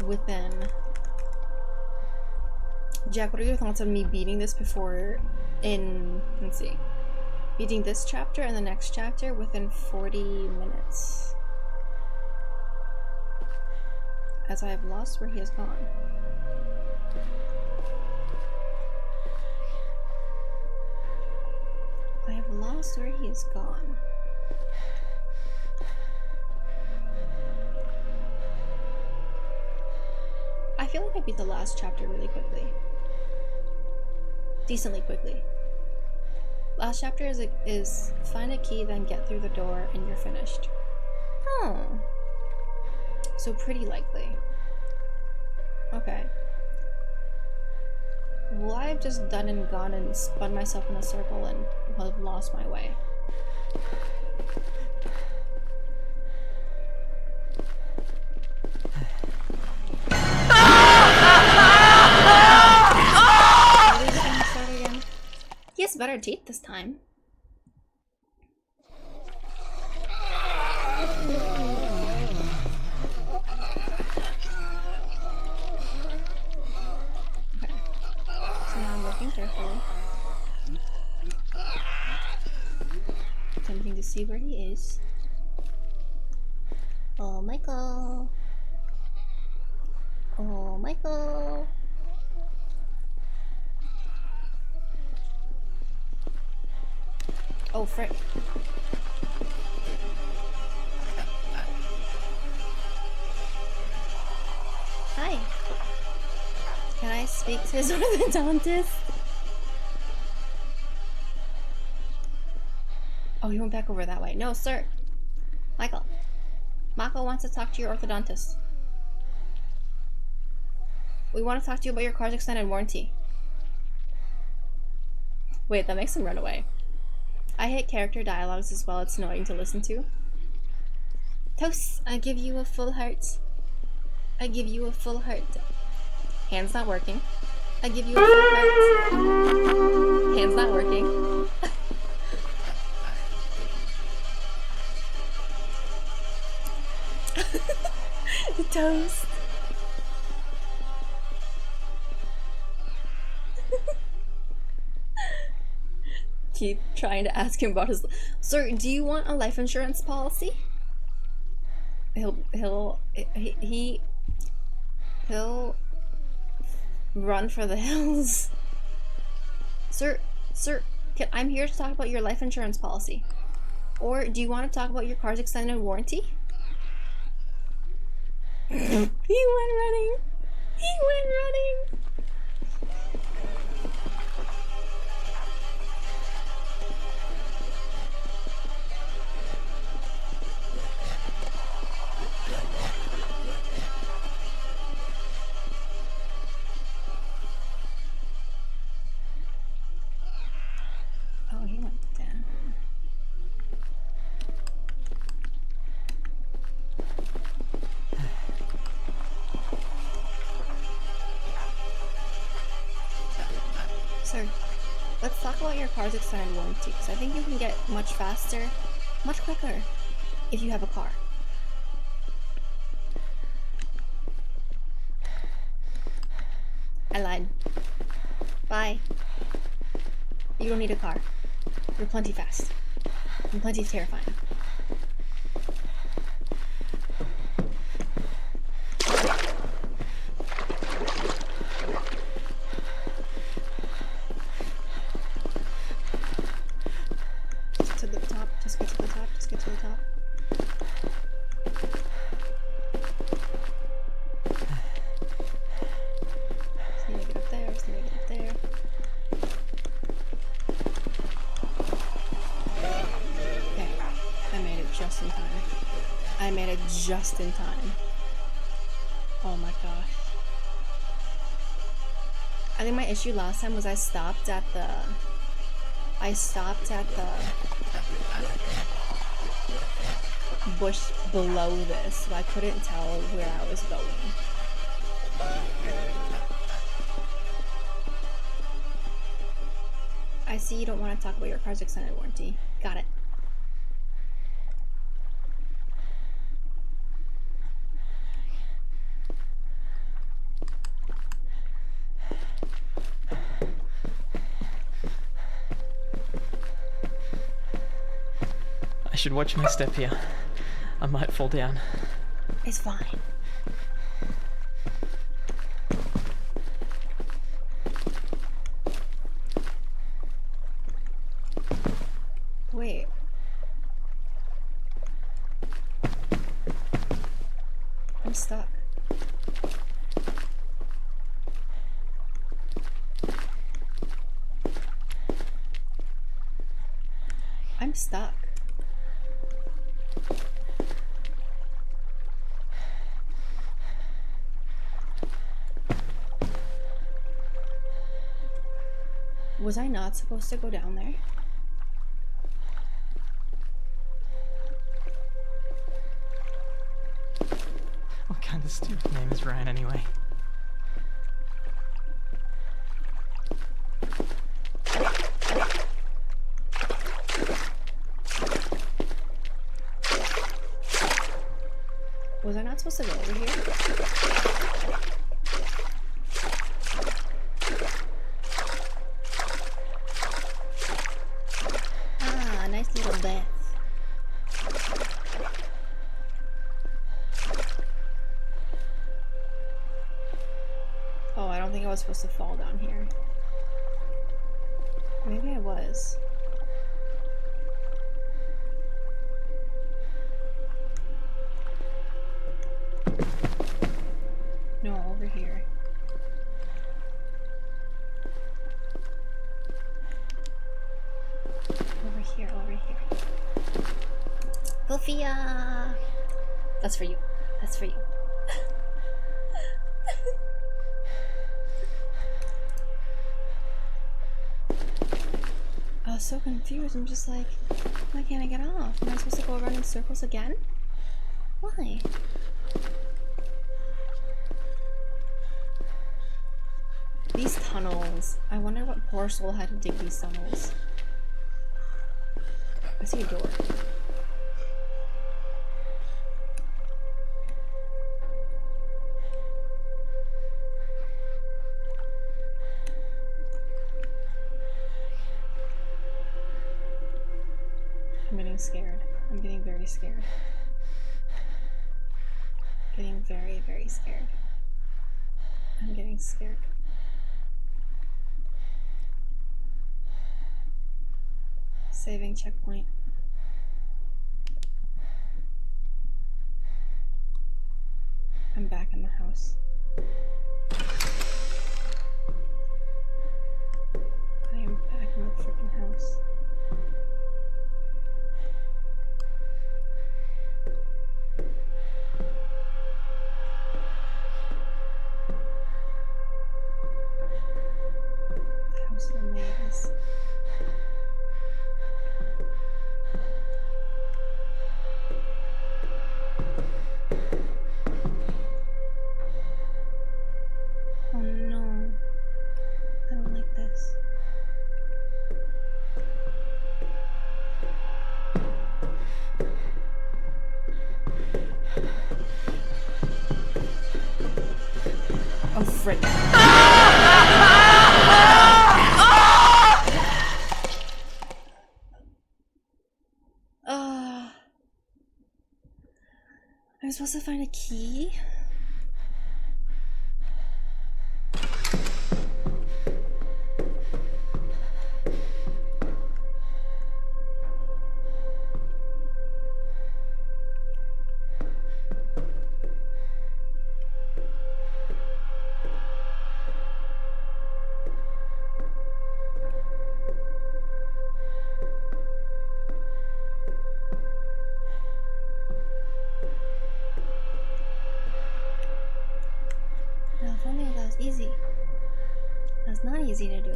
within Jack, what are your thoughts on me beating this before in, let's see, beating this chapter and the next chapter within 40 minutes? As I have lost where he has gone. I have lost where he has gone. I feel like I beat the last chapter really quickly. Decently quickly. Last chapter is find a key, then get through the door, and you're finished. Oh. So pretty likely. Okay. Well, I've just done and gone and spun myself in a circle and have lost my way. He has better teeth this time. Okay. So now I'm looking carefully. Attempting to see where he is. Oh, Michael. Oh, Michael. Oh, frick. Hi. Can I speak to his orthodontist? Oh, he went back over that way. No, sir. Michael. Michael wants to talk to your orthodontist. We want to talk to you about your car's extended warranty. Wait, that makes him run away. I hate character dialogues as well. It's annoying to listen to. Toast, I give you a full heart. I give you a full heart. Hand's not working. I give you a full heart. Hand's not working. The toast. Keep trying to ask him about his. Sir, do you want a life insurance policy? He'll run for the hills. Sir, I'm here to talk about your life insurance policy. Or do you want to talk about your car's extended warranty? He went running. He went running. Oh, he went down. Sir, let's talk about your car's extended warranty, because I think you can get much faster, much quicker, if you have a car. I lied. Bye. You don't need a car. You're plenty fast. And plenty terrifying. Just to the top. Just get to the top. Just get to the top. Just need to get up there. Just need to get up there. Okay. I made it just in time. I made it just in time. Oh my gosh. I think my issue last time was I stopped at the bush below this, so I couldn't tell where I was going. I see you don't want to talk about your car's extended warranty. Got it. I should watch my step here. I might fall down. It's fine. Wait. I'm stuck. I'm stuck. Was I not supposed to go down there? What kind of stupid name is Ryan anyway? Was I not supposed to go over here? Ah, nice little bath. Oh, I don't think I was supposed to fall down here. Maybe I was. No, over here. Over here, over here. Sophia! That's for you. That's for you. I was so confused. I'm just like, why can't I get off? Am I supposed to go around in circles again? Why? These tunnels. I wonder what poor soul had to dig these tunnels. I see a door. I'm getting scared. I'm getting very scared. Getting very, very scared. I'm getting scared. Saving checkpoint. I'm back in the house. I am back in the freaking house. The house is a maze. Oh no. I don't like this. Oh frick. I'm supposed to find a key? No, if only that was easy. That's not easy to do.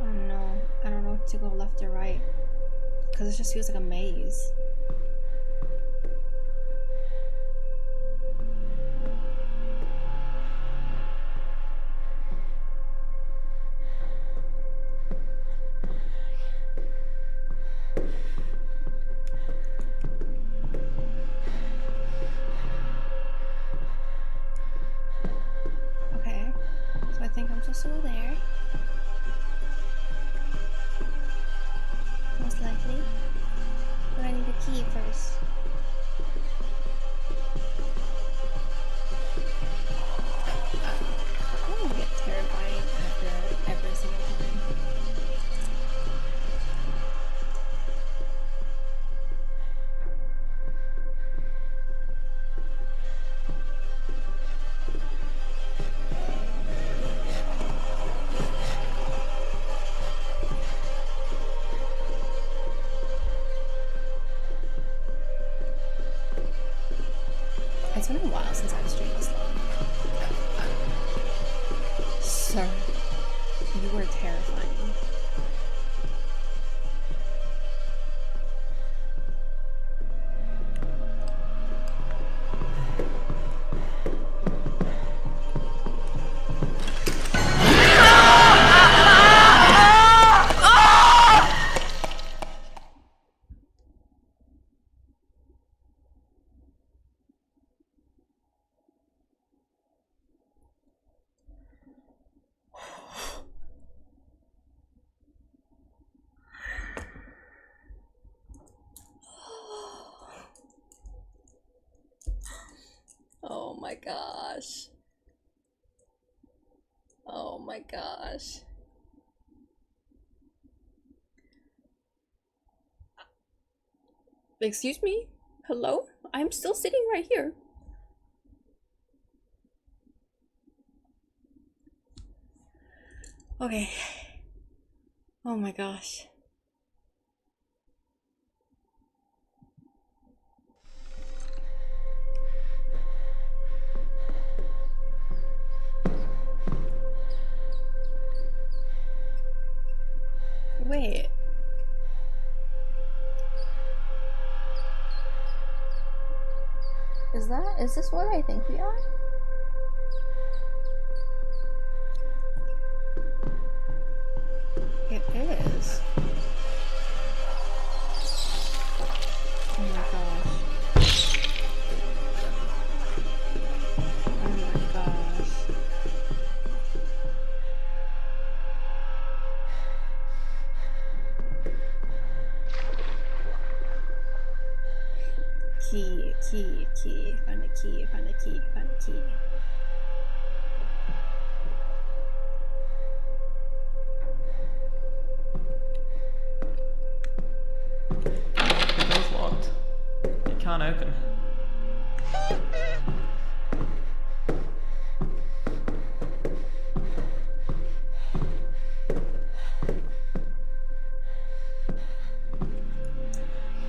Oh no, I don't know what to go left or right. Because it just feels like a maze. it's been a while since I've streamed this long. Sir, you were terrifying. Oh my gosh. Oh my gosh. Excuse me? Hello? I'm still sitting right here. Okay. Oh my gosh. Wait. Is this where I think we are? It is. Oh my gosh. Oh my gosh. Key. Find the key. The door's locked. It can't open.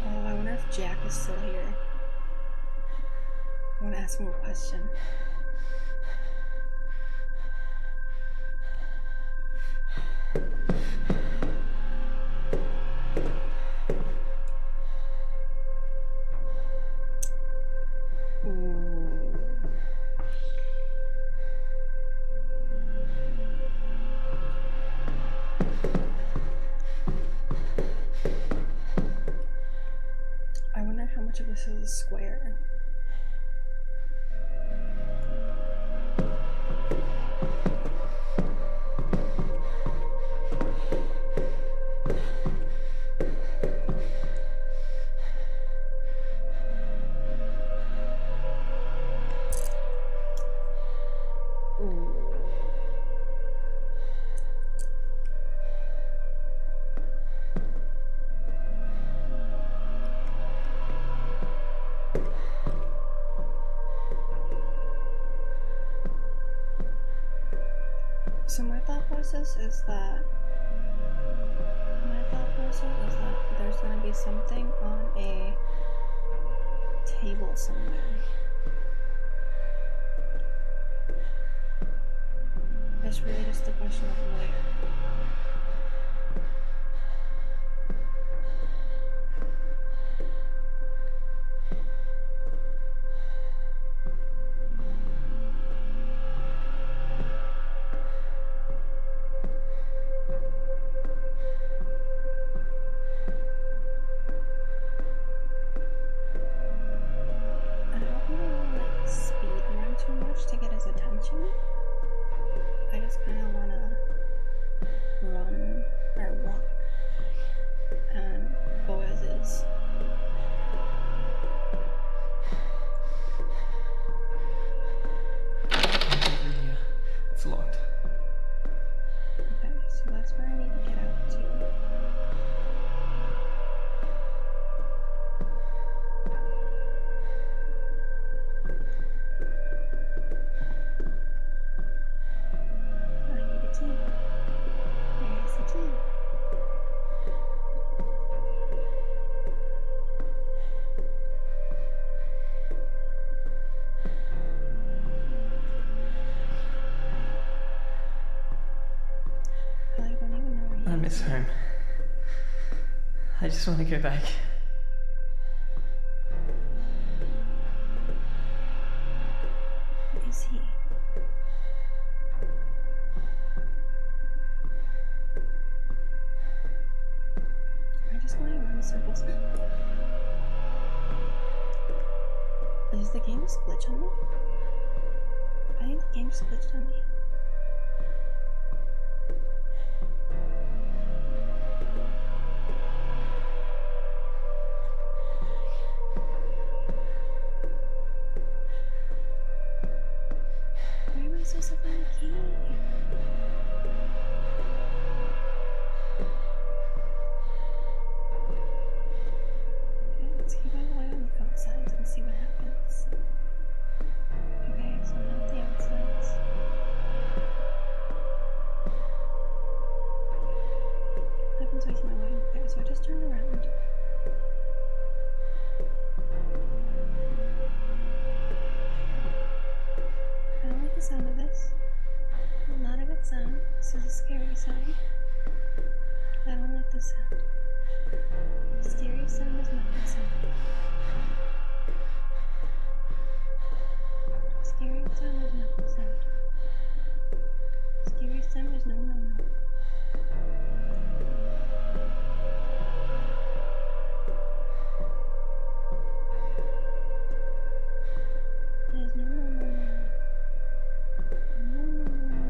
Oh, I wonder if Jack is still here. I want to ask him a question. Ooh. I wonder how much of this is a square. So my thought process is that there's gonna be something on a table somewhere. It's really just a question of where. To get his attention. I just kind of want to I miss home. I just want to go back. Who is he? Am I just going around in circles now? Is the game glitched on me? I think the game's glitched on me. Where am I supposed to find the key? Okay, let's keep on going on the outsides and see what happens. Okay, so not the outsides. What happens when I keep my way? Okay, so I just turned around. I don't like the sound of this. Not a good sound. This is a scary sound. I don't like this sound. Scary sound is not good sound. Scary sound is not good sound. Scary sound is no no no. It is no no no no. No no no no no.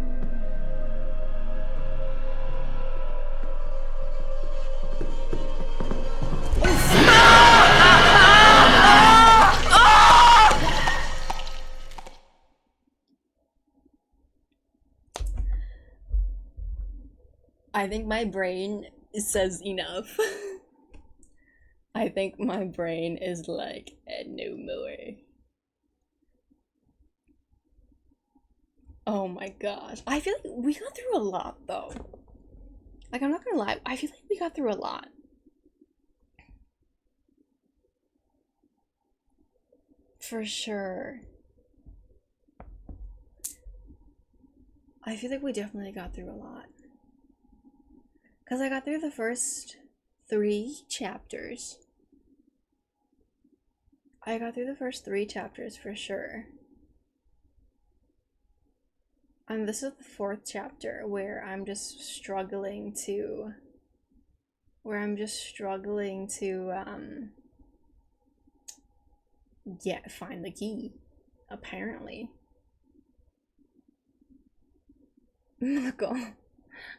I think my brain says enough. I think my brain is like, no more. Oh my gosh. I feel like we got through a lot though. Like, I'm not gonna lie, I feel like we got through a lot. For sure. I feel like we definitely got through a lot. Because I got through the first 3 chapters. I got through the first 3 chapters for sure. And this is the 4th chapter where I'm just struggling to... find the key. Apparently. Michael.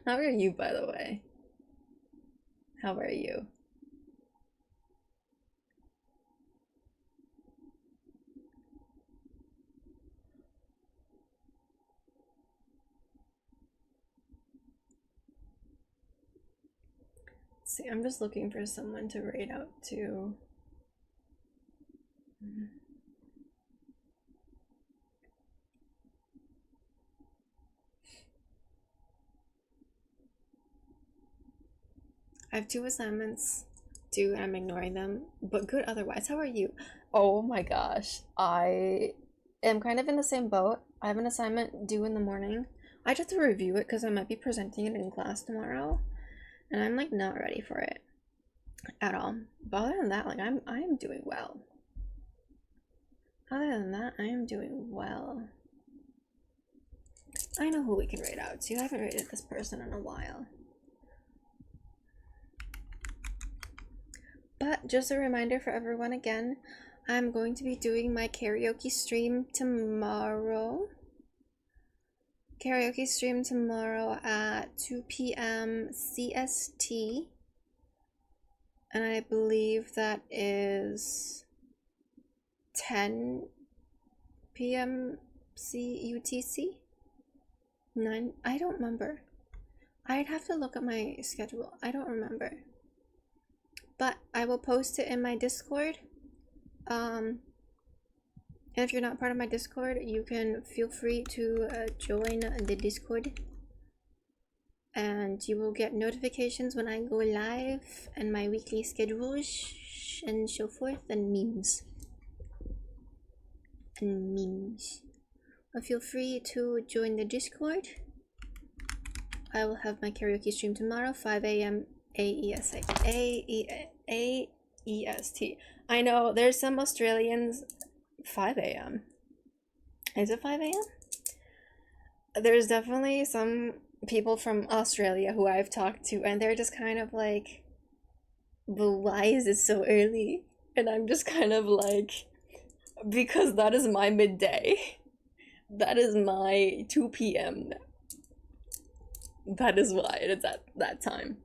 How are you, by the way? How are you? See, I'm just looking for someone to raid out to. I have 2 assignments due and I'm ignoring them, but good otherwise. How are you? Oh my gosh, I am kind of in the same boat. I have an assignment due in the morning. I just have to review it because I might be presenting it in class tomorrow, and I'm like not ready for it at all. But other than that, like I am doing well. Other than that, I am doing well. I know who we can raid out to. I haven't raided this person in a while. But just a reminder for everyone again, I'm going to be doing my karaoke stream tomorrow. Karaoke stream tomorrow at 2 p.m. CST. And I believe that is 10 p.m. UTC? 9? I don't remember. I'd have to look at my schedule. I don't remember. But I will post it in my Discord. And if you're not part of my Discord, you can feel free to join the Discord. And you will get notifications when I go live and my weekly schedules and so forth, and memes. But feel free to join the Discord. I will have my karaoke stream tomorrow, 5 a.m. AEST. I know there's some Australians. 5 a.m. Is it 5 a.m.? There's definitely some people from Australia who I've talked to, and they're just kind of like, but why is it so early? And I'm just kind of like, because that is my midday. That is my 2 p.m. That is why it's at that time.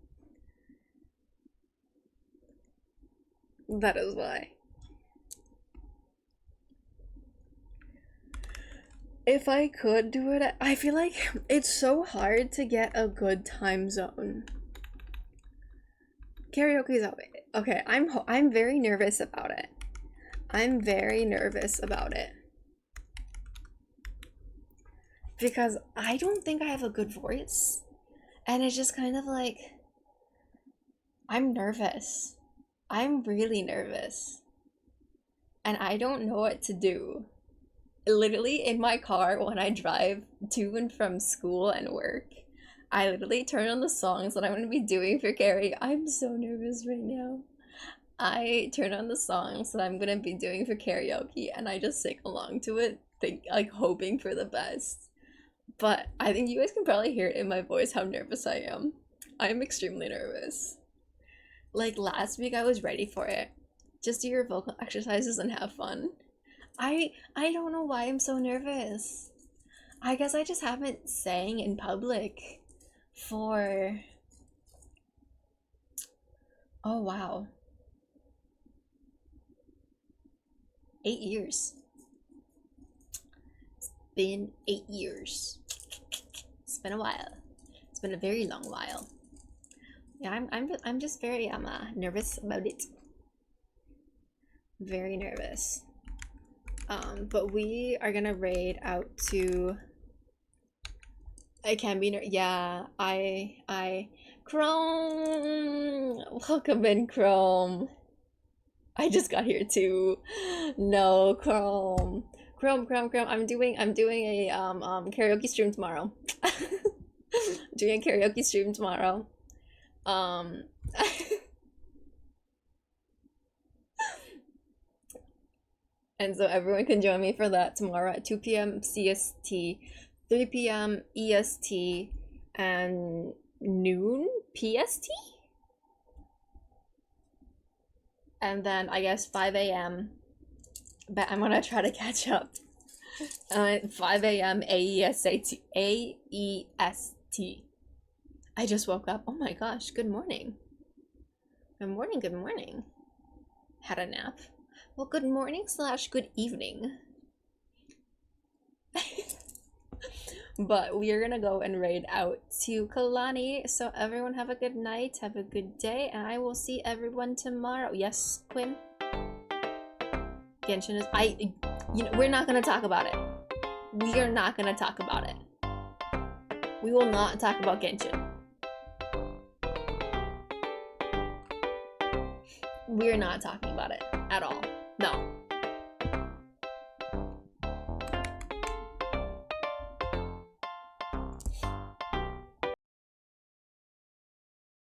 That is why. If I could do it, I feel like it's so hard to get a good time zone. Karaoke's out. Okay, I'm very nervous about it. I'm very nervous about it. Because I don't think I have a good voice. And it's just kind of like, I'm nervous. I'm really nervous. And I don't know what to do. Literally in my car when I drive to and from school and work, I literally turn on the songs that I'm going to be doing for karaoke. I'm so nervous right now. I turn on the songs that I'm going to be doing for karaoke and I just sing along to it, hoping for the best. But I think you guys can probably hear it in my voice how nervous I am. I'm extremely nervous. Like last week I was ready for it. Just do your vocal exercises and have fun. I don't know why I'm so nervous. I guess I just haven't sang in public for, oh wow, 8 years. It's been 8 years. It's been a while. It's been a very long while. Yeah, I'm just very nervous about it. Very nervous. But we are gonna raid out to, I can be yeah, Chrome, welcome in Chrome. I just got here too. No, Chrome. I'm doing a karaoke stream tomorrow. Doing a karaoke stream tomorrow. And so everyone can join me for that tomorrow at 2 p.m. CST, 3 p.m. EST, and noon PST? And then I guess 5 a.m. But I'm gonna try to catch up. 5 a.m. AEST. I just woke up. Oh my gosh, good morning. Good morning. Had a nap. Well, good morning / good evening. But we are gonna go and raid out to Kalani. So everyone have a good night, have a good day, and I will see everyone tomorrow. Yes, Quinn? Genshin is we're not gonna talk about it. We are not gonna talk about it. We will not talk about Genshin. We're not talking about it at all. No.